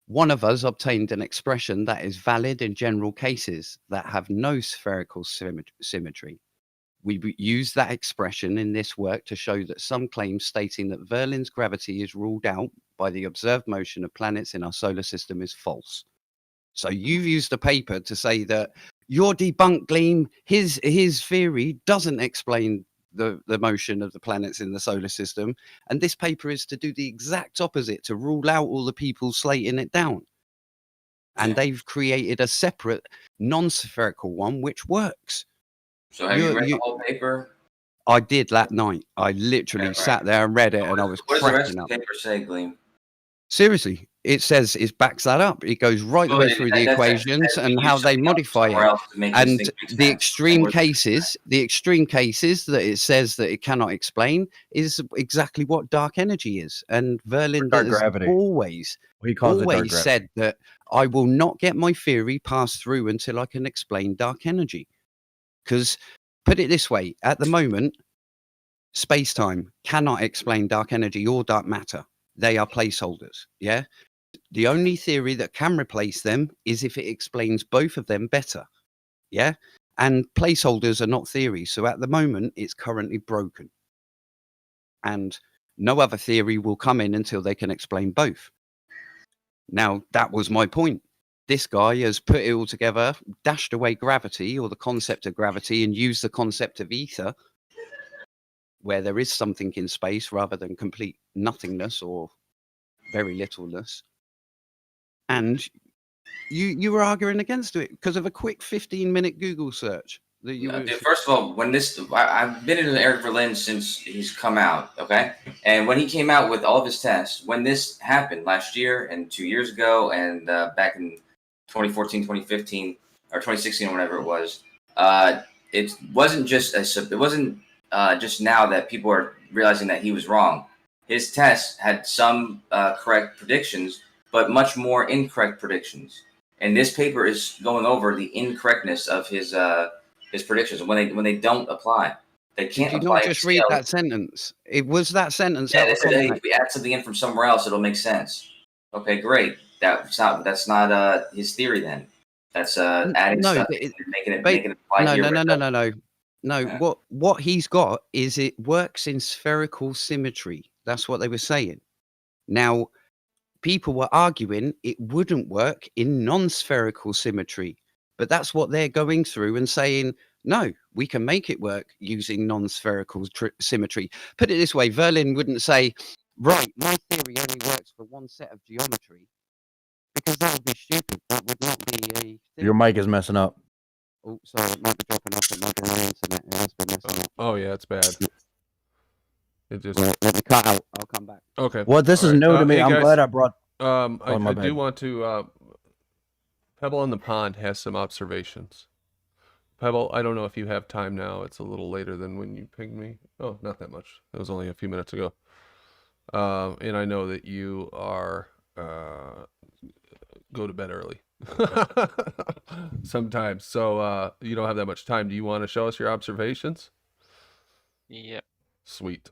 one of us obtained an expression that is valid in general cases that have no spherical symmetry. We use that expression in this work to show that some claims stating that Verlin's gravity is ruled out by the observed motion of planets in our solar system is false. So you've used the paper to say that your debunked Gleam, his theory doesn't explain the motion of the planets in the solar system, and this paper is to do the exact opposite, to rule out all the people slating it down. And they've created a separate non-spherical one which works. So have you read the whole paper? I did that night. I literally sat there and read it, and I was What does the rest cracking of up. the paper say, Gleam? Seriously, it says it backs that up. It goes right the way through the equations and how they modify it. And the extreme cases that it says that it cannot explain is exactly what dark energy is. And Verlin Dark has gravity. always He calls it dark gravity. said that I will not get my theory passed through until I can explain dark energy. Because, put it this way, at the moment, space-time cannot explain dark energy or dark matter. They are placeholders, yeah? the only theory that can replace them is if it explains both of them better. Yeah. And placeholders are not theories. So at the moment, it's currently broken. And no other theory will come in until they can explain both. Now, that was my point. This guy has put it all together, dashed away gravity or the concept of gravity and used the concept of ether, where there is something in space rather than complete nothingness or very littleness. And you were arguing against it because of a quick 15-minute Google search. That you Dude, first of all, when I've been into Eric Berlin since he's come out, okay? And when he came out with all of his tests, when this happened last year and 2 years ago and back in 2014, 2015, or 2016 or whatever it was, it wasn't just just now that people are realizing that he was wrong. His tests had some correct predictions, but much more incorrect predictions. And this paper is going over the incorrectness of his predictions when they don't apply. They can't Did you apply not it just to read scale. that sentence? It was that sentence Yeah, out they of said, hey, if context. we add something in from somewhere else, it'll make sense. Okay, great. That's not his theory then. That's adding No, stuff but and making it apply no, here. no, where no, it no, no, no. No, Yeah. what he's got is it works in spherical symmetry. That's what they were saying. Now, people were arguing it wouldn't work in non-spherical symmetry, but that's what they're going through and saying, no, we can make it work using non-spherical symmetry. Put it this way, Verlin wouldn't say, right, my theory only works for one set of geometry, because that would be stupid. That would not be a thing. Your mic is messing up. Oh, sorry, it might be dropping off. It might be my internet. It has been messing up. Oh yeah, it's bad. It just Right, let me cut out. I'll come back. okay. Well, this All is right. new to me. Hey I'm guys, glad I brought. I my do bad. want to. Pebble in the Pond has some observations. Pebble, I don't know if you have time now. It's a little later than when you pinged me. Oh, not that much. It was only a few minutes ago. And I know that you are go to bed early sometimes. So you don't have that much time. Do you want to show us your observations? Yep. Sweet.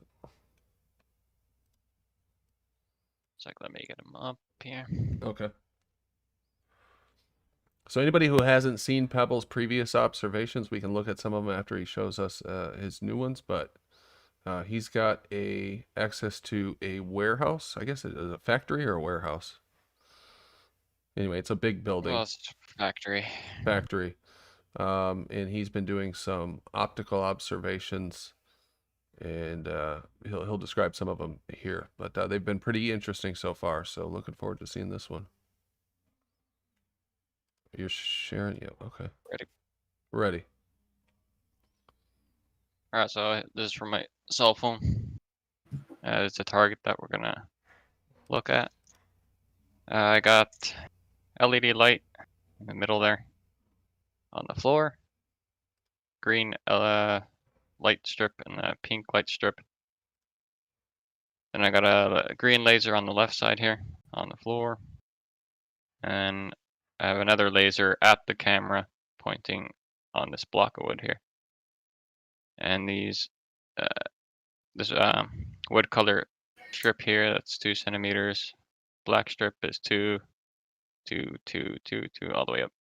It's like, let me get them up here. Okay. So anybody who hasn't seen Pebble's previous observations, we can look at some of them after he shows us his new ones, but he's got access to a warehouse. I guess it is a factory or a warehouse. Anyway, it's a big building. Well, it's a factory. Factory. And he's been doing some optical observations, and he'll describe some of them here, but they've been pretty interesting so far, so looking forward to seeing this one. You're sharing? Yeah, okay. Ready. Ready. All right, so this is from my cell phone. It's a target that we're gonna look at. I got LED light in the middle there on the floor, green light strip and a pink light strip. Then I got a green laser on the left side here on the floor, and I have another laser at the camera pointing on this block of wood here. And these this wood color strip here, that's 2 centimeters. Black strip is 2, all the way up.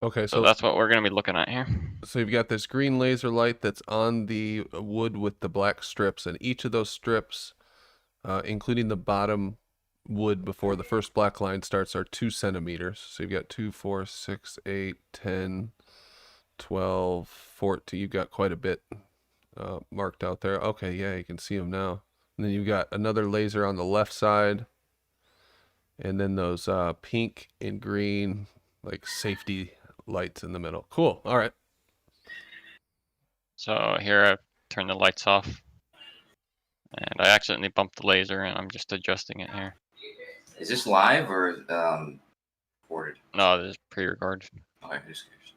Okay, So that's what we're gonna be looking at here. So you've got this green laser light that's on the wood with the black strips, and each of those strips, including the bottom wood before the first black line starts, are 2 centimeters. So you've got 2, 4, 6, 8, 10, 12, 14. You've got quite a bit marked out there. Okay, yeah, you can see them now. And then you've got another laser on the left side, and then those pink and green like safety lights in the middle. Cool. All right. So here I've turned the lights off, and I accidentally bumped the laser, and I'm just adjusting it here. Is this live or recorded? No, this is pre-recorded. Okay, just curious.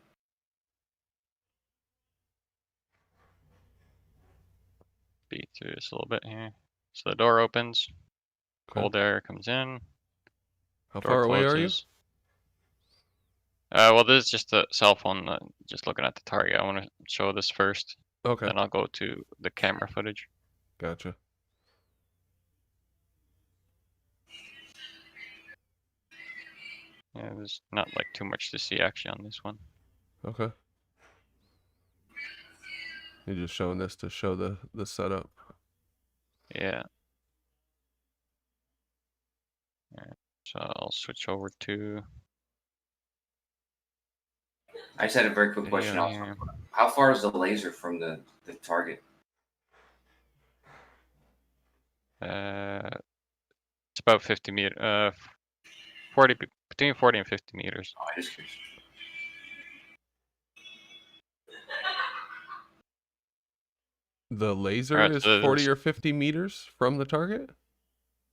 Speed through this a little bit here. So the door opens, cold air comes in. How door far away are you? closes. Well, this is just a cell phone, just looking at the target. I want to show this first. Okay. Then I'll go to the camera footage. Gotcha. Yeah, there's not like too much to see actually on this one. Okay. You're just showing this to show the setup. Yeah. Alright, so I'll switch over to I just had a very quick question video also. here. How far is the laser from the target? It's about 50 meter, 40 between 40 and 50 meters. Oh, I just curious. The laser Alright, is so 40 there's- or 50 meters from the target?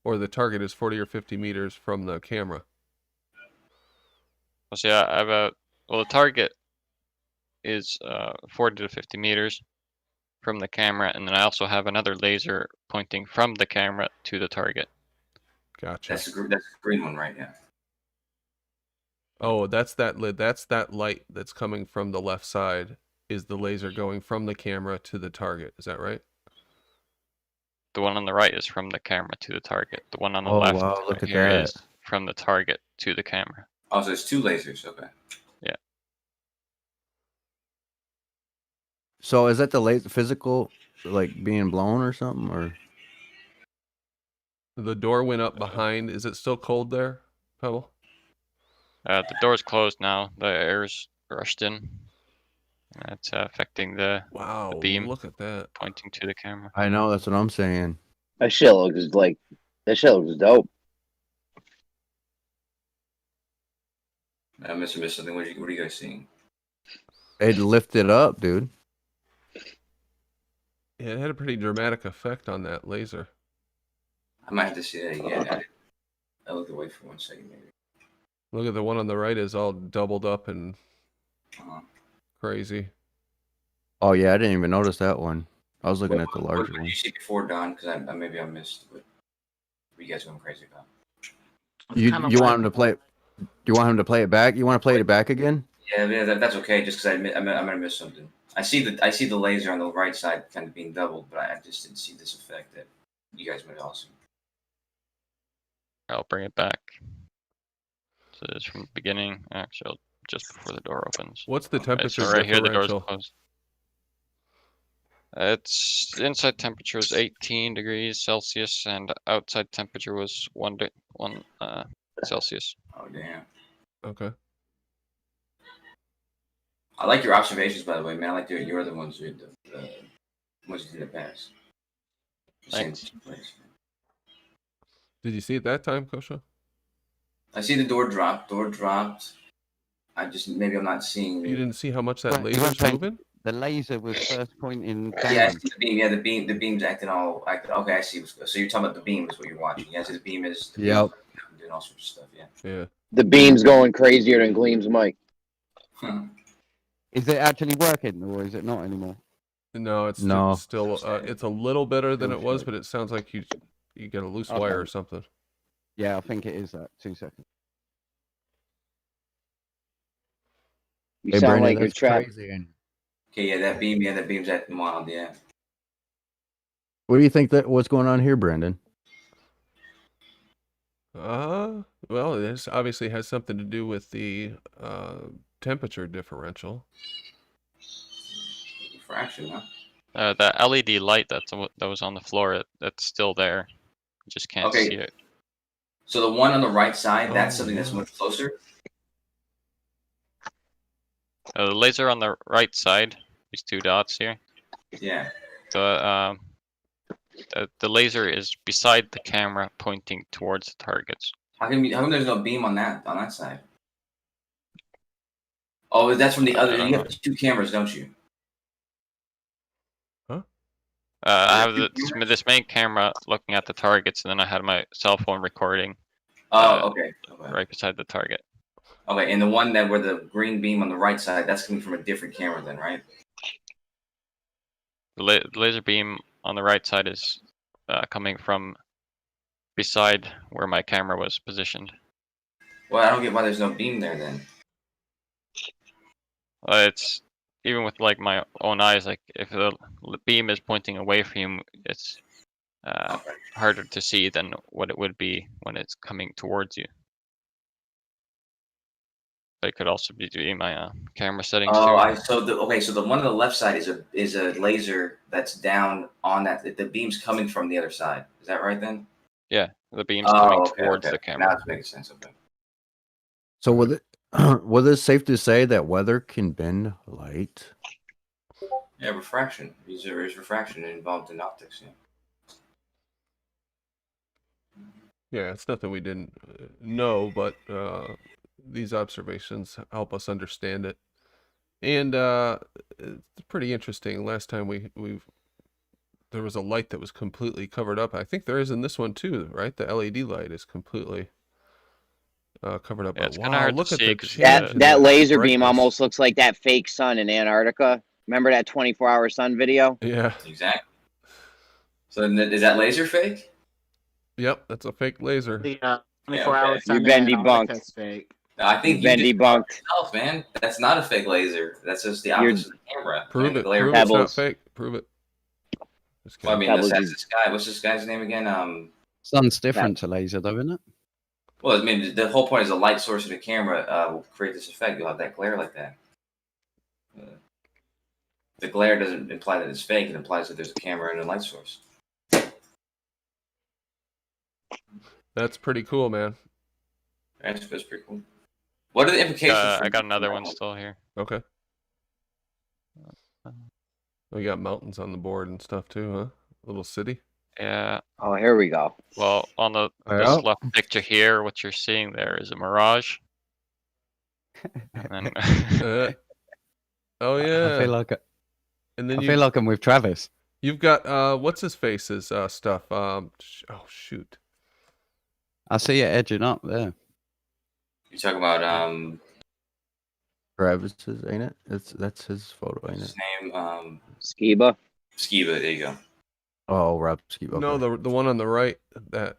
Or the target is 40 or 50 meters from the camera? So yeah, the target is 40 to 50 meters from the camera, and then I also have another laser pointing from the camera to the target. Gotcha. That's the green one, right? Yeah. Oh, that's that light that's coming from the left side is the laser going from the camera to the target. Is that right? The one on the right is from the camera to the target. The one on the Oh, left wow, look at here that. is from the target to the camera. Oh, so there's two lasers. Okay. Yeah. So is that the laser physical, like being blown or something, or? The door went up behind. Is it still cold there, Pebble? The door's closed now. The air's rushed in. That's affecting the beam. Look at that. Pointing to the camera. I know, that's what I'm saying. That shit looks dope. I missed something. What are you guys seeing? It lifted up, dude. Yeah, it had a pretty dramatic effect on that laser. I might have to see that again. I looked away for 1 second, maybe. Look at the one on the right is all doubled up and crazy. Oh yeah, I didn't even notice that one. I was looking at the larger What one. did you see before, Don? Because maybe I missed what you guys going crazy about. You want him to play? You want him to play it back? You want to play it back again? Yeah, that's okay. Just because I'm gonna miss something. I see the laser on the right side kind of being doubled, but I just didn't see this effect that you guys might also. I'll bring it back. So it's from the beginning. Actually, just before the door opens. What's the temperature so right here, the door's differential? closed. Its inside temperature is 18 degrees Celsius, and outside temperature was 1 Celsius. Oh damn. Okay. I like your observations, by the way, man. I like your other ones with the ones you did in the past. Thanks. Did you see it that time, Kosha? I see the door dropped. I just maybe I'm not seeing. You didn't see how much that Well, you laser's weren't paying- moving? The laser was first pointing down. Yeah, I see the beam. Yeah, the beam's acting all. Okay, I see. So you're talking about the beam is what you're watching. Yeah, so the beam is. Yep. Doing all sorts of stuff. Yeah. Yeah. The beam's going crazier than Gleam's mic. Is it actually working, or is it not anymore? No, it's No. still it's a little better than it was, but it sounds like you get a loose Okay. wire or something. Yeah, I think it is that. 2 seconds. You Hey, sound Brandon, like you're that's trapped. crazy. Okay, yeah, that beam's acting wild. Yeah. What do you think what's going on here, Brandon? Well, this obviously has something to do with the temperature differential. Refraction, huh? The LED light that was on the floor, that's still there. You just can't Okay. see it. So the one on the right side, that's Oh, something that's yeah. much closer. The laser on the right side, these 2 dots here. Yeah. The laser is beside the camera, pointing towards the targets. How come there's no beam on that side? Oh, that's from the other. don't You know. have 2 cameras, don't you? I have this main camera looking at the targets, and then I had my cell phone recording. Okay. Right beside the target. Okay, and the one where the green beam on the right side, that's coming from a different camera, then, right? The laser beam on the right side is coming from beside where my camera was positioned. Well, I don't get why there's no beam there then. It's even with like my own eyes. Like if the beam is pointing away from you, it's harder to see than what it would be when it's coming towards you. They could also be doing my camera settings Oh, too. so the one on the left side is a laser that's down on that. The beam's coming from the other side. Is that right then? Yeah, the beam's coming towards the Now camera. it's making sense. Okay. So was it safe to say that weather can bend light? Yeah, refraction. There's refraction involved in optics. Yeah. Yeah, it's nothing we didn't know, but these observations help us understand it. And it's pretty interesting. Last time there was a light that was completely covered up. I think there is in this one too, right? The LED light is completely covered up. Yeah, it's But kinda wow, hard to look at see the 'cause change in That laser beam brightness. almost looks like that fake sun in Antarctica. Remember that 24-hour sun video? Yeah. Exactly. So is that laser fake? Yep, that's a fake laser. The Yeah, 24-hour okay. sun You've been in Antarctica debunked. is fake. No, I think You've you been just debunked. yourself, man. That's not a fake laser. That's just the You're- opposite of the camera. Prove And the it. glare Prove it's not Pebbles. fake. Prove it. Just Well, I kidding. mean, Pebbles that's is- this guy. What's this guy's name again? Sun's different to laser, though, isn't it? Well, I mean, the whole point is a light source in the camera will create this effect. You'll have that glare like that. The glare doesn't imply that it's fake. It implies that there's a camera and a light source. That's pretty cool, man. That's pretty cool. What are the implications? I got another one still here. Okay. We got mountains on the board and stuff too, huh? Little city. Yeah. Oh, here we go. Well, on this Yeah. left picture here, what you're seeing there is a mirage. And then Oh yeah. I feel like and then I feel like I'm with Travis. You've got what's his face's stuff. Oh shoot. I see it edging up there. You talking about Travis's, ain't it? That's his photo, ain't his it? name Skiba. Skiba. There you go. Oh, Rob Skiba. No, Okay. the one on the right, that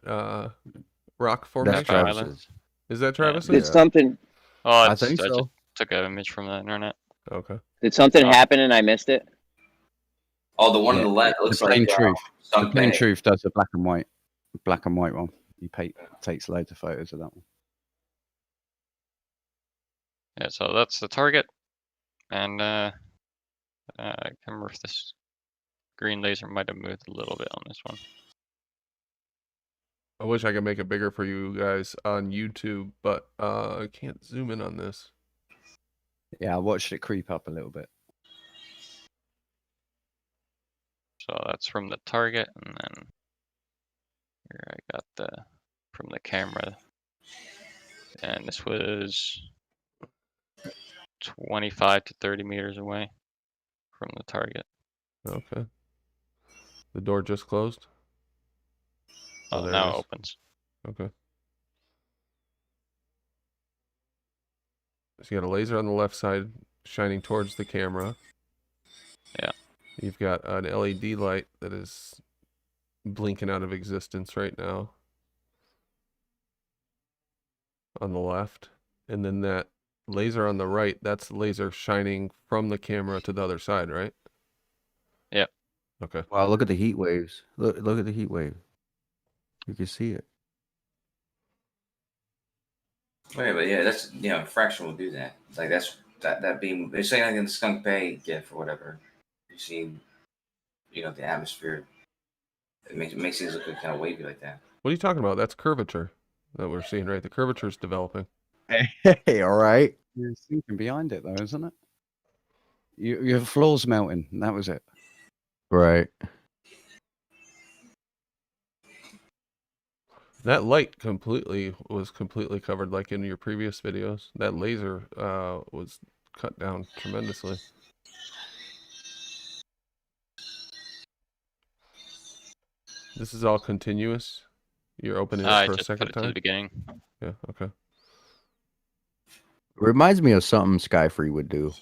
rock formation. Travis's. Is that Travis's? Did something? Oh, I I think so. just took an image from the internet. Okay. Did something happen and I missed it? Oh, the one on Yeah, the left looks the plain like truth. The Sunk plain Bay. truth does the black and white one. He takes loads of photos of that one. Yeah, so that's the target. And I can't remember if this green laser might have moved a little bit on this one. I wish I could make it bigger for you guys on YouTube, but I can't zoom in on this. Yeah, I watched it creep up a little bit. So that's from the target, and then here I got from the camera, and this was 25 to 30 meters away from the target. Okay. The door just closed? Oh, there now it it is. opens. Okay. So you got a laser on the left side shining towards the camera. Yeah. You've got an LED light that is blinking out of existence right now on the left. And then that laser on the right, that's the laser shining from the camera to the other side, right? Yeah. Okay. Wow, look at the heat waves. Look at the heat wave. You can see it. Wait, but yeah, that's refraction will do that. Like that beam. They're saying like in the Skunk Bay GIF or whatever. You see, the atmosphere. It makes things look kind of wavy like that. What are you talking about? That's curvature that we're seeing, right? The curvature is developing. Hey, all right. There's thinking behind it, though, isn't it? Your floor's melting. That was it. Right. That light was completely covered, like in your previous videos. That laser was cut down tremendously. This is all continuous. You're opening it I for a just second put it to time. the beginning. Yeah. Okay. Reminds me of something Skyfree would do.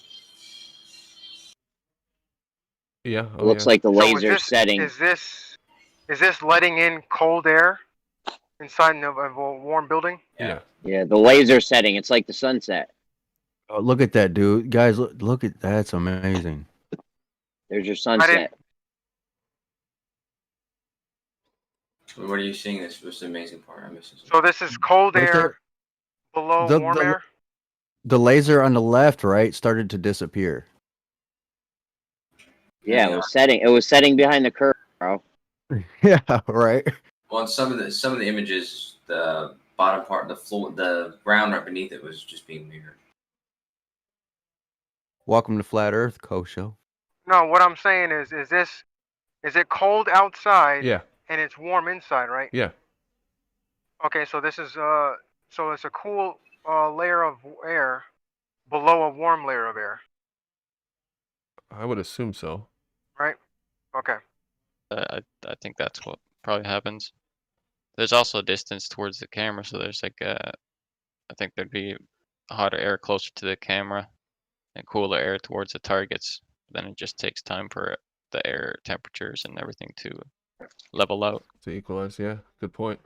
Yeah. It looks like the laser setting. Is this letting in cold air inside of a warm building? Yeah. Yeah, the laser setting. It's like the sunset. Oh, look at that, dude. Guys, look at that. That's amazing. There's your sunset. What are you seeing? What's the amazing part? I missed this. So this is cold Right air there. below The- warm the- air? the laser on the left, right, started to disappear. Yeah, it was setting. It was setting behind the curve, bro. Yeah, right. Well, in some of the images, the bottom part, the floor, the ground right beneath it was just being mirrored. Welcome to Flat Earth, Kosho. No, what I'm saying is it cold outside? Yeah. And it's warm inside, right? Yeah. Okay, so this is so it's a cool layer of air below a warm layer of air, I would assume so. right? Okay. I think that's what probably happens. There's also a distance towards the camera, so there's like I think there'd be hotter air closer to the camera and cooler air towards the targets. Then it just takes time for the air temperatures and everything to level out. To equalize, yeah. Good point.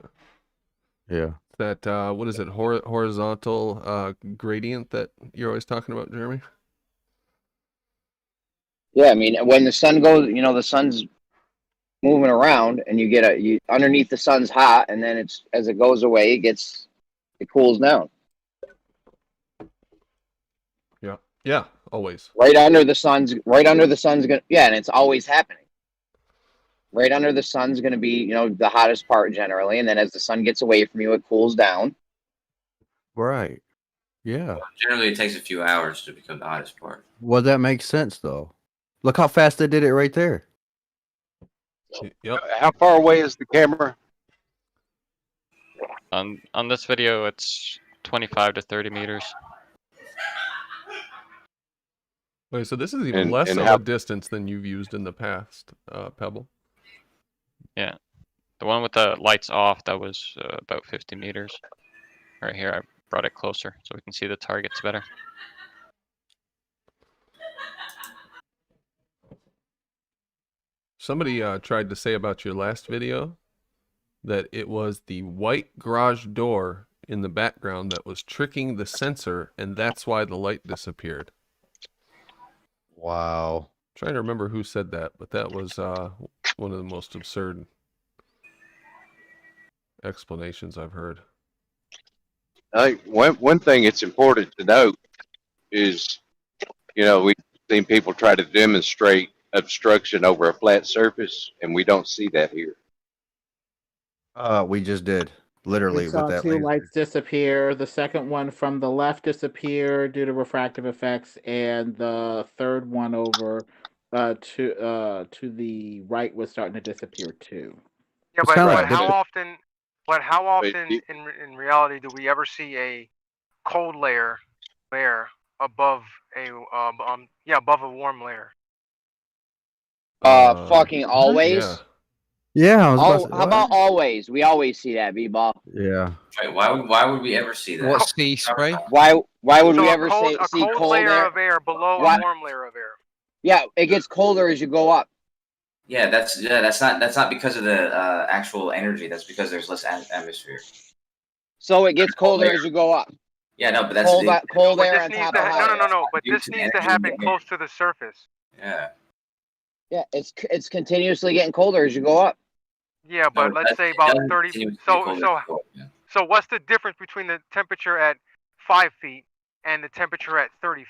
Yeah. That what is it? Horizontal gradient that you're always talking about, Jeremy? Yeah, I mean, when the sun goes, you know, the sun's moving around, and you get underneath the sun's hot, and then it's as it goes away, it cools down. Yeah. Yeah. Always. Right under the sun's gonna, yeah, and it's always happening. Right under the sun's gonna be, you know, the hottest part generally, and then as the sun gets away from you, it cools down. Right. Yeah. Generally, it takes a few hours to become the hottest part. Well, that makes sense though. Look how fast they did it right there. Yep. How far away is the camera? On this video, it's 25 to 30 meters. Wait, so this is even And- less and of how- a distance than you've used in the past, Pebble. Yeah, the one with the lights off, that was about 50 meters. Right here, I brought it closer so we can see the targets better. Somebody tried to say about your last video that it was the white garage door in the background that was tricking the sensor, and that's why the light disappeared. Wow. Trying to remember who said that, but that was one of the most absurd explanations I've heard. One thing it's important to note is, you know, we've seen people try to demonstrate obstruction over a flat surface, and we don't see that here. We just did. Literally We saw with that two laser. lights disappear. The second one from the left disappeared due to refractive effects, and the third one over to the right was starting to disappear too. Yeah, It's but, kinda but like how the- often? But how often in reality do we ever see a cold layer of air above a above a warm layer? Fucking always. Yeah. Yeah, I was about to say, How about always? We always see that, B-ball. Yeah. Right, why would we ever see that? What's sea spray? Why would So we a ever cold, see a cold cold layer air? of air below Why- a warm layer of air? Yeah, it gets colder as you go up. Yeah, that's not because of the actual energy. That's because there's less atmosphere. So it gets colder as you go up. Yeah, no, but that's Cold, the, cold But air this on needs top to of no, hot no, no, air. no. But this needs to happen close to the surface. yeah. Yeah, it's continuously getting colder as you go up. Yeah, but No, let's that's- say it about doesn't 30. continue to So get so colder, yeah. so what's the difference between the temperature at 5 feet and the temperature at 30 feet?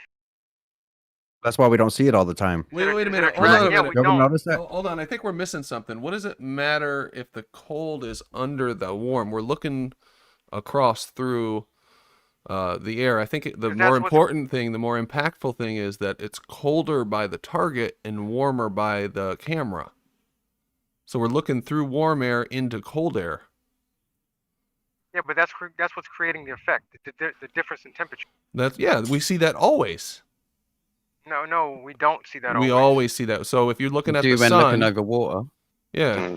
That's why we don't see it all the time. Wait a Is it minute. a Hold on a drag? Yeah, minute. we don't. Notice that? Hold on. I think we're missing something. What does it matter if the cold is under the warm? We're looking across through the air. I think the That's more what's- important thing, the more impactful thing is that it's colder by the target and warmer by the camera. So we're looking through warm air into cold air. Yeah, but that's what's creating the effect. The difference in temperature. Yeah, we see that always. No, we don't see that. We always see that. So if you're looking at Do the when sun, looking over water. yeah,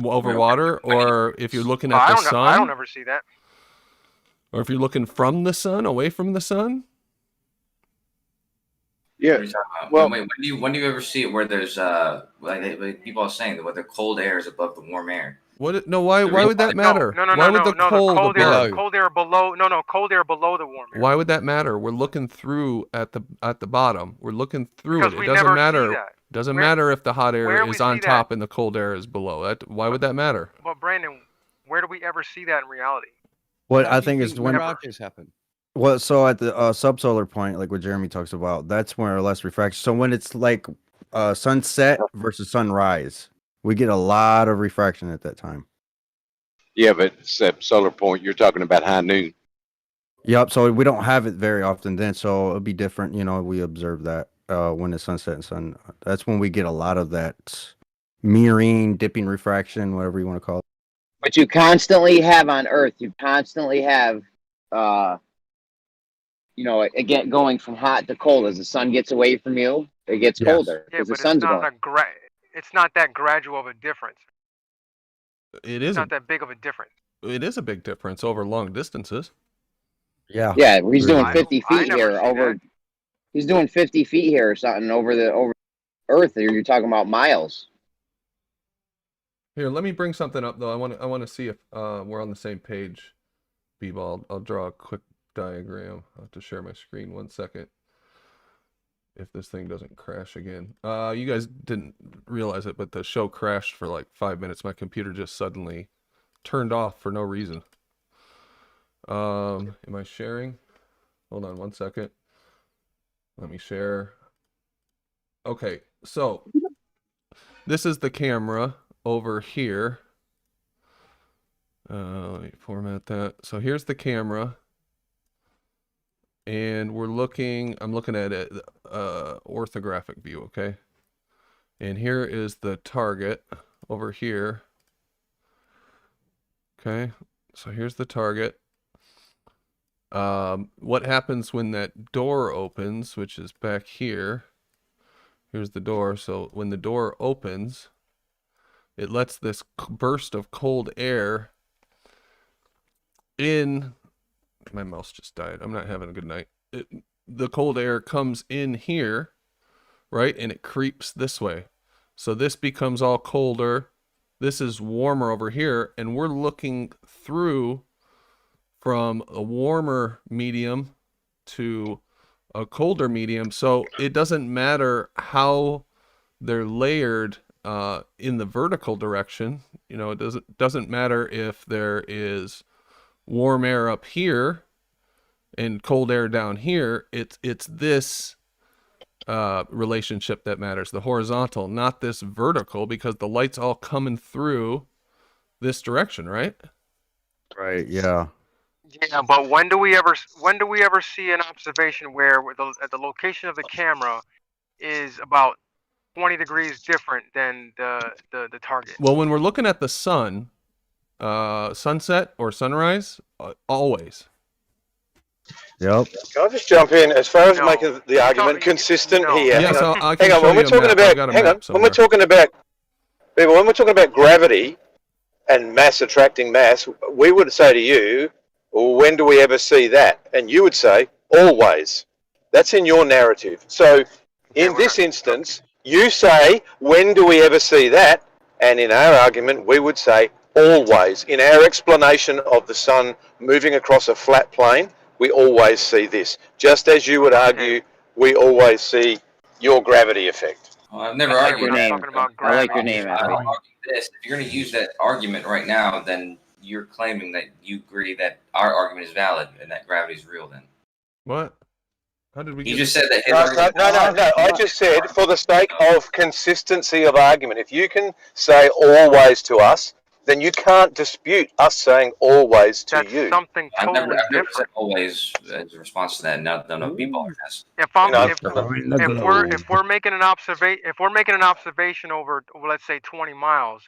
over water, or if you're looking at I the don't know. sun, I don't ever see that. or if you're looking from the sun, away from the sun. Yeah. What are you talking about? Well- Wait, when do you ever see it where there's like people are saying that where the cold air is above the warm air? Why would that matter? No, Why would the the cold cold air, above? cold air below. No, cold air below the warm air. Why would that matter? We're looking through at the bottom. We're looking through Because it. we It doesn't never see matter. that. Doesn't Where- matter if the hot where air we is on see that- top and the cold air is below. Why would that matter? But Brandon, where do we ever see that in reality? What I think is when mirages happen. Well, so at the subsolar point, like what Jeremy talks about, that's more or less refraction. So when it's like sunset versus sunrise, we get a lot of refraction at that time. Yeah, but solar point, you're talking about high noon. Yep. So we don't have it very often then. So it'll be different. You know, we observe that when it's sunset and sun. That's when we get a lot of that mirroring, dipping refraction, whatever you want to call it. But you constantly have on Earth, you constantly have, again, going from hot to cold. As the sun gets away from you, it gets colder Yeah, because the but sun's going. it's not that gradual of a difference. It It's is not that big of a difference. It is a big difference over long distances. Yeah. Yeah, he's doing 50 I feet never here see over. that. He's doing 50 feet here or something over Earth. You're talking about miles. Here, let me bring something up though. I want to see if we're on the same page. B-ball. I'll draw a quick diagram. I'll have to share my screen 1 second. If this thing doesn't crash again. You guys didn't realize it, but the show crashed for like 5 minutes. My computer just suddenly turned off for no reason. Am I sharing? Hold on 1 second. Let me share. Okay, so this is the camera over here. Let me format that. So here's the camera. And I'm looking at it, orthographic view, okay? And here is the target over here. Okay, so here's the target. What happens when that door opens, which is back here? Here's the door. So when the door opens, it lets this burst of cold air in. My mouse just died. I'm not having a good night. The cold air comes in here, right? And it creeps this way. So this becomes all colder. This is warmer over here. And we're looking through from a warmer medium to a colder medium. So it doesn't matter how they're layered in the vertical direction. You know, it doesn't matter if there is warm air up here and cold air down here. It's this relationship that matters, the horizontal, not this vertical, because the light's all coming through this direction, right? Right. Yeah. Yeah, but when do we ever see an observation where at the location of the camera is about 20 degrees different than the target? Well, when we're looking at the sun, sunset or sunrise, always. Yep. Can I just jump in as far as making the argument consistent here? Yes, hang on. I can Hang on. show When you we're a talking map. I've got about, a hang map on. somewhere. When we're talking about gravity and mass attracting mass, we would say to you, well, when do we ever see that? And you would say, always. That's in your narrative. So in this instance, you say, when do we ever see that? And in our argument, we would say, always. In our explanation of the sun moving across a flat plane, we always see this. Just as you would argue, we always see your gravity effect. Well, I've never I like argued your name. that. I like your name, I've Abby. argued this. If you're going to use that argument right now, then you're claiming that you agree that our argument is valid and that gravity is real. Then what? How did we? You just said that his No, argument. no. I just said, for the sake of consistency of argument, if you can say always to us, then you can't dispute us saying always to you. Something I've totally never different. said always as a response to that. No people has. If we're making an observation over, let's say, 20 miles,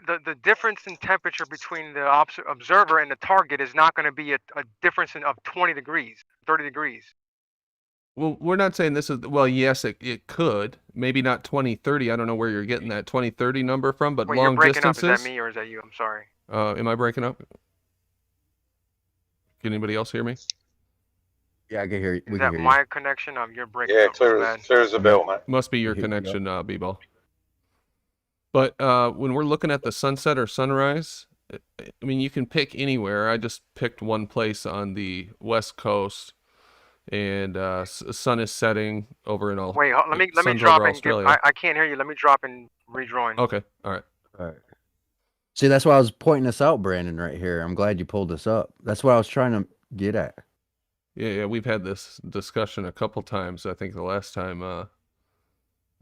the difference in temperature between the observer and the target is not going to be a difference of 20 degrees, 30 degrees. Well, we're not saying this is, well, yes, it could. Maybe not 2030. I don't know where you're getting that 2030 number from, but Wait, long you're breaking distances. up. Is that me or is that you? I'm sorry. Am I breaking up? Can anybody else hear me? Yeah, I can hear you. Is that my connection? You're breaking Yeah, up. clear as a bell, mate. Must be your connection, B-ball. But when we're looking at the sunset or sunrise, I mean, you can pick anywhere. I just picked one place on the West Coast, and sun is setting over in all. Wait, let me drop and I can't hear you. Let me drop and rejoin. Okay, all right. See, that's why I was pointing this out, Brandon, right here. I'm glad you pulled this up. That's what I was trying to get at. Yeah, we've had this discussion a couple times. I think the last time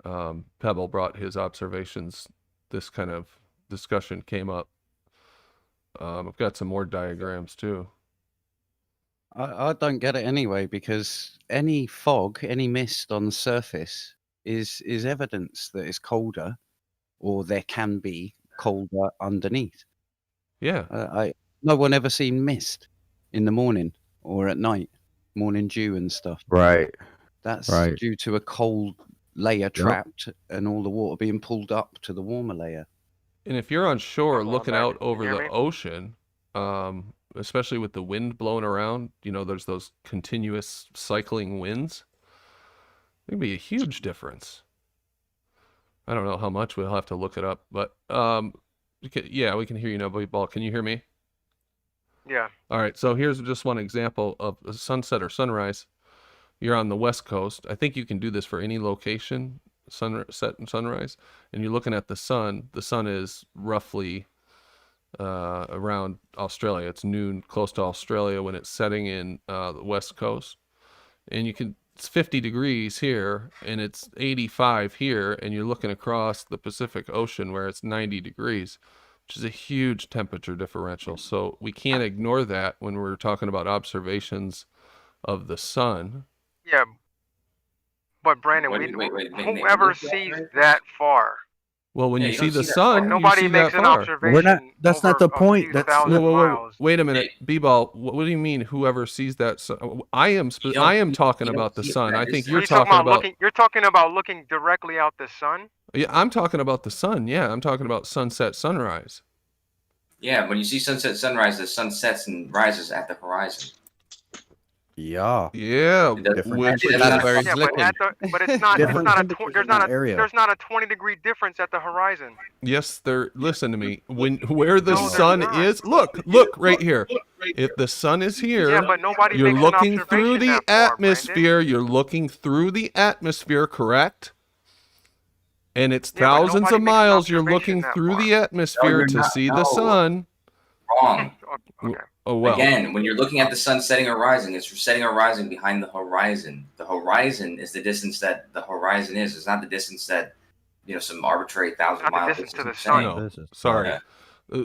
Pebble brought his observations, this kind of discussion came up. I've got some more diagrams too. I don't get it anyway, because any fog, any mist on the surface is evidence that it's colder, or there can be colder underneath. Yeah. No one ever seen mist in the morning or at night, morning dew and stuff. Right. That's Right. due to a cold layer trapped and all the water being pulled up to the warmer layer. And if you're on shore looking out over hear the me? ocean, especially with the wind blowing around, there's those continuous cycling winds. There'd be a huge difference. I don't know how much. We'll have to look it up. But we can hear you now, Ball. Can you hear me? Yeah. All right. So here's just one example of a sunset or sunrise. You're on the West Coast. I think you can do this for any location, sunset and sunrise. And you're looking at the sun. The sun is roughly around Australia. It's noon, close to Australia when it's setting in the West Coast. And it's 50 degrees here and it's 85 here, and you're looking across the Pacific Ocean where it's 90 degrees, which is a huge temperature differential. So we can't ignore that when we're talking about observations of the sun. Yeah. But Brandon, whoever sees that far. Well, when Yeah, you you see don't the see that sun, far. you Nobody see makes that an far. observation That's not the point. That's Wait a minute, B-Ball. What do you mean? Whoever sees that sun? I am talking about the sun. I think you're talking about. You're talking about looking directly out the sun. Yeah, I'm talking about the sun. Yeah, I'm talking about sunset, sunrise. Yeah, when you see sunset, sunrise, the sun sets and rises at the horizon. Yeah. Yeah. But it's not. There's not a 20-degree difference at the horizon. Yes, listen to me. Where the sun is, look right here. If the sun is here, Yeah, but nobody you're makes an looking through observation the that far, atmosphere. You're looking through the atmosphere, correct? And it's thousands of miles. You're looking through the atmosphere to see the sun. Wrong. Oh well. Again, when you're looking at the sun setting or rising, it's setting or rising behind the horizon. The horizon is the distance that the horizon is. It's not the distance that some arbitrary 1,000-mile distance to the sun. No, sorry.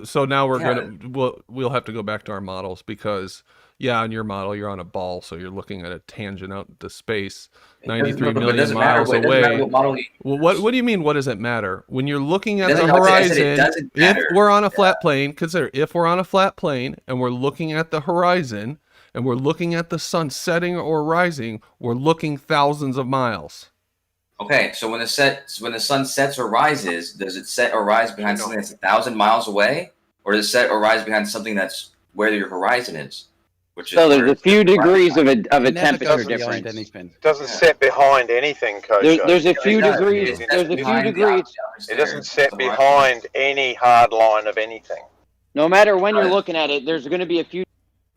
So now we'll have to go back to our models, because on your model you're on a ball, so you're looking at a tangent out into space, 93 million miles away. What do you mean? What does it matter? When you're looking at the horizon, if we're on a flat plane, consider if we're on a flat plane and we're looking at the horizon and we're looking at the sun setting or rising, we're looking thousands of miles. Okay, so when the sun sets or rises, does it set or rise behind something that's 1,000 miles away, or does it set or rise behind something that's where your horizon is? So there's a few degrees of a temperature difference. Doesn't set behind anything, Coach. There's a few degrees. There's a few degrees. It doesn't set behind any hard line of anything. No matter when you're looking at it, there's going to be a few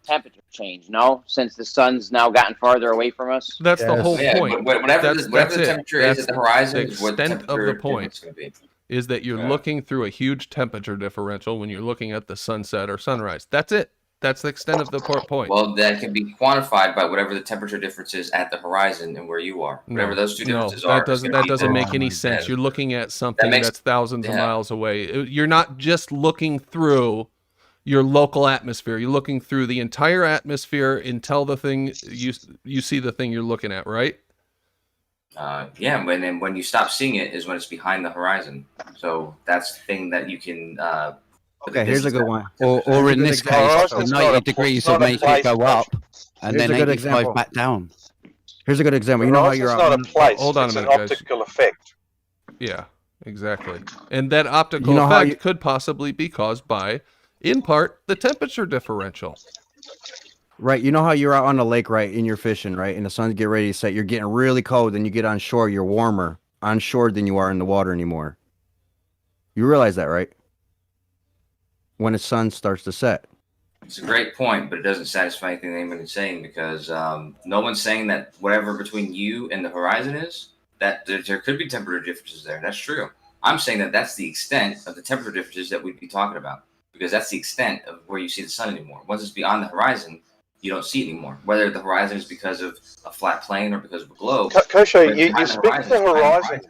temperature change. No, since the sun's now gotten farther away from us. That's the whole point. Whatever the temperature is at the horizon, the extent of the point is that you're looking through a huge temperature differential when you're looking at the sunset or sunrise. That's it. That's the extent of the point. Well, that can be quantified by whatever the temperature difference is at the horizon and where you are. Whatever those two differences are. That doesn't make any sense. You're looking at something that's thousands of miles away. You're not just looking through your local atmosphere. You're looking through the entire atmosphere until the thing you see the thing you're looking at, right? When you stop seeing it is when it's behind the horizon. So that's the thing that you can. Okay, here's a good one. Or in this case, 90 degrees will make it go up, and then 85 back down. Here's a good example. You know how you're not a place. Hold on a minute, it's an optical effect. Yeah, exactly. And that optical effect could possibly be caused by, in part, the temperature differential. Right. You know how you're out on the lake, right, and you're fishing, right, and the sun's getting ready to set. You're getting really cold, then you get on shore, you're warmer on shore than you are in the water anymore. You realize that, right? When the sun starts to set. It's a great point, but it doesn't satisfy anything anybody's saying, because no one's saying that whatever between you and the horizon is, that there could be temperature differences there. That's true. I'm saying that that's the extent of the temperature differences that we'd be talking about, because that's the extent of where you see the sun anymore. Once it's beyond the horizon, you don't see it anymore. Whether the horizon is because of a flat plane or because of a globe. Kosho, but you behind speak of the behind horizon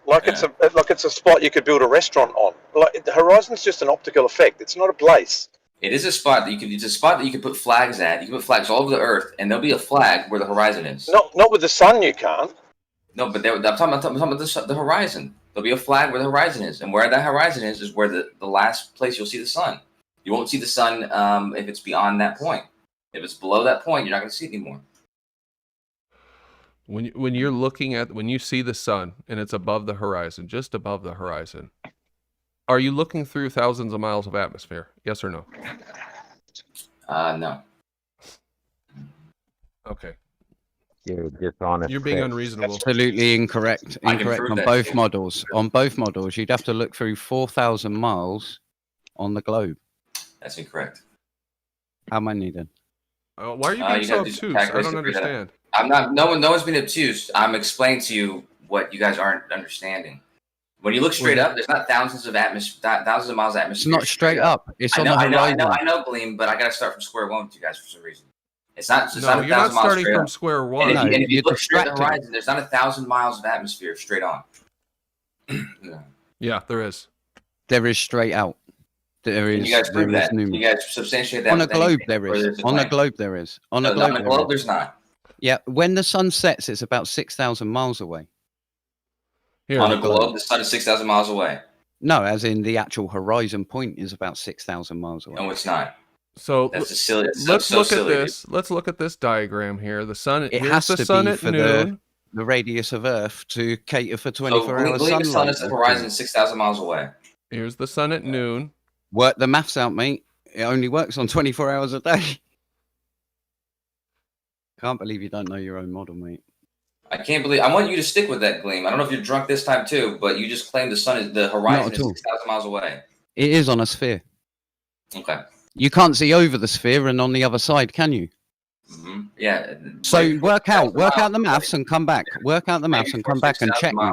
like it's a spot you could build a restaurant on. Like the horizon's just an optical effect. It's not a place. It is a spot that you can. It's a spot that you can put flags at. You can put flags all over the Earth, and there'll be a flag where the horizon is. Not with the sun. You can't. No, but I'm talking about the horizon. There'll be a flag where the horizon is, and where that horizon is where the last place you'll see the sun. You won't see the sun if it's beyond that point. If it's below that point, you're not going to see it anymore. When you're looking at, when you see the sun and it's above the horizon, just above the horizon, are you looking through thousands of miles of atmosphere? Yes or no? No. Okay. You're dishonest. You're being unreasonable. Absolutely incorrect. I can Incorrect prove on that both too. models. On both models, you'd have to look through 4,000 miles on the globe. That's incorrect. How many then? Why are you being You so gotta do some obtuse? I calculations don't to figure that out. understand. I'm not. No one's been obtuse. I'm explaining to you what you guys aren't understanding. When you look straight up, there's not thousands of miles of atmosphere. It's not straight up. It's on the horizon. I know, Gleam, but I got to start from square one with you guys for some reason. It's not. No, you're not 1,000 miles starting straight from up. square one. And if you you're look straight at the distracting. horizon, there's not 1,000 miles of atmosphere straight on. Yeah, there is. There is straight out. There Can is. you guys prove there is that? Can you guys substantiate that? on a with globe, anything? there Or is. there's a On a claim? globe, there is. On a No, globe, on a there globe, is. there's not. Yeah, when the sun sets, it's about 6,000 miles away. Here. On a globe, the sun is 6,000 miles away. No, as in the actual horizon point is about 6,000 miles away. No, it's not. So That's a silly. That's let's so look silly, at this. Let's look at this diagram here. The sun. It here's has the to sun be at for noon. the radius of Earth to cater for So 24 hours Gleam is telling sunlight. us the horizon is 6,000 miles away. Here's the sun at noon. Work the maths out, mate. It only works on 24 hours a day. Can't believe you don't know your own model, mate. I can't believe. I want you to stick with that, Gleam. I don't know if you're drunk this time too, but you just claimed the horizon at is all. 6,000 miles away. It is on a sphere. Okay. You can't see over the sphere and on the other side, can you? Mm-hmm. Yeah. So work out the maths and come back. Work out the maths and come back and check me.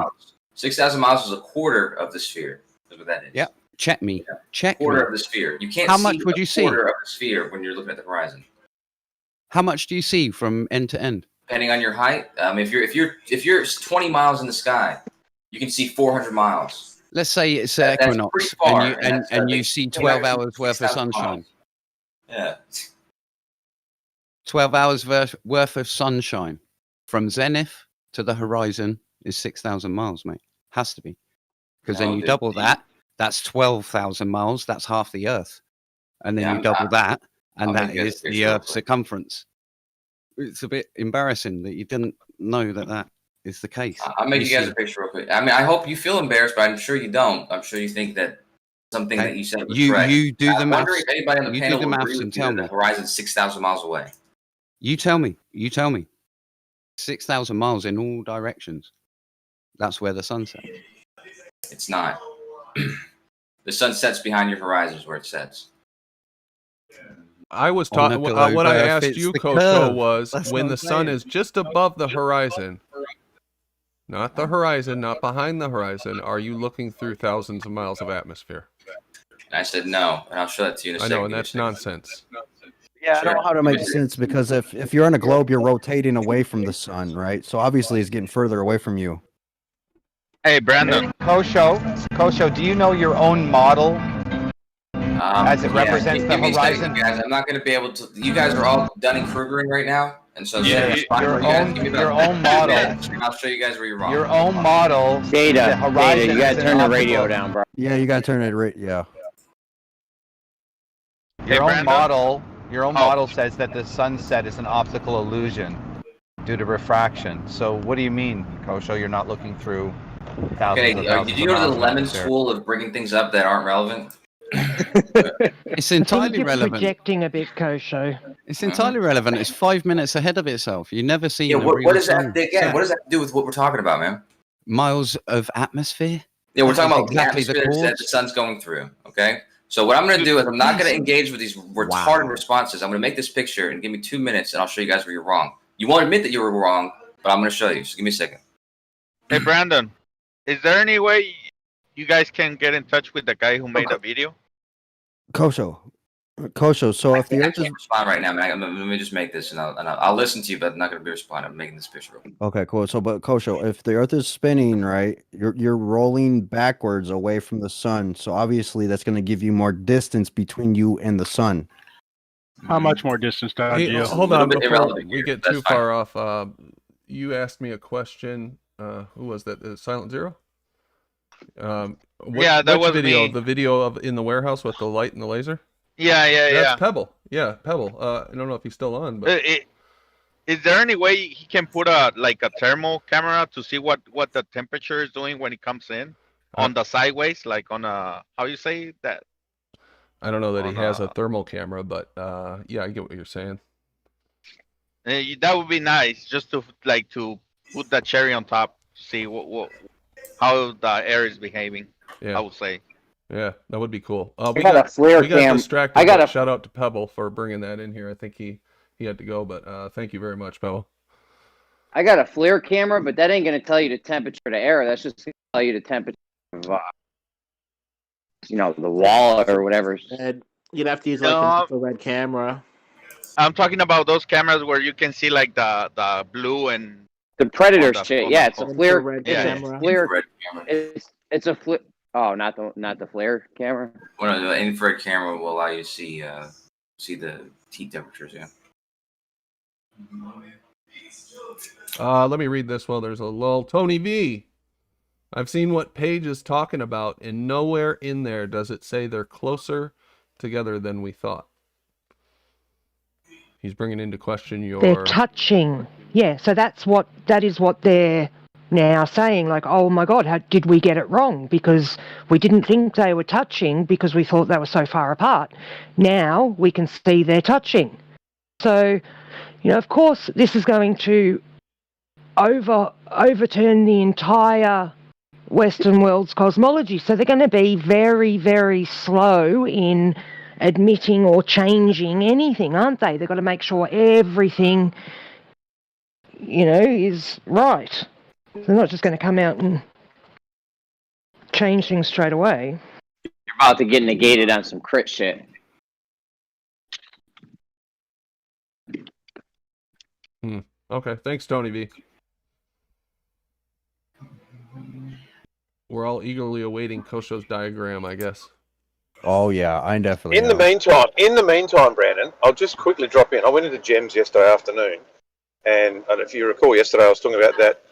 6,000 miles is a quarter of the sphere. Is what that is. Yeah, check me. Yeah. Check me. Quarter of the sphere. You can't. How see much would you a see? quarter of the sphere when you're looking at the horizon. How much do you see from end to end? Depending on your height, if you're 20 miles in the sky, you can see 400 miles. Let's say it's That's pretty equinox far, and you see 12 hours worth of 6,000 sunshine. miles. Yeah. 12 hours worth of sunshine from zenith to the horizon is 6,000 miles, mate. Has to be. Because then No, you dude. double that, that's 12,000 miles. That's half the Earth. And then Yeah, you double that, and I'll that make you guys is a the picture real Earth's quick. circumference. It's a bit embarrassing that you didn't know that is the case. I'll make you guys a picture real quick. I mean, I hope you feel embarrassed, but I'm sure you don't. I'm sure you think that something Okay. that you said was You correct. do the I'm wondering maths. if anybody on the You do panel the will maths agree and with you tell that me. the horizon's 6,000 miles away. You tell me. 6,000 miles in all directions. That's where the sun sets. It's not. The sun sets behind your horizon is where it sets. I was On taught a what globe I Earth, asked it's you, the Kosho, curve. was That's when what the I'm sun saying. is just above the horizon, not the horizon, not behind the horizon. Are you looking through thousands of miles of atmosphere? And I said no, and I'll show that to you in a I second. know, and Give me a that's second. nonsense. Yeah, I don't know how to make Sure. sense because if you're on a globe, you're rotating away from the sun, right? So obviously it's getting further away from you. Hey, Brandon. Kosho, do you know your own model as it represents the give me a second, horizon? guys. I'm not going to be able to. You guys are all Dunning-Krugering right now, and so Yeah, your own model. And I'll show you guys where you're wrong. Your own model. the Data, horizon you gotta is an turn the radio optical- down, bro. Yeah, you gotta turn it right. Yeah. Your own model says that the sunset is an optical illusion due to refraction. So what do you mean, Kosho? You're not looking through thousands of thousands Did you of go to miles the of lemon atmosphere? school of bringing things up that aren't relevant? It's I think entirely you're relevant. projecting a bit, Kosho. It's entirely relevant. It's 5 minutes ahead of itself. You never seen Yeah, a what real does sun that again? set. What does that do with what we're talking about, man? Miles of atmosphere? Yeah, we're That talking is about exactly the the atmosphere that cause. the sun's going through. Okay, so what I'm going to do is I'm not going to engage with these retarded responses. I'm going to make this picture and give me 2 minutes, and I'll show you guys where you're wrong. You won't admit that you were wrong, but I'm going to show you. So give me a second. Hey, Brandon, is there any way you guys can get in touch with the guy who made the video? Kosho, Kosho, so if the I Earth is can't respond right now, man. Let me just make this, and I'll listen to you, but I'm not going to be responding. I'm making this pitch real quick. okay, cool. So, but Kosho, if the Earth is spinning, right, you're rolling backwards away from the sun. So obviously, that's going to give you more distance between you and the sun. How much more distance, Don Hey, Geo? hold on before we get too far off. You asked me a question. Who was that? Silent Zero? Yeah, that which was video? me. The video of in the warehouse with the light and the laser? Yeah. That's Pebble. Yeah, Pebble. I don't know if he's still on, but Is there any way he can put a thermal camera to see what the temperature is doing when it comes in on the sideways, like on a how you say that? I don't know that he has a thermal camera, but yeah, I get what you're saying. That would be nice, just to put that cherry on top, see how the air is behaving. Yeah. I would say. Yeah, that would be cool. I got a flare we got cam. distracted. I got but a shout out to Pebble for bringing that in here. I think he had to go, but thank you very much, Pebble. I got a flare camera, but that ain't going to tell you the temperature of the air. That's just going to tell you the temperature of, the wall or whatever. You'd have to use an infrared camera. I'm talking about those cameras where you can see like the blue and the predator shit. Yeah, it's a flare. Infrared It's camera. a flare. Infrared camera. It's a flare. Oh, not the flare camera. Well, no, the infrared camera will allow you to see the heat temperatures. Yeah. Let me read this while there's a lull. Tony V. I've seen what Paige is talking about, and nowhere in there does it say they're closer together than we thought. He's bringing into question your... They're touching. Yeah, so that is what they're now saying. Like, oh my God, how did we get it wrong? Because we didn't think they were touching because we thought they were so far apart. Now we can see they're touching. So, of course, this is going to overturn the entire Western world's cosmology. So they're going to be very, very slow in admitting or changing anything, aren't they? They've got to make sure everything, is right. They're not just going to come out and change things straight away. You're about to get negated on some crit shit. Okay, thanks, Tony V. We're all eagerly awaiting Kosho's diagram, I guess. Oh yeah, I definitely. In the meantime, Brandon, I'll just quickly drop in. I went into Gems yesterday afternoon, and if you recall, yesterday I was talking about that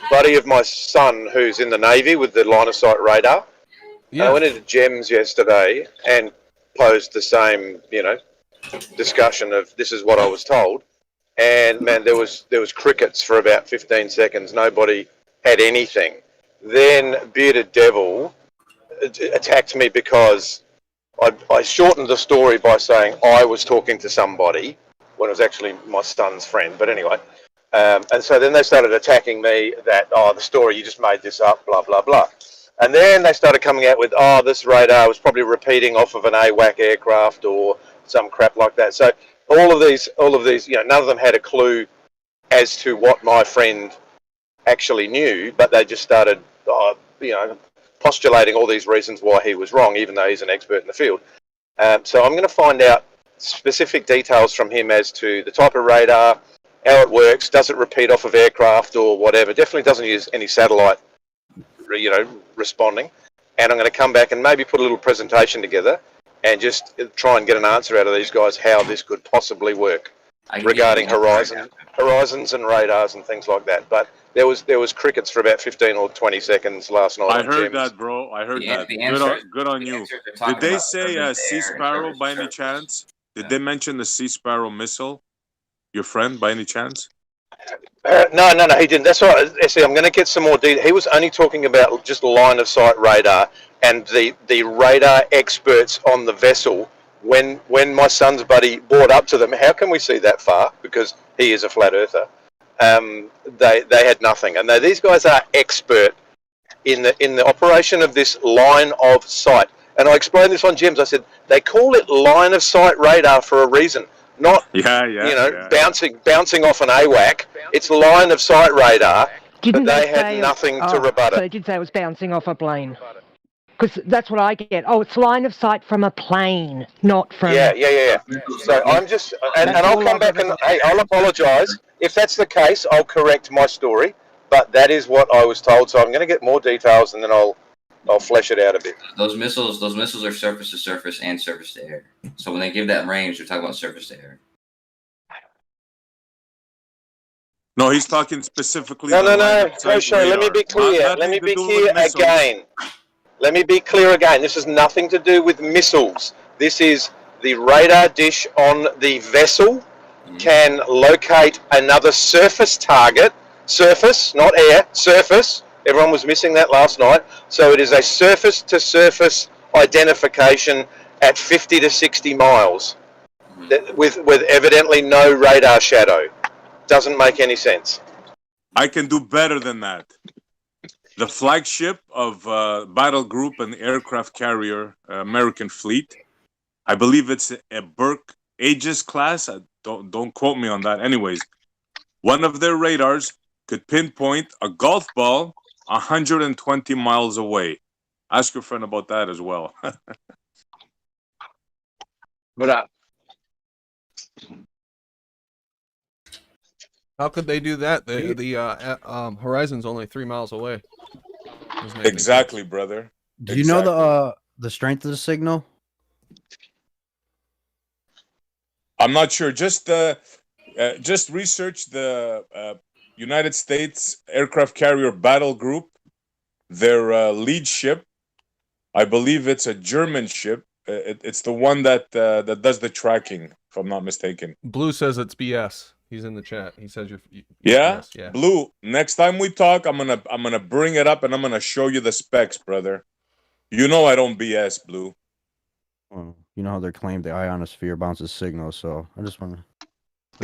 buddy of my son who's in the Navy with the line of sight radar. Yeah. I went into Gems yesterday and posed the same, discussion of this is what I was told, and man, there was crickets for about 15 seconds. Nobody had anything. Then Bearded Devil attacked me because I shortened the story by saying I was talking to somebody when it was actually my son's friend. But anyway, and so then they started attacking me that, the story, you just made this up, blah, blah, blah. And then they started coming out with, this radar was probably repeating off of an AWAC aircraft or some crap like that. So all of these, none of them had a clue as to what my friend actually knew, but they just started, postulating all these reasons why he was wrong, even though he's an expert in the field. So I'm going to find out specific details from him as to the type of radar, how it works, does it repeat off of aircraft or whatever. Definitely doesn't use any satellite, responding. And I'm going to come back and maybe put a little presentation together and just try and get an answer out of these guys how this could possibly work regarding horizons and radars and things like that. But there was crickets for about 15 or 20 seconds last night. I heard that, bro. I heard that. Good on you. Did they say Sea Sparrow by any chance? Did they mention the Sea Sparrow missile? Your friend, by any chance? No, he didn't. That's right. See, I'm going to get some more detail. He was only talking about just line of sight radar and the radar experts on the vessel. When my son's buddy brought up to them, how can we see that far? Because he is a flat earther. They had nothing, and these guys are expert in the operation of this line of sight. And I explained this on Gems. I said they call it line of sight radar for a reason, not bouncing off an AWAC. It's line of sight radar. But they had nothing to rebut it. So they did say it was bouncing off a plane. Because that's what I get. Oh, it's line of sight from a plane, not from. Yeah. So I'm just, and I'll come back and, hey, I'll apologise. If that's the case, I'll correct my story. But that is what I was told. So I'm going to get more details and then I'll flesh it out a bit. Those missiles are surface to surface and surface to air. So when they give that range, they're talking about surface to air. No, he's talking specifically. No. Kosho, let me be clear. Let me be clear again. Let me be clear again. This has nothing to do with missiles. This is the radar dish on the vessel can locate another surface target. Surface, not air. Surface. Everyone was missing that last night. So it is a surface-to-surface identification at 50 to 60 miles with evidently no radar shadow. Doesn't make any sense. I can do better than that. The flagship of battle group and aircraft carrier American fleet, I believe it's a Burke Aegis class. Don't quote me on that. Anyways, one of their radars could pinpoint a golf ball 120 miles away. Ask your friend about that as well. What up? How could they do that? The horizon's only 3 miles away. Exactly, brother. Do you know the strength of the signal? I'm not sure. Just research the United States aircraft carrier battle group. Their lead ship, I believe it's a German ship. It's the one that does the tracking, if I'm not mistaken. Blue says it's BS. He's in the chat. He says you're. Yeah? Yeah. Blue. Next time we talk, I'm gonna bring it up and I'm gonna show you the specs, brother. You know I don't BS, Blue. Well, you know how they claim the ionosphere bounces signals, so I just want to.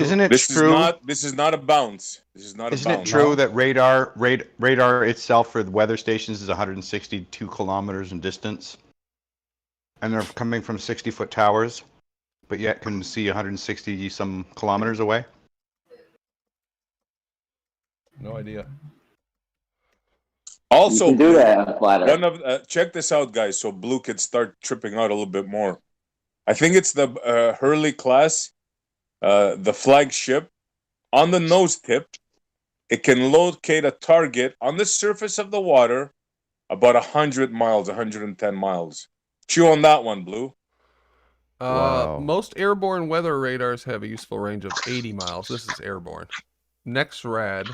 Isn't it This true? This is not a bounce. This is not a Isn't bounce. it true that radar itself for the weather stations is 162 kilometers in distance, and they're coming from 60-foot towers, but yet can see 160 some kilometers away? No idea. Also, you can do Blue, that on flat Earth. one of check this out, guys, so Blue could start tripping out a little bit more. I think it's the Hurley class, the flagship. On the nose tip, it can locate a target on the surface of the water about 100 miles, 110 miles. Chew on that one, Blue. Most airborne weather radars have a useful range of 80 miles. This is airborne. NexRad.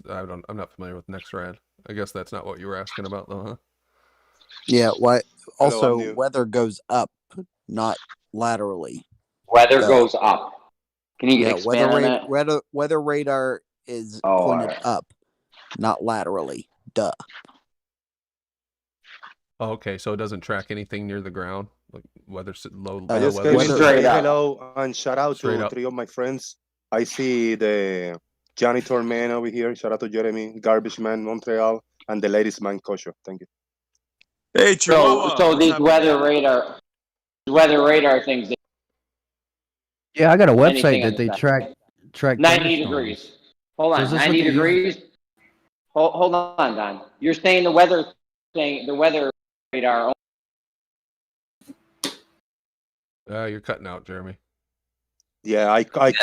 I'm not familiar with NexRad. I guess that's not what you were asking about, though, huh? Yeah. Why? Hello, Also, I'm new. weather goes up, not laterally. Weather goes up. Can you expand on that? Weather radar is pointed up, not laterally. Duh. Oh, okay, so it doesn't track anything near the ground, like weather low. I just came in to say hello and shout out to three of my friends. I see the janitor man over here. Shout out to Jeremy, garbage man Montreal, and the ladies man Kosho. Thank you. Hey, So these weather radar things. Yeah, I got a Anything website that on they the track 90 thunderstorms. degrees. Hold So on, is this what 90 they use? degrees. Hold on, Don. You're saying the weather radar. You're cutting out, Jeremy. Yeah, I cut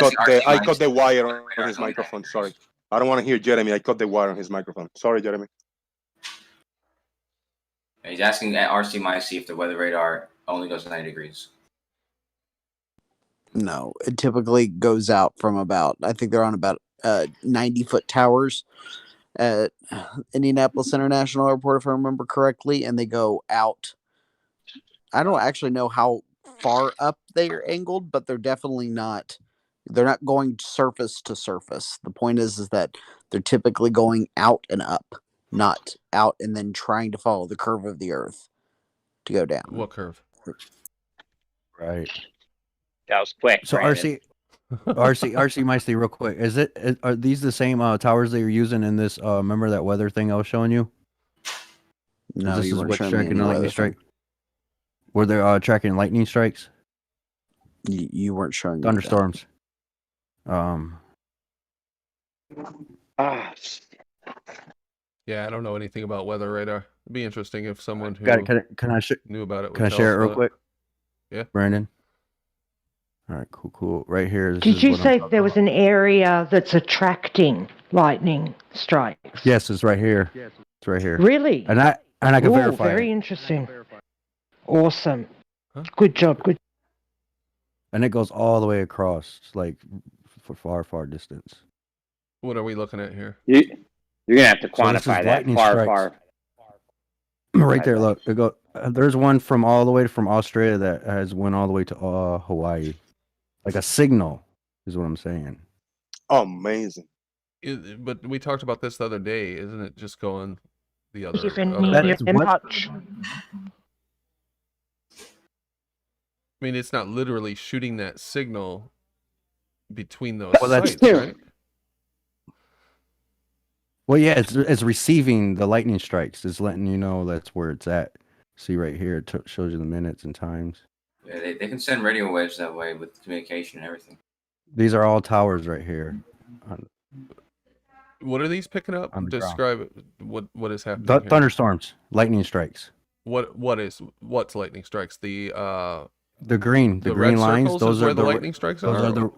the wire on his microphone. Sorry, I don't want to hear Jeremy. I cut the wire on his microphone. Sorry, Jeremy. He's asking at RC if the weather radar only goes 90 degrees. No, it typically goes out from about. I think they're on about 90-foot towers at Indianapolis International Airport, if I remember correctly, and they go out. I don't actually know how far up they are angled, but they're definitely not. They're not going surface to surface. The point is that they're typically going out and up, not out and then trying to follow the curve of the Earth to go down. What curve? Right. That was quick. So Brandon. RC Meisty, real quick, are these the same towers they were using in this? Remember that weather thing I was showing you? No, this you is weren't what's showing me tracking any the lightning weather strike. thing. Were they tracking lightning strikes? You weren't showing me Thunderstorms. Yeah, I don't know anything about weather radar. It'd be interesting if someone who Got it. Can I knew about it would Can I tell share us it real about quick? Yeah. Brandon. All right, cool. Right here. This Did is you what I'm say talking there was an area that's attracting lightning strikes? Yes, it's right here. It's right here. Really? And I can Ooh, verify very it. interesting. Awesome. Good job. Good. And it goes all the way across, like for far distance. What are we looking at here? You're gonna have to So this is quantify that lightning far, strikes. far. Right there, look. It go. There's one from all the way from Australia that has went all the way to Hawaii, like a signal, is what I'm saying. Amazing. But we talked about this the other day, isn't it? Just going the other. If any other way? of them touch. I mean, it's not literally shooting that signal between those Well, that's sites, right? Well, yeah, it's receiving the lightning strikes. It's letting you know that's where it's at. See right here, it shows you the minutes and times. Yeah, they can send radio waves that way with communication and everything. These are all towers right here. What are these picking up? On the ground. Describe it. What is happening here? Thunderstorms, lightning strikes. What's lightning strikes? The green red lines. circles Those is are where the the lightning strikes those are. are the.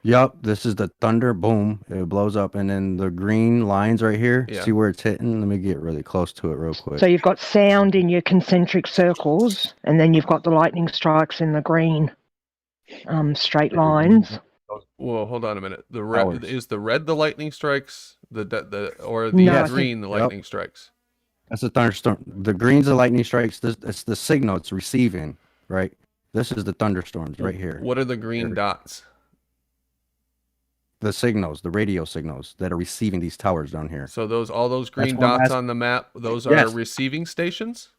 Yup, this is the thunder. Boom! It blows up, and then the green lines right here. Yeah. See where it's hitting? Let me get really close to it real quick. So you've got sound in your concentric circles, and then you've got the lightning strikes in the green straight lines. Whoa, hold on a minute. The Towers. red is the red the lightning strikes, or the No, I green think- the lightning strikes. That's a thunderstorm. The green's the lightning strikes. It's the signal it's receiving, right? This is the thunderstorms right here. What are the green dots? The signals, the radio signals that are receiving these towers down here. So all those green what I'm dots asking. on the map, those Yes. are receiving stations?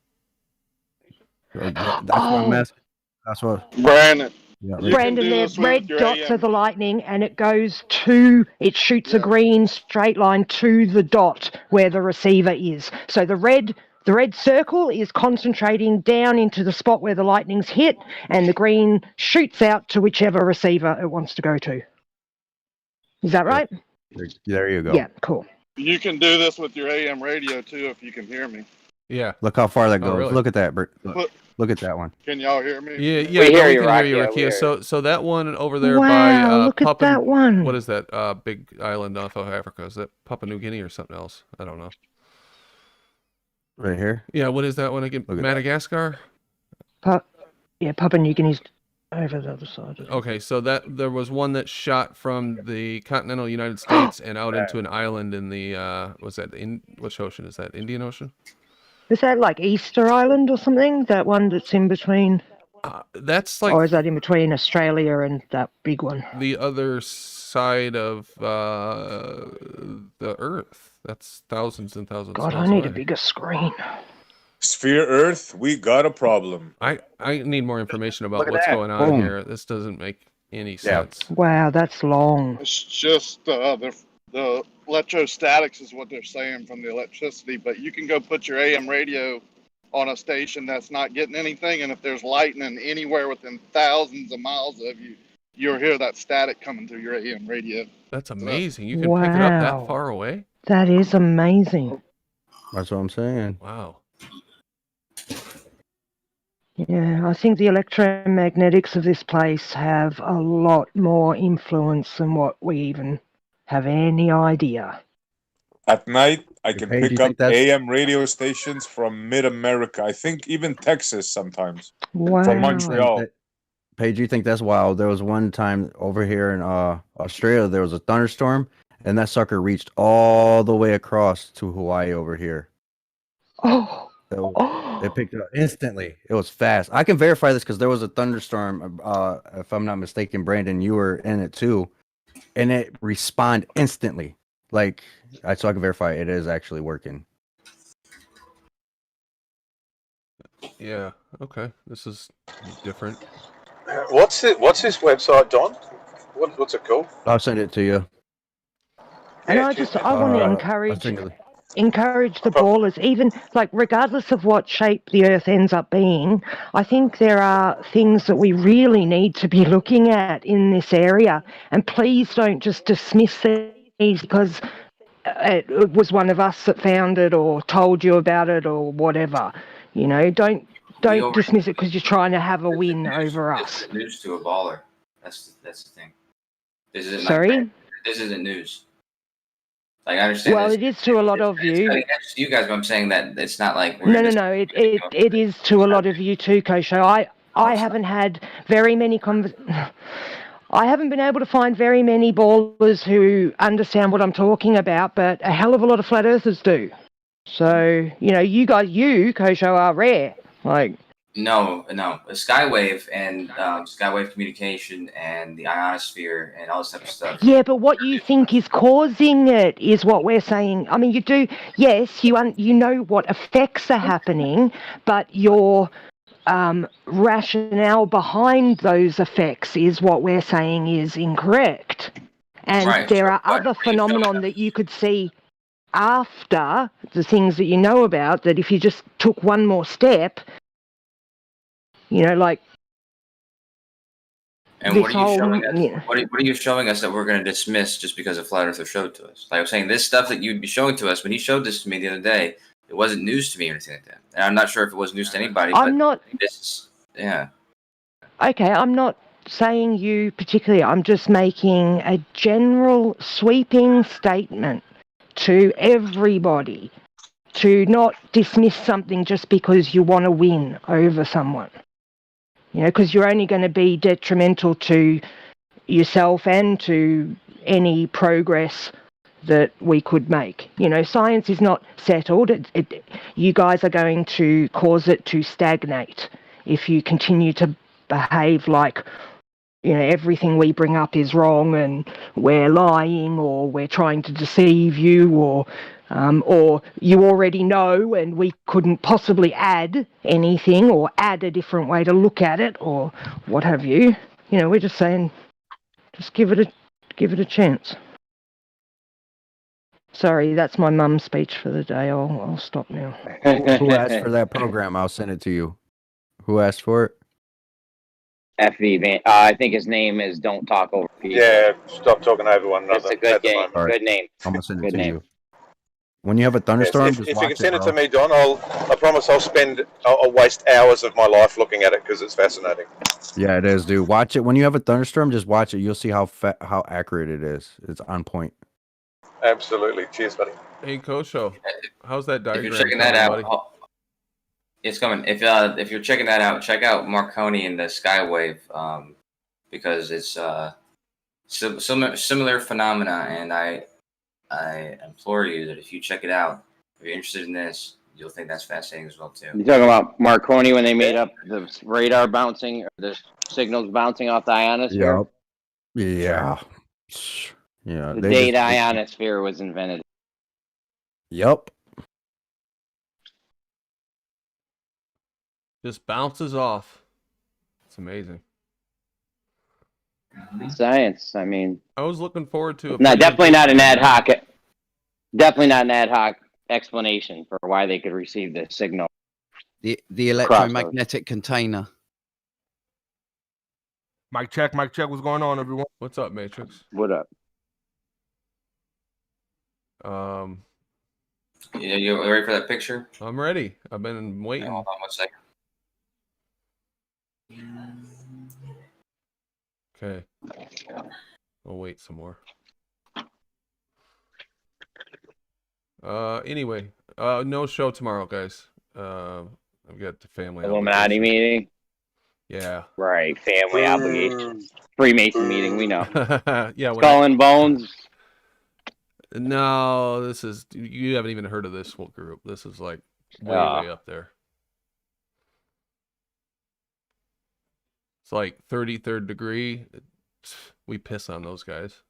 That's what I'm asking. That's what. Brandon. Yeah, Brandon, the red dots are the lightning, and it shoots a green straight line to the dot where the receiver is. So the red circle is concentrating down into the spot where the lightning's hit, and the green shoots out to whichever receiver it wants to go to. Is that right? There you go. Yeah, cool. You can do this with your AM radio too if you can hear me. Yeah. Look how far that Oh, goes. really? Look at that, Bert. Look. Look at that one. Can y'all hear me? Yeah, We hear you, can Rocky. hear you, Yeah, Ricky. we hear you. So that one over there by Wow, look at Papua, that one. What is that? Big island off of Africa. Is that Papua New Guinea or something else? I don't know. Right here. Yeah, what is that one again? Look at Madagascar? Papua New Guinea's over the other side. Okay, so there was one that shot from the continental United States and out into an island in the which ocean is that? Indian Ocean? Is that like Easter Island or something? That one that's in between? That's like Or is that in between Australia and that big one? the other side of the Earth. That's thousands and thousands. God, of I miles need a away. bigger screen. Sphere Earth, we got a problem. I need more information about Look at what's that. going on Boom. here. This doesn't make any Yeah. sense. Wow, that's long. It's just the electrostatics is what they're saying from the electricity, but you can go put your AM radio on a station that's not getting anything, and if there's lightning anywhere within thousands of miles of you, you'll hear that static coming through your AM radio. That's amazing. You can pick it up Wow. that far away? That is amazing. That's what I'm saying. Wow. Yeah, I think the electromagnetics of this place have a lot more influence than what we even have any idea. At night, I can Hey, do you pick up think that's- AM radio stations from mid-America. I think even Texas sometimes. Wow. From Montreal. Paige, you think that's wild? There was one time over here in Australia, there was a thunderstorm, and that sucker reached all the way across to Hawaii over here. Oh. It picked it up instantly. It was fast. I can verify this because there was a thunderstorm. If I'm not mistaken, Brandon, you were in it too, and it responded instantly. So I can verify it is actually working. Yeah. Okay. This is different. What's his website, Don? What's it called? I'll send it to you. And I want to encourage the ballers, even like regardless of what shape the Earth ends up being. I think there are things that we really need to be looking at in this area, and please don't just dismiss these because it was one of us that found it or told you about it or whatever. You know, don't dismiss it because you're trying to have a win over This us. isn't news to a baller. That's the thing. This isn't Sorry? this isn't news. Like I understand. Well, it is to a lot of you. Against you guys, but I'm saying that it's not like No. It is to a lot of you too, Kosho. I haven't had very many I haven't been able to find very many ballers who understand what I'm talking about, but a hell of a lot of flat earthers do. So, you know, you Kosho, are rare. Like, No. Skywave and Skywave communication and the ionosphere and all this type of stuff. yeah, but what you think is causing it is what we're saying. I mean, you do, yes, you know what effects are happening, but your rationale behind those effects is what we're saying is incorrect. And there are other phenomenon that you could see after the things that you know about, that if you just took one more step, you know, like. And what are you showing us? What are you showing us that we're going to dismiss just because a flat earther showed to us? Like I'm saying, this stuff that you'd be showing to us when he showed this to me the other day, it wasn't news to me or anything like that. And I'm not sure if it was news to anybody. Yeah. Okay, I'm not saying you particularly. I'm just making a general sweeping statement to everybody to not dismiss something just because you want to win over someone. You know, because you're only going to be detrimental to yourself and to any progress that we could make. You know, science is not settled. You guys are going to cause it to stagnate if you continue to behave like, you know, everything we bring up is wrong and we're lying or we're trying to deceive you or you already know and we couldn't possibly add anything or add a different way to look at it or what have you. You know, we're just saying, just give it a chance. Sorry, that's my mum's speech for the day. I'll stop now. Who asked for that program? I'll send it to you. Who asked for it? FV Van. I think his name is Don't Talk Over People. Yeah, stop talking over one another. That's a good game. All right. Good name. I'm gonna send it Good to name. you. When you have a thunderstorm, Yes, just if watch you can send it bro. to me, Don, I promise I'll waste hours of my life looking at it because it's fascinating. Yeah, it is, dude. Watch it when you have a thunderstorm. Just watch it. You'll see how accurate it is. It's on point. Absolutely. Cheers, buddy. Hey, Kosho, how's that diagram? If you're checking that out, buddy? it's coming. If you're checking that out, check out Marconi and the Skywave, because it's similar phenomena, and I implore you that if you check it out, if you're interested in this, you'll think that's fascinating as well too. You talking about Marconi when they made up the radar bouncing or the signals bouncing off the ionosphere? Yep. Yeah. Yeah. The day the ionosphere was invented. Yep. Just bounces off. It's amazing. Science. I mean, I was looking forward to it. No, definitely not an ad hoc. Definitely not an ad hoc explanation for why they could receive the signal. The electromagnetic container. Mic check. What's going on, everyone? What's up, Matrix? What up? Yeah, you ready for that picture? I'm ready. I've been waiting. Hold on 1 second. Okay. We'll wait some more. Anyway, no show tomorrow, guys. I've got the family Illuminati obligation. meeting. Yeah. Right. Family obligations. Freemason meeting. We know. Yeah. Skull and Bones. No, this is, you haven't even heard of this whole group. This is like way up there. It's like 33rd degree. We piss on those guys.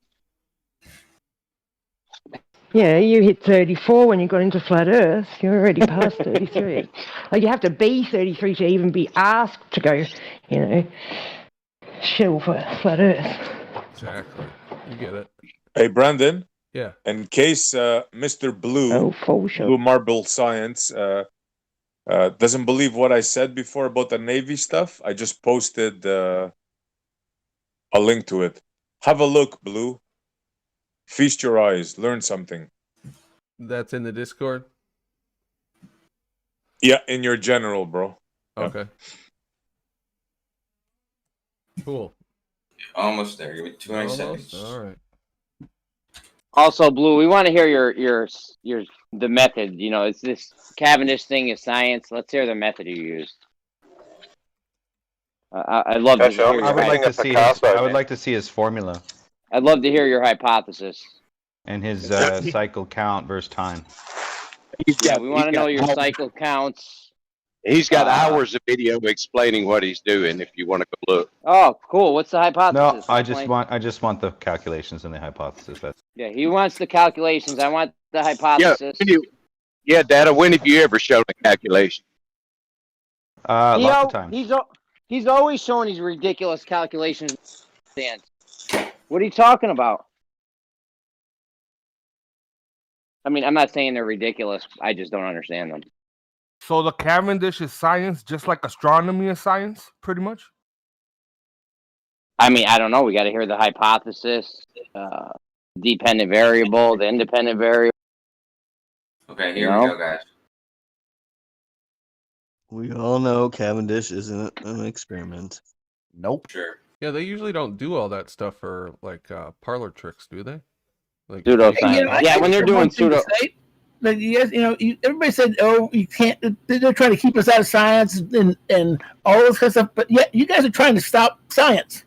Yeah, you hit 34 when you got into flat Earth. You're already past 33. Like, you have to be 33 to even be asked to go, you know, shill for flat Earth. Exactly. You get it. Hey, Brandon. Yeah. In case Mr. Blue, Blue Marble Science, doesn't believe what I said before about the Navy stuff, I just posted a link to it. Have a look, Blue. Feast your eyes. Learn something. That's in the Discord. Yeah, in your general, bro. Okay. Cool. Almost there. Give me 20 Almost. seconds. All right. Also, Blue, we want to hear your the method. You know, is this Cavendish thing is science? Let's hear the method you used. I'd love to hear your I would like to see his, I would like to see his formula I'd love to hear your hypothesis. and his cycle count versus time. Yeah, we want to know your cycle counts. He's got hours of video explaining what he's doing. If you want to go look. Oh, cool. What's the No, hypothesis? I just want the calculations and the hypothesis. That's Yeah, he wants the calculations. I want the hypothesis. Yeah, Data. When have you ever shown a calculation? lots of times. He's always showing these ridiculous calculations. Dan, what are you talking about? I mean, I'm not saying they're ridiculous. I just don't understand them. So the Cavendish is science, just like astronomy is science, pretty much? I mean, I don't know. We got to hear the hypothesis, dependent variable, the independent variable. Okay, here we go, guys. We all know Cavendish isn't an experiment. Nope. Sure. Yeah, they usually don't do all that stuff for like parlor tricks, do they? Like Pseudoscience. Yeah, when they're doing pseudo. But yes, everybody said, "Oh, you can't." They're trying to keep us out of science and all this kind of stuff. But yet, you guys are trying to stop science.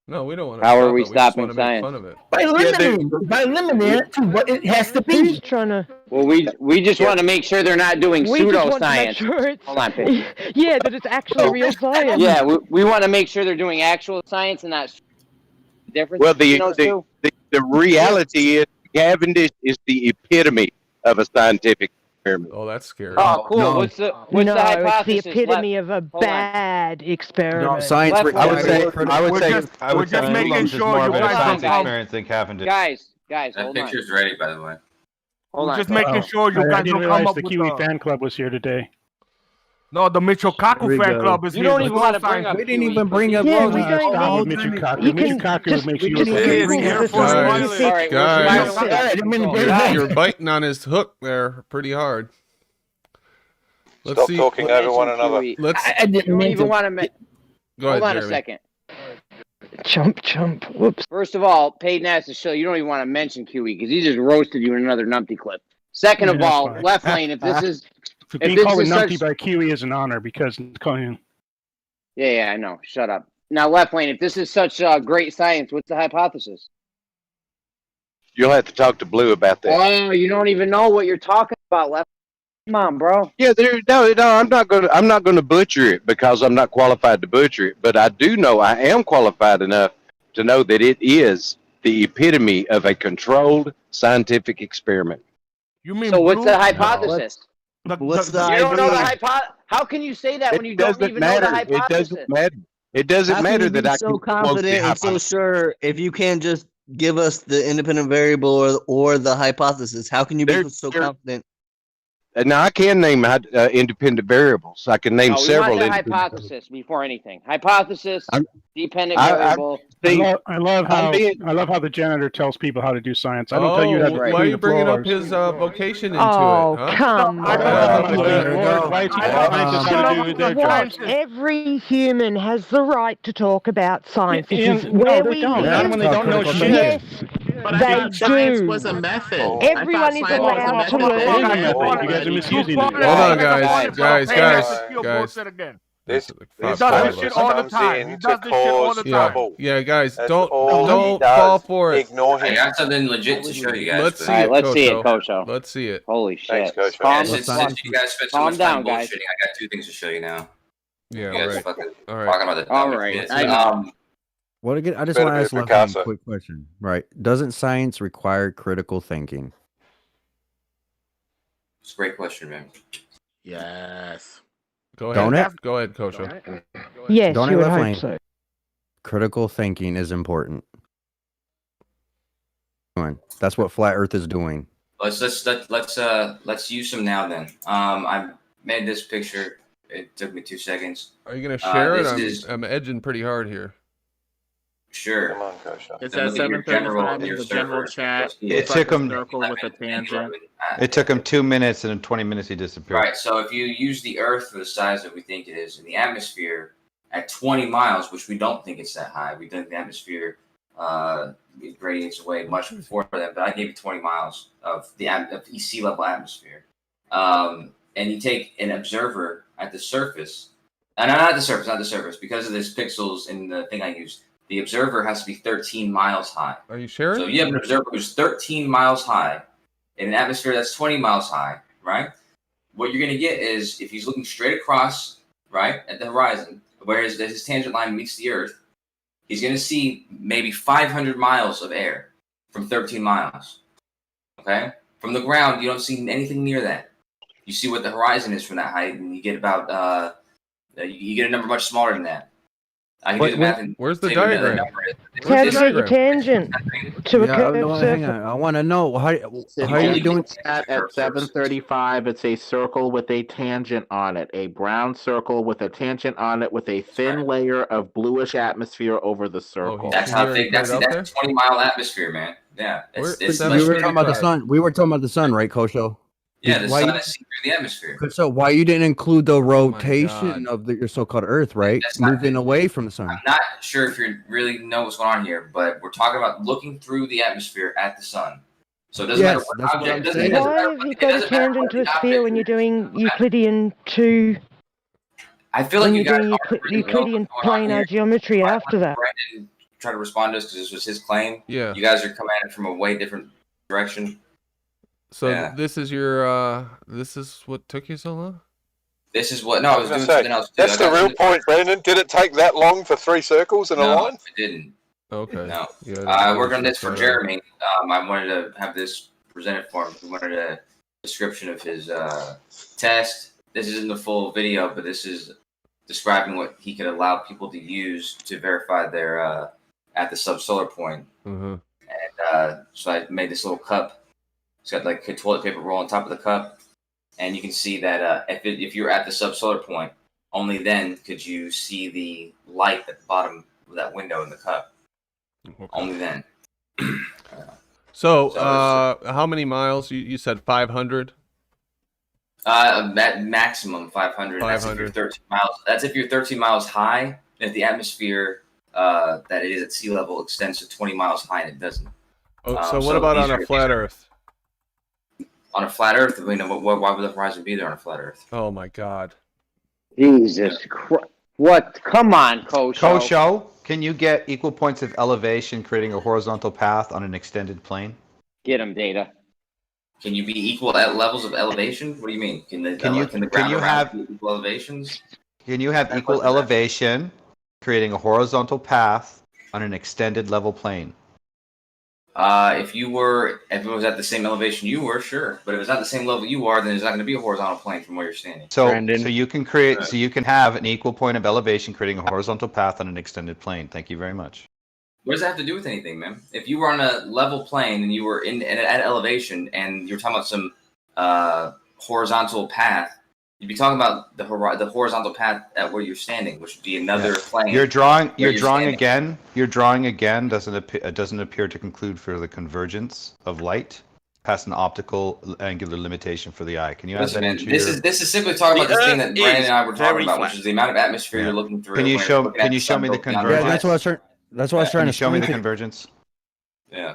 No, we don't want to. How are we just wanna stopping make science? fun of it. By limiting it to what it has to be. Who's trying to? Well, we just want to make sure they're not doing We just want to make pseudoscience. sure it's. Hold on, Pete. Yeah, that it's actually real science. Yeah, we want to make sure they're doing actual science and not different. Well, the reality is Cavendish is the epitome of a scientific experiment. Oh, that's scary. Oh, cool. No. What's the No, hypothesis? it's the epitome of a Hold on. bad experiment. Science. Left I would line. say. We're just making Coulomb is sure more you of a guys science don't- experience than Cavendish. Guys, That hold on. picture's ready, by the way. Hold We're on. just making sure you I guys didn't don't come realize up the with Kiwi fan club was here today. No, the Mitchell Kaku Here we fan go. club is You here. don't The even want to bring science- up. We didn't Kiwi, even bring up. Yeah, we Kiwi. don't Stop need. with Mitchell Kaku. You Mitchell can Kaku just makes you just look Google like here the for Guys, scientific. guys, you're biting on his hook there pretty hard. Let's Stop see. talking over one another. Let's I didn't You don't mean even to. want to. go Hold ahead, on a Jeremy. second. Chump. Whoops. First of all, Peyton has to show you don't even want to mention QE because he just roasted you in another numpty clip. Second Yeah, of that's all, fine. left lane. If this is To if be this called a is numpty such, by Kiwi is an honor because yeah, I know. Shut up. Now, left lane. If this is such great science, what's the hypothesis? You'll have to talk to Blue about that. Oh, you don't even know what you're talking about, left. Come on, bro. Yeah, no, I'm not gonna butcher it because I'm not qualified to butcher it, but I do know I am qualified enough to know that it is the epitome of a controlled scientific experiment. You mean So what's blue? the hypothesis? What's the You don't know the idea? hypothesis. How can you say that when you It don't doesn't even know the matter. It hypothesis? doesn't matter. It doesn't How can matter you that be I so can quote the confident and so hypothesis. sure if you can't just give us the independent variable or the hypothesis? How can you be so confident? Now I can name independent variables. I can name No, we several. want the independent hypothesis before anything. Hypothesis, dependent I- variable. I love I'm being- how the janitor tells people how to do science. I don't tell you how to why are clean you the bringing up floors. his vocation into Oh, it? Huh? come I don't on. know how to do it. Why teach scientists how to do their jobs? Every human has the right to talk about science. This is And- no, where they we don't. live. Not when they don't know shit. Yes, But I they thought science do. was a method. Everyone is allowed to learn. You guys are misusing it. Hold on, guys. This Five bullshit of us. comes in to cause trouble. Yeah, guys, That's don't all he fall does. for it. Ignore I him. got something legit to show you guys. Let's but- see All right, it, let's see it, Kosho. Kosho. Let's see it. Holy shit. Thanks, Coach. Calm, Since you guys spent so calm much time down, guys. bullshitting, I got two things to show you now. Yeah, You guys right. fucking All right. talking about the All dumbest right. shit. I know. What again? I just Better want to be ask Left Picasso. a quick question. Right? Doesn't science require critical thinking? It's a great question, man. Yes. Go ahead. Don't it? Go ahead, Kosho. Yes, Don't you it, would Left hope Lane? so. Critical thinking is important. That's what flat Earth is doing. Let's use some now then. I made this picture. It took me 2 seconds. Are you gonna share it? This is- I'm edging pretty hard here. Sure. Come on, Coach. It's Then at look at your general 7:35 in your the general server. chat. You'll see It Looks like took a him. circle with a tangent. It took him 2 minutes, and in 20 minutes he disappeared. Right. So if you use the Earth for the size that we think it is in the atmosphere at 20 miles, which we don't think it's that high, we think the atmosphere it radiates away much before that. But I gave you 20 miles of the sea level atmosphere, and you take an observer at the surface. No, not the surface, because of this pixels in the thing I used. The observer has to be 13 miles high. Are you sure? So you have an observer who's 13 miles high in an atmosphere that's 20 miles high, right? What you're going to get is, if he's looking straight across, right, at the horizon, where his tangent line meets the Earth, he's going to see maybe 500 miles of air from 13 miles, okay? From the ground, you don't see anything near that. You see what the horizon is from that height, and you get about, you get a number much smaller than that. I can do the math. Where's the diagram? How to set your tangent to a curved no, hang on. circle. I want to know how are you doing? At 7:35, it's a circle with a tangent on it, a brown circle with a tangent on it, with a thin layer of bluish atmosphere over the circle. That's how thick. That's a 20-mile atmosphere, man. Yeah. It's We were talking about the sun. We were talking about the sun, right, Kosho? Yeah, the Why sun you- is seen through the atmosphere. So why you didn't include the rotation of your so-called Earth, right? Moving away from the sun. I'm not sure if you really know what's going on here, but we're talking about looking through the atmosphere at the sun. So it doesn't matter what that's what object. I'm It doesn't saying. matter Why have you got a tangent to a sphere when you're doing Euclidean 2? I feel like when you you're guys doing don't really know Euclidean what's going on planar here. geometry after that. Brandon tried to respond to us because this was his claim. Yeah. You guys are coming at it from a way different direction. So Yeah. this is your this is what took you so long? This is what? No, I was doing something else. Too. That's the real point, Brandon. Did it take that long for 3 circles in a No, line? it didn't. Okay. No. Yeah, I worked on this for Jeremy. I wanted to have this presented for him. We wanted a description of his test. This isn't the full video, but this is describing what he could allow people to use to verify their at the subsolar point. Mm-hmm. And so I made this little cup. It's got like a toilet paper roll on top of the cup, and you can see that if you're at the subsolar point, only then could you see the light at the bottom of that window in the cup. Okay. Only then. So how many miles? You said 500? At maximum 500. That's if you're 13 miles. That's if you're 13 miles high. If the atmosphere that it is at sea level extends to 20 miles high, and it doesn't. Oh, so what about on a flat Earth? On a flat Earth, why would the horizon be there on a flat Earth? Oh my God! Jesus Christ! What? Come on, Kosho. Kosho, can you get equal points of elevation creating a horizontal path on an extended plane? Get him, Data. Can you be equal at levels of elevation? What do you mean? Can the ground around be equal elevations? Can you have equal elevation creating a horizontal path on an extended level plane? If it was at the same elevation you were, sure. But if it's not the same level you are, then there's not going to be a horizontal plane from where you're standing. So you can create, so you can have an equal point of elevation creating a horizontal path on an extended plane. Thank you very much. What does that have to do with anything, man? If you were on a level plane and you were at elevation and you're talking about some horizontal path, you'd be talking about the horizontal path at where you're standing, which would be another plane. You're drawing standing. again. Your drawing again doesn't appear to conclude for the convergence of light past an optical angular limitation for the eye. Can you add Listen, that man, into this your... is simply talking about this thing that Brandon and I were talking about, flat. which is the amount of atmosphere you're looking through. Can you when show you're looking at me sun the broken down. convergence? Yeah, that's what I was trying. That's what I was trying Can you to show me the explain to- convergence? Yeah.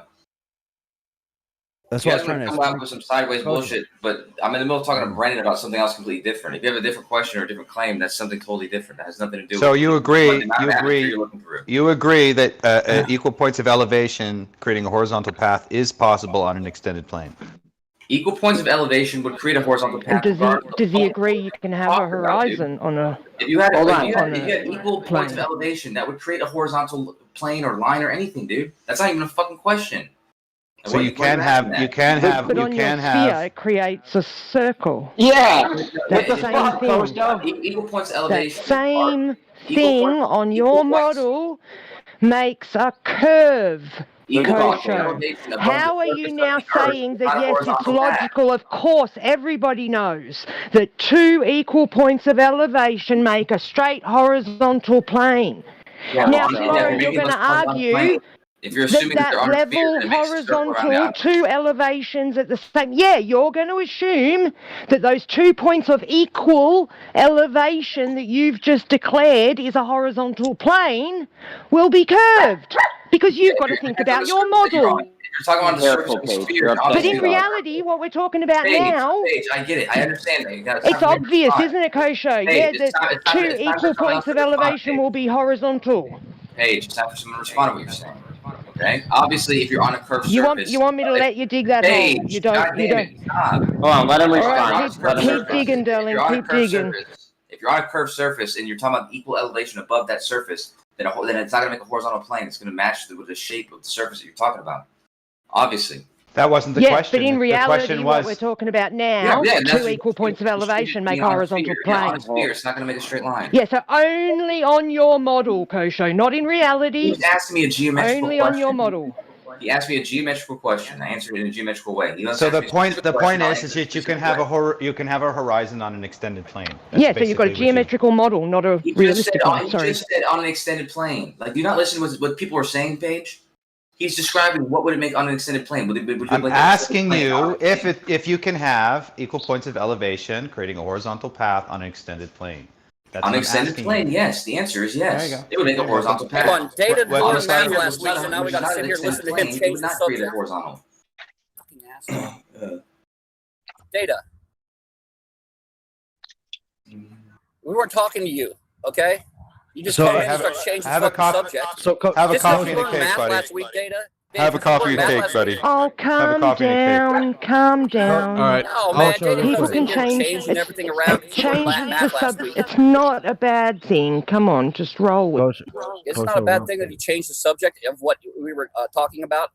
That's You what I guys was trying want to to come out explain. with some sideways bullshit, but I'm in the middle of talking to Brandon about something else completely different. If you have a different question or a different claim, that's something totally different. That has nothing to do So with you the agree? amount You of atmosphere agree? you're looking through. You agree that equal points of elevation creating a horizontal path is possible on an extended plane? Equal points of elevation would create a horizontal path. And does he agree you can have a Talking about, dude. horizon on a If you had on equal points of elevation, that would create a horizontal plane or line or anything, dude. That's not even a fucking question. So you can have But on your sphere, it creates a circle. Yeah. That What the same fuck, thing. Kosho? Equal points of That elevation. same thing on your model makes a curve. Kosho. How are you now saying that yes, it's logical? Of course, everybody knows that 2 equal points of elevation make a straight horizontal plane. Yeah, Now, well, Flo, you're going to argue if you're assuming that they're on a sphere, level then it makes a circle around the horizontal, object. two elevations at the same. Yeah, you're going to assume that those 2 points of equal elevation that you've just declared is a horizontal plane will be curved because you've got to think about your model. You're talking about the surface of the sphere. But in reality, what we're talking about now, Paige, I get it. I understand that. You got it's obvious, isn't it, Kosho? Paige, Yeah, that two equal points of elevation will be horizontal. Paige, it's time for someone to respond to what you're saying. Okay? Obviously, if you're on a curved surface... You want me to let you dig that Paige, hole? You don't. stop. Hold on, let him All respond. right, keep digging, darling. Keep digging. If you're on a curved surface and you're talking about equal elevation above that surface, then it's not going to make a horizontal plane. It's going to match with the shape of the surface that you're talking about. Obviously. That wasn't the Yes, question. but in The reality, question what was, we're talking about now, two equal points of elevation make horizontal planes. It's not going to make a straight line. Yeah, so only on your model, Kosho, not in reality. He's asking me a geometrical Only question. on your model. He asked me a geometrical question. I answered it in a geometrical way. so the point is that you can have a horizon on an extended plane. That's Yeah, so you've got a basically what geometrical model, not a realistic one. He Sorry. just said on an extended plane. Like, do you not listen to what people are saying, Paige? He's describing what would it make on an extended plane. I'm asking you if you can have equal points of elevation, creating a horizontal path on an extended plane. That's on what an I'm extended asking plane, you. yes. The answer is yes. There you go. It would make a horizontal path. Hold on, Data did On the a sphere math last which week, is so not- now we which got is to not sit an here and listen extended to him plane, it change would the not create a subject. horizontal. Data. We weren't talking to you, okay? You just So came in and have started changing have a fucking coffee. subject. Have a Just coffee because and you a learned cake, math buddy. last week, Data. Have a coffee and a cake, buddy. Oh, calm coffee and a cake. down, calm down. All right. No, man, Data People was in can here change. changing everything around. You learned Change the math last subject. week. It's not a bad thing. Come on, just roll with it. It's not a bad thing that you changed the subject of what we were talking about,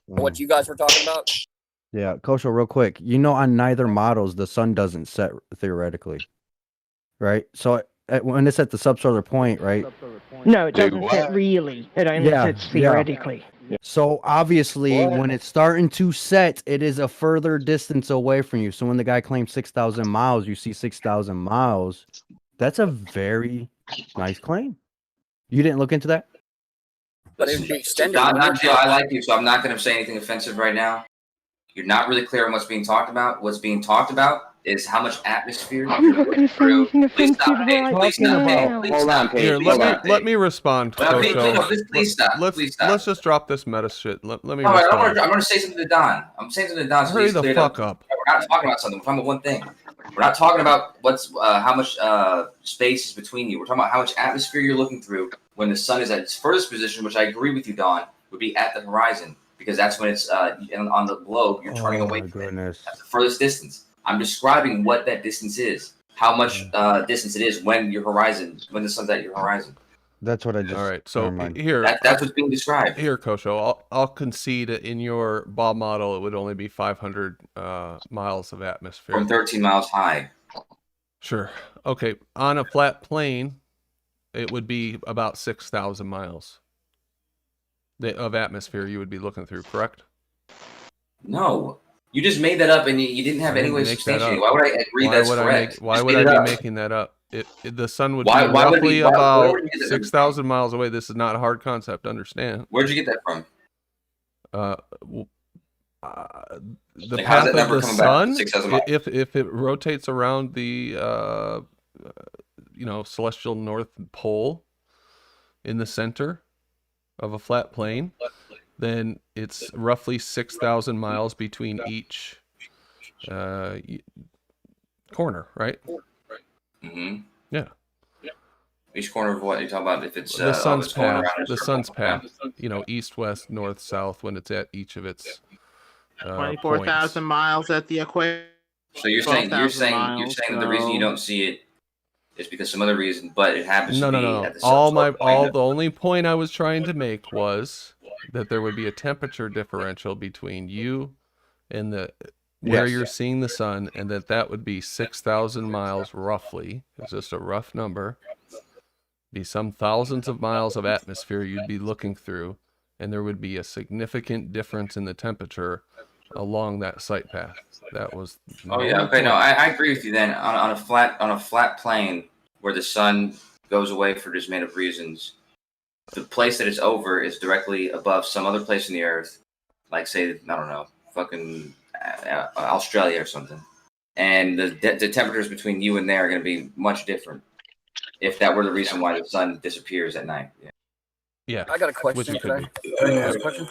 or what you guys were talking about. Yeah, Kosho, real quick. You know, on neither models, the sun doesn't set theoretically, right? So when it's at the subsolar point, right? No, it doesn't set really. It only sets theoretically. So obviously, when it's starting to set, it is a further distance away from you. So when the guy claims 6,000 miles, you see 6,000 miles. That's a very nice claim. You didn't look into that? But it would be extended. I like you, so I'm not going to say anything offensive right now. You're not really clear on what's being talked about. What's being talked about is how much atmosphere. I'm not going to say anything offensive right now. Hold on, Paige. Here, let me respond. Well, Paige, Kosho. please stop. Let's just drop this meta shit. Let me All right, respond. I'm going to say something to Don. I'm saying something to Don. So Hurry he's the cleared fuck up. We're not talking about something. We're talking about one thing. We're not talking about what's how much space is between you. We're talking about how much atmosphere you're looking through when the sun is at its furthest position, which I agree with you, Don, would be at the horizon, because that's when it's on the globe. You're turning away from it. That's the furthest distance. I'm describing what that distance is, how much distance it is when the sun's at your horizon. That's what I just. All right, so never mind. here That's what's being described. Here, Kosho, I'll concede in your Bob model it would only be 500 miles of atmosphere From 13 miles high. Sure. Okay, on a flat plane, it would be about 6,000 miles of atmosphere you would be looking through. Correct? No. You just made that up, and you didn't have any way to substantiate it. Why would I agree that's correct? Why would I be making that up? The sun would be roughly about 6,000 miles away. This is not a hard concept to understand. Where'd you get that from? The path of the sun, if it rotates around the celestial north pole in the center of a flat plane, then it's roughly 6,000 miles between each corner, right? Mm-hmm. Yeah. Each corner of what you're talking about? If it's the sun's path, the sun's path. East, west, north, south. When it's at each of its 24,000 miles at the equator. So you're saying that the reason you don't see it is because some other reason, but it happens to be at the the only point I was trying to make was that there would be a temperature differential between you and where you're seeing the sun, and that would be 6,000 miles roughly. It's just a rough number. Be some thousands of miles of atmosphere you'd be looking through, and there would be a significant difference in the temperature along that sight path. That was. Oh yeah, okay. No, I agree with you. Then on a flat plane where the sun goes away for just many reasons, the place that it's over is directly above some other place in the Earth, like say, I don't know, fucking Australia or something, and the temperatures between you and there are going to be much different. If that were the reason why the sun disappears at night. Yeah. I got a question. Can I ask a question?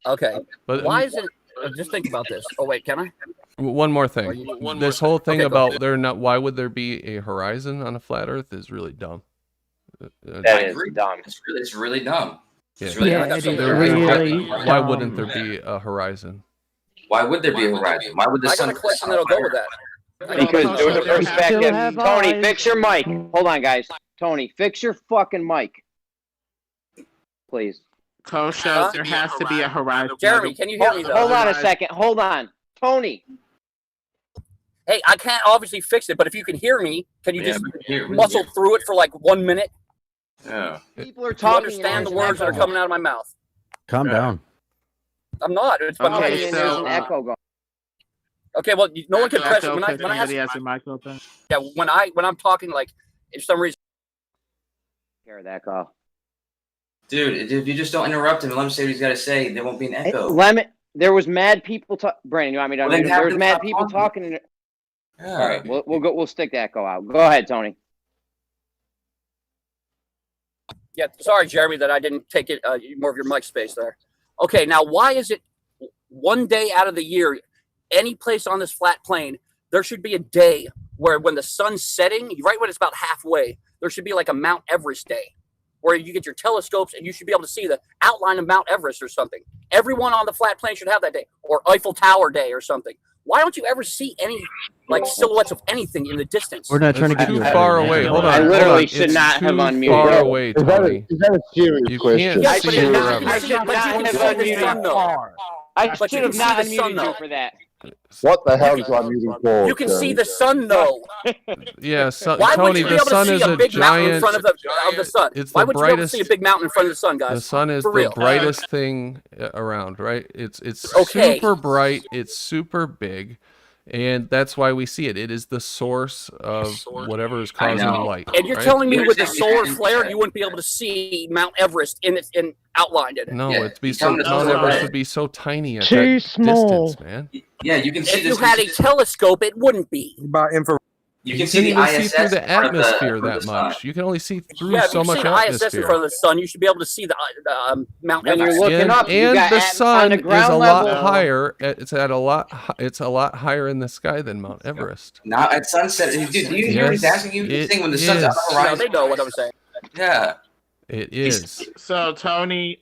Okay. But why is it? Just think about this. Oh wait, can I? One more thing. This whole thing Okay, go about ahead. there not why would there be a horizon on a flat Earth is really dumb. That is dumb. It's really dumb. It's really Yeah, dumb. it is really Why wouldn't there be a horizon? Why would there be a horizon? Why would the I sun? got a question that'll go with that. Because there was a perspective. Tony, fix your mic. Hold on, guys. Tony, fix your fucking mic, please. Kosho, there has to be a horizon. Jeremy, can you hear me though? Hold on a second. Hold on, Tony. Hey, I can't obviously fix it, but if you can hear me, can you Yeah, just we can hear- we can muscle hear. through it for like 1 minute? Yeah. People are Do you talking. understand the words that are coming out of my mouth? Calm down. I'm not. It's my Okay, mic. so, There's an echo going. Okay, well, no one can press it. Echo, When I because ask, somebody has their mic open. yeah, when I'm talking, like, for some reason. Care of that call. Dude, if you just don't interrupt him and let him say what he's got to say, there won't be an echo. Lemon. There was mad people. Brandon, you want me to? Well, then there have was them mad stop people talking. talking. Yeah. All right, we'll go. We'll stick the echo out. Go ahead, Tony. Yeah, sorry, Jeremy, that I didn't take it more of your mic space there. Okay, now why is it one day out of the year, any place on this flat plane, there should be a day where when the sun's setting, right when it's about halfway, there should be like a Mount Everest day where you get your telescopes and you should be able to see the outline of Mount Everest or something. Everyone on the flat plane should have that day, or Eiffel Tower day or something. Why don't you ever see any like silhouettes of anything in the distance? We're not trying to get Too you far away. Hold on. I literally hold on. should It's not have too unmuted. far away, Tony. Is that a serious You question? can't I see should not, forever. I should not have unmuted you. I But should you have can not see the sun, unmuted though. you for that. What the hell is I muting for? You can see the sun, though. Yeah, so, Why Tony, would you be the able to sun see is a a big mountain in giant. front of the sun? It's Why the would you be able to brightest. see a big mountain in front of the sun, guys? The sun is For the real. brightest thing around, right? It's Okay. super bright. It's super big, and that's why we see it. It is the source of whatever is I causing know. light. And you're right? telling me with the solar flare, you wouldn't be able to see Mount Everest in outlined in it? No, Yeah, it'd be he's so telling us Mount it's Everest red. would be so tiny at Too that small. distance, man. Yeah, you can see If this. you had a telescope, it wouldn't be. About infrared. You You can can't see the even see ISS through the in front of atmosphere in front that of the sun. much. You can only see through Yeah, if so you much see the ISS in atmosphere. front of the sun, you should be able to see the Mount When you're Everest. looking up, you And got the on sun the is ground a lot level. higher. It's at a lot. It's a lot higher in the sky than Mount Everest. Now at sunset, dude, do you hear what he's Yes, asking you? He's it saying when the sun's on is. the Yeah, horizon. they know what I'm saying. Yeah. It is. So, Tony,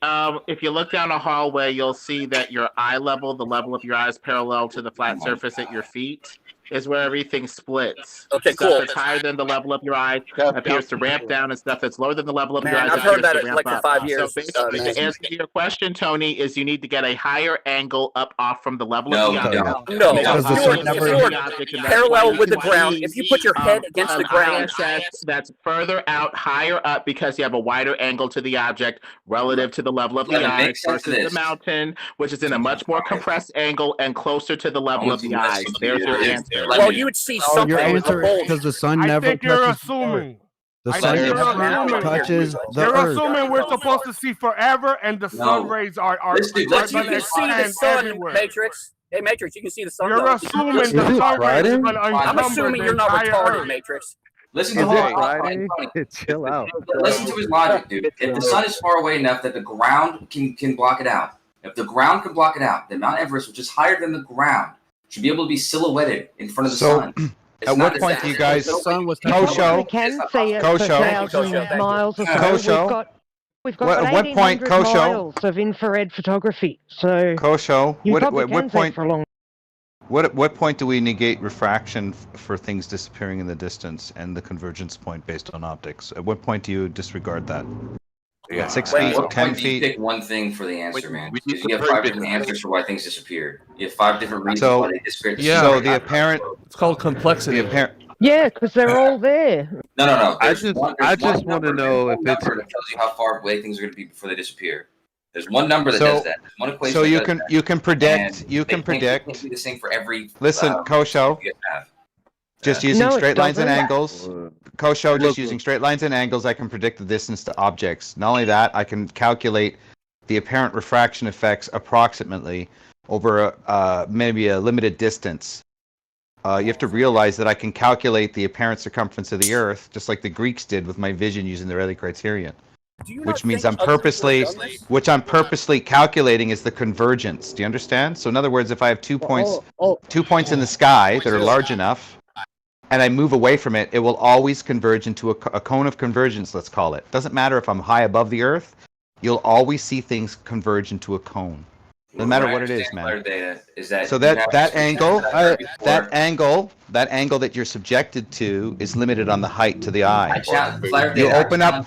if you look down a hallway, you'll see that your eye level, the level of your eyes parallel to the flat surface at your feet, is where everything splits. Okay, Stuff cool. that's higher than the level of your eyes appears to ramp down, and stuff that's lower than the level of your Man, eyes I've heard appears that to at, ramp like for up. 5 So years. basically, the answer to your question, Tony, is you need to get a higher angle up off from the level No, of you the object. don't. No, Because the if sun you're, never- if you're parallel with the ground, if you put your head against the ground, ISS that's further out, higher up, because you have a wider angle to the object relative to the level of the Let it eye make sense of versus the this. mountain, which is in a much more compressed angle and closer to the level of the eye. There's your answer. well, you would see Oh, your something with a answer bulge. because the sun I never think you're touches the earth. assuming. The I sun think you're never assuming. touches the You're earth. assuming we're supposed to see forever, and the sun rays are Listen, dude, let's going You to can see the expand sun, everywhere. Matrix. Hey, Matrix, you can see the sun. You're though. assuming Is the it sun rays Friday? are going to I'm encumber assuming the you're not entire retarded, earth. Matrix. Listen Is to it Tony. Friday? Chill out. Listen to his logic, dude. If the sun is far away enough that the ground can block it out, if the ground can block it out, then Mount Everest, which is higher than the ground, should be able to be silhouetted in front of the sun. It's At not what point do you guys? We Kosho, can see it for Kosho, thousands of miles or so. Kosho. We've got At what point, 1,800 Kosho? miles of infrared photography. So Kosho, you what, probably at can what see it point? for a long. At what point do we negate refraction for things disappearing in the distance and the convergence point based on optics? At what point do you disregard that? Yeah. At 6 At feet, what 10 point do you feet. pick one thing for the answer, man? we Because need you have to 5 break different it. answers for why things disappeared. You have 5 different reasons So- why they disappeared. Yeah. So the apparent, It's called complexity. the apparent. Yeah, because they're all there. No. I There's just- one, I there's just one wanna number- know there's if one it's- number that tells you how far away things are going to be before they disappear. There's one number that So- does that. There's one equation. So that you does can that. you can predict And you they can can't- they can't predict. do the same for every. Listen, Kosho. you have. Just using No, it straight lines and doesn't. angles. Kosho, just Look, using straight lines and angles, I can predict the distance to objects. Not only that, I can calculate the apparent refraction effects approximately over maybe a limited distance. You have to realize that I can calculate the apparent circumference of the Earth, just like the Greeks did with my vision using the Rayleigh criterion. Which means I'm purposely calculating is the convergence. Do you understand? So in other words, if I have 2 points, 2 points in the sky that are large enough, and I move away from it, it will always converge into a cone of convergence, let's call it. Doesn't matter if I'm high above the Earth, you'll always see things converge into a cone. No matter what it is, man. So that angle that you're subjected to is limited on the height to the eye. You open up.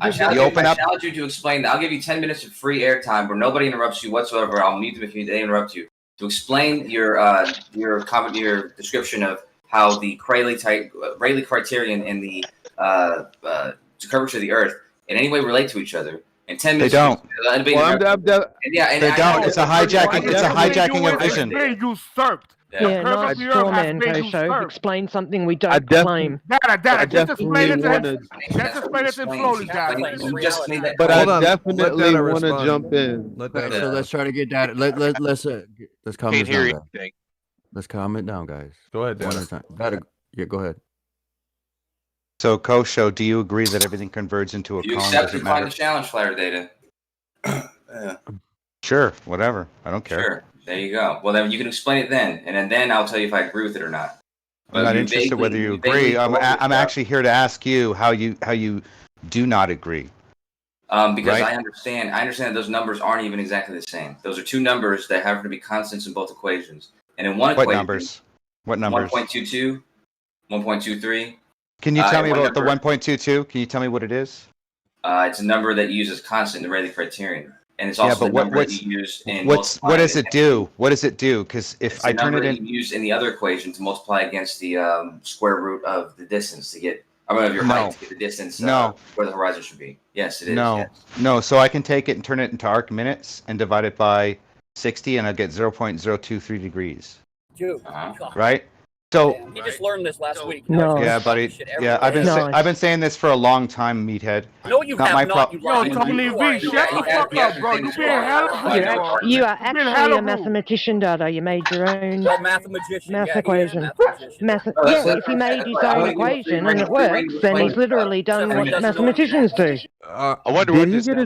I challenge you to explain. I'll give you 10 minutes of free airtime where nobody interrupts you whatsoever. I'll mute them if they interrupt you. To explain your description of how the Rayleigh criterion and the curvature of the Earth in any way relate to each other. In 10 minutes, they don't. They don't. It's a hijacking. It's a hijacking of vision. Usurped. Yeah, nice straw man, Kosho. Explain something we don't claim. Dada, just explain it to him. Just explain it to him slowly, Dada. But I definitely want to jump in. So let's try to get Dada. Let's calm this down, guys. Let's calm it down, guys. Go ahead, Dada. One at a time. Dada, yeah, go ahead. So, Kosho, do you agree that everything converges into a cone? You accept the final challenge, Flyer Data. Sure, whatever. I don't care. Sure. There you go. Well, then you can explain it then, and then I'll tell you if I agree with it or not. I'm not interested whether you agree. I'm actually here to ask you how you do not agree. Because right? I understand that those numbers aren't even exactly the same. Those are two numbers that happen to be constants in both equations. And in one equation, What numbers? 1.22, 1.23. Can you tell me about the 1.22? Can you tell me what it is? It's a number that uses constant in the Rayleigh criterion. And it's also the number that you use in what does it do? What does it do? Because if I turn it in, you use in the other equation to multiply against the square root of the distance to get, of your height to get the distance where the horizon should be. Yes, it is. No. So I can take it and turn it into arc minutes and divide it by 60, and I'll get 0.023 degrees. Dude, right? So he just learned this last week. No. Yeah, buddy. Yeah, I've been saying this for a long time, meathead. No, you not have my not. problem. Yo, Tony V, shut the fuck up, bro. You being hella You are actually a mathematician, Dada. You made your own math equation. If he made his own equation and it works, then he's literally done what mathematicians do. I wonder did he get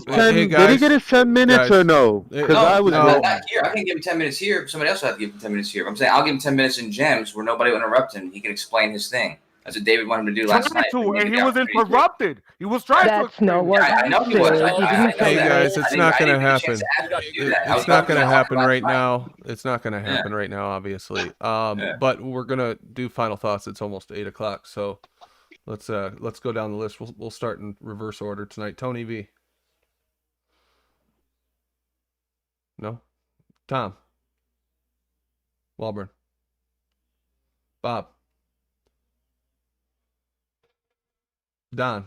his 10 minutes or no? Because I was not here. I can give him 10 minutes here. Somebody else will have to give him 10 minutes here. I'm saying I'll give him 10 minutes in gems where nobody will interrupt him. He can explain his thing. That's what David wanted him to do last night. And he was interrupted. He was trying to. That's not what I know he was. Hey guys, it's not going to happen. It's not going to happen right now. It's not going to happen right now, obviously. But we're going to do final thoughts. It's almost 8 o'clock, so let's go down the list. We'll start in reverse order tonight. Tony V. No. Tom. Walburn. Bob. Don.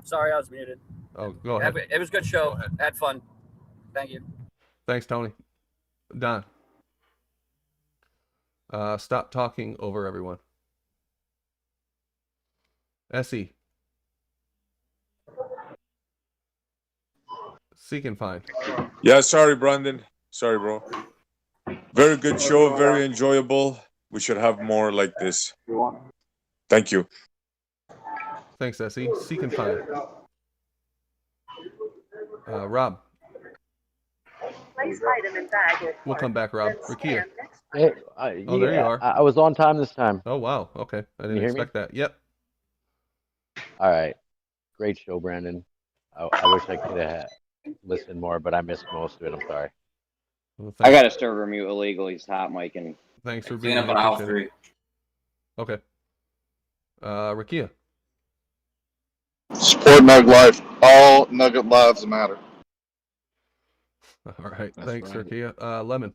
Sorry, I was muted. Oh, go ahead. It was a good show. Had fun. Thank you. Thanks, Tony. Don. Stop talking over everyone. Essie. Seek and find. Yeah, sorry, Brandon. Sorry, bro. Very good show. Very enjoyable. We should have more like this. Thank you. Thanks, Essie. Seek and find. Rob. We'll come back, Rob. Rakia. Hey, oh, there you are. I was on time this time. Oh, wow. Okay. I didn't expect that. Yep. All right. Great show, Brandon. I wish I could have listened more, but I missed most of it. I'm sorry. Well, I got to server mute illegally. He's hot micing. Thanks for being being up on aisle 3. Okay. Rakia. Support Nug Life. All Nugget lives matter. All right. Thanks, Rakia. Lemon.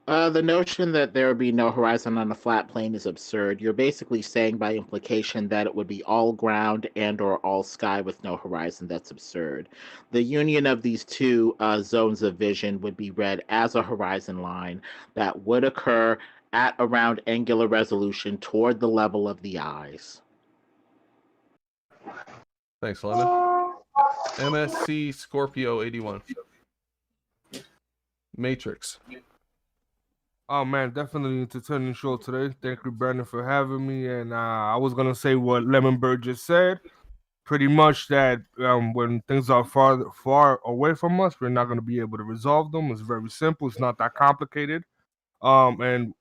The notion that there would be no horizon on a flat plane is absurd. You're basically saying by implication that it would be all ground and or all sky with no horizon. That's absurd. The union of these two zones of vision would be read as a horizon line that would occur at around angular resolution toward the level of the eyes. Thanks, Lemon. MSC Scorpio 81. Matrix. Oh man, definitely entertaining show today. Thank you, Brandon, for having me. And I was gonna say what Lemonbird just said. Pretty much that when things are far away from us, we're not gonna be able to resolve them. It's very simple. It's not that complicated. And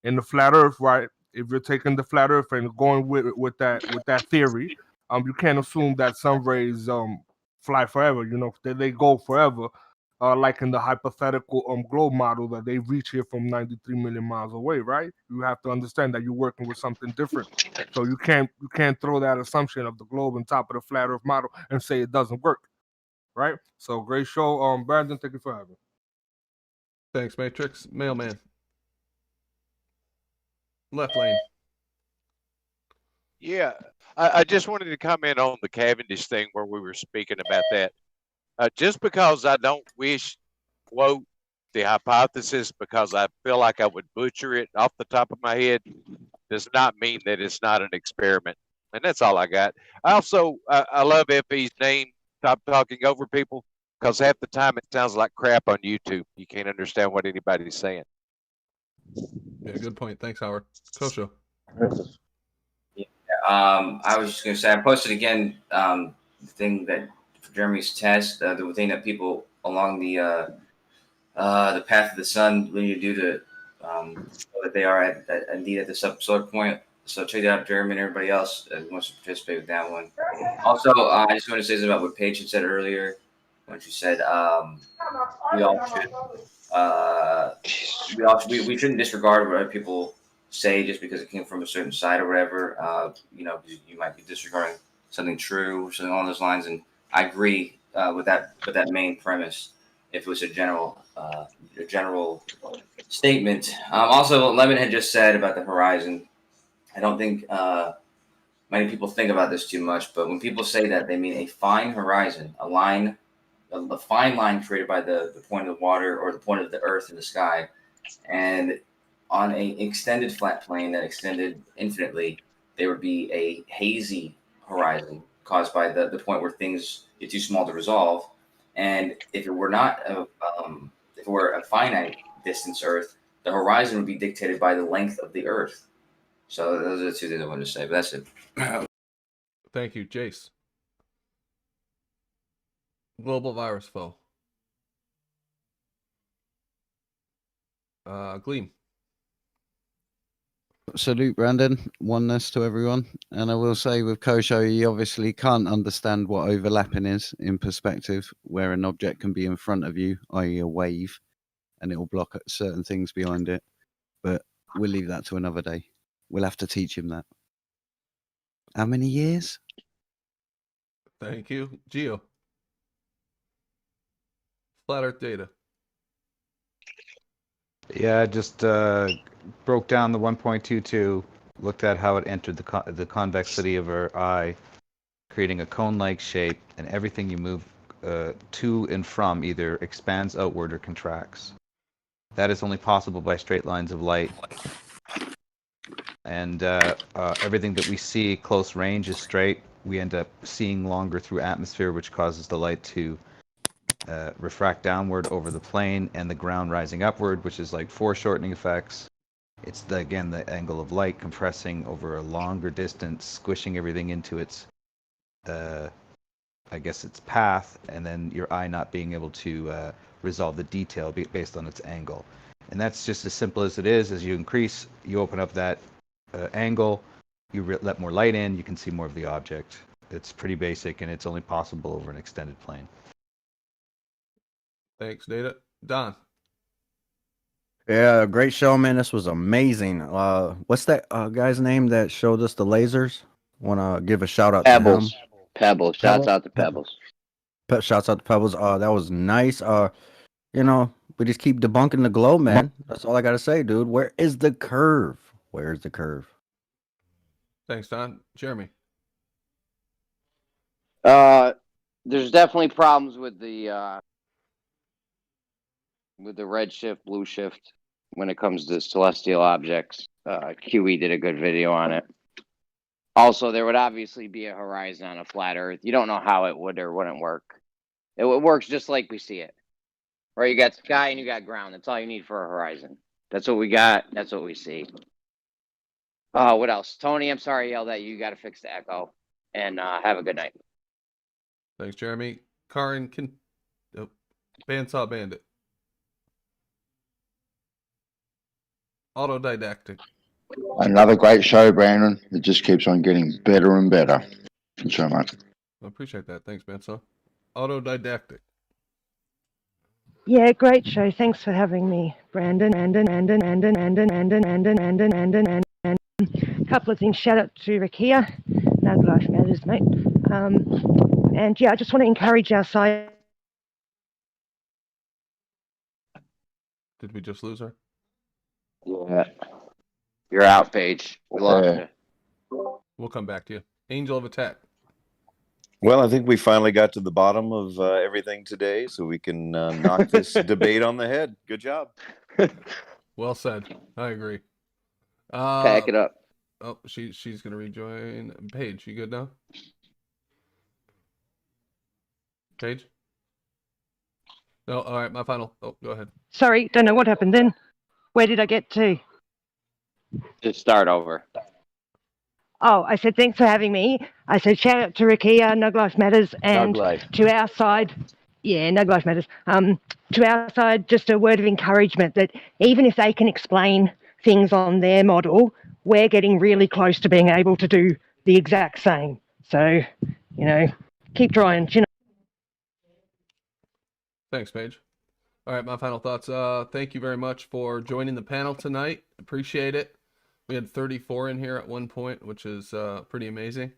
in the flat Earth, right? If you're taking the flat Earth and going with that theory, you can't assume that sun rays fly forever. You know, they go forever. Like in the hypothetical globe model that they reach here from 93 million miles away, right? You have to understand that you're working with something different. So you can't throw that assumption of the globe on top of the flat Earth model and say it doesn't work, right? So great show, Brandon. Thank you for having me. Thanks, Matrix. Mailman. Left lane. Yeah, I just wanted to comment on the Cavendish thing where we were speaking about that. Just because I don't wish, quote, the hypothesis because I feel like I would butcher it off the top of my head does not mean that it's not an experiment. And that's all I got. Also, I love FE's name, Stop Talking Over People, because half the time it sounds like crap on YouTube. You can't understand what anybody's saying. Yeah, good point. Thanks, Howard. Kosho. I was just gonna say I posted again the thing that for Jeremy's test, the thing that people along the path of the sun really do to show that they are indeed at the solar point. So check it out, Jeremy and everybody else who wants to participate with that one. Also, I just want to say something about what Paige had said earlier when she said we all should we shouldn't disregard what other people say just because it came from a certain side or whatever. You know, you might be disregarding something true or something along those lines. And I agree with that main premise. If it was a general statement. Also, what Lemon had just said about the horizon, I don't think many people think about this too much. But when people say that, they mean a fine horizon, a line, a fine line created by the point of the water or the point of the earth in the sky, and on an extended flat plane that extended infinitely, there would be a hazy horizon caused by the point where things get too small to resolve. And if it were not if it were a finite distance Earth, the horizon would be dictated by the length of the Earth. So those are the two things I wanted to say, but that's it. Thank you, Jace. Global virus foe. Gleam. Salute, Brandon. Oneness to everyone. And I will say with Kosho, you obviously can't understand what overlapping is in perspective, where an object can be in front of you, i.e. a wave, and it will block certain things behind it. But we'll leave that to another day. We'll have to teach him that. How many years? Thank you. Geo. Flat Earth data. Yeah, just broke down the 1.22, looked at how it entered the convexity of our eye, creating a cone-like shape, and everything you move to and from either expands outward or contracts. That is only possible by straight lines of light. And everything that we see close range is straight. We end up seeing longer through atmosphere, which causes the light to refract downward over the plane and the ground rising upward, which is like foreshortening effects. It's again the angle of light compressing over a longer distance, squishing everything into its I guess its path, and then your eye not being able to resolve the detail based on its angle. And that's just as simple as it is. As you increase, you open up that angle, you let more light in, you can see more of the object. It's pretty basic, and it's only possible over an extended plane. Thanks, Data. Don. Yeah, great show, man. This was amazing. What's that guy's name that showed us the lasers? Want to give a shout out Pebbles. to him? Pebbles. Shouts out to Pebbles. Shouts out to Pebbles. That was nice. You know, we just keep debunking the globe, man. That's all I gotta say, dude. Where is the curve? Where's the curve? Thanks, Don. Jeremy. There's definitely problems with the redshift, blue shift when it comes to celestial objects. QE did a good video on it. Also, there would obviously be a horizon on a flat Earth. You don't know how it would or wouldn't work. It works just like we see it. Right? You got sky and you got ground. That's all you need for a horizon. That's what we got. That's what we see. What else? Tony, I'm sorry I yelled at you. You got to fix the echo. And have a good night. Thanks, Jeremy. Karin, Bandsaw Bandit. Autodidactic. Another great show, Brandon. It just keeps on getting better and better. Thank you so much. I appreciate that. Thanks, Bandsaw. Autodidactic. Yeah, great show. Thanks for having me, Brandon. And a couple of things. Shout out to Rakia. No life matters, mate. And yeah, I just want to encourage our side. Did we just lose her? Yeah. You're out, Paige. We lost you. We'll come back to you. Angel of Attack. Well, I think we finally got to the bottom of everything today, so we can knock this debate on the head. Good job. Well said. I agree. Pack it up. Oh, she's gonna rejoin. Paige, you good now? Paige? No, all right, my final. Oh, go ahead. Sorry, don't know what happened then. Where did I get to? Just start over. Oh, I said thanks for having me. I said shout out to Rakia, Nug Life Matters, and to our side, yeah, Nug Life Matters. To our side, just a word of encouragement that even if they can explain things on their model, we're getting really close to being able to do the exact same. So, you know, keep trying. You know. Thanks, Paige. All right, my final thoughts. Thank you very much for joining the panel tonight. Appreciate it. We had 34 in here at one point, which is pretty amazing.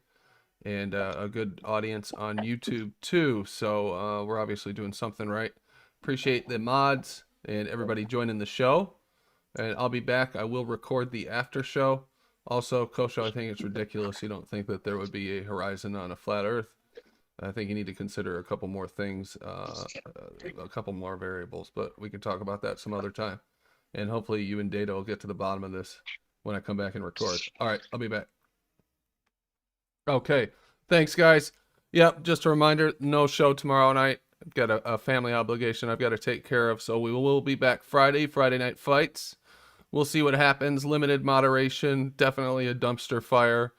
And a good audience on YouTube too. So we're obviously doing something right. Appreciate the mods and everybody joining the show. And I'll be back. I will record the after show. Also, Kosho, I think it's ridiculous you don't think that there would be a horizon on a flat Earth. I think you need to consider a couple more things, a couple more variables, but we can talk about that some other time. And hopefully you and Data will get to the bottom of this when I come back and record. All right, I'll be back. Okay, thanks, guys. Yep, just a reminder, no show tomorrow night. I've got a family obligation I've got to take care of, so we will be back Friday Night Fights. We'll see what happens. Limited moderation, definitely a dumpster fire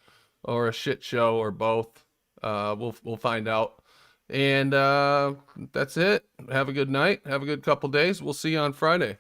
or a shit show or both. We'll find out. And that's it. Have a good night. Have a good couple days. We'll see you on Friday.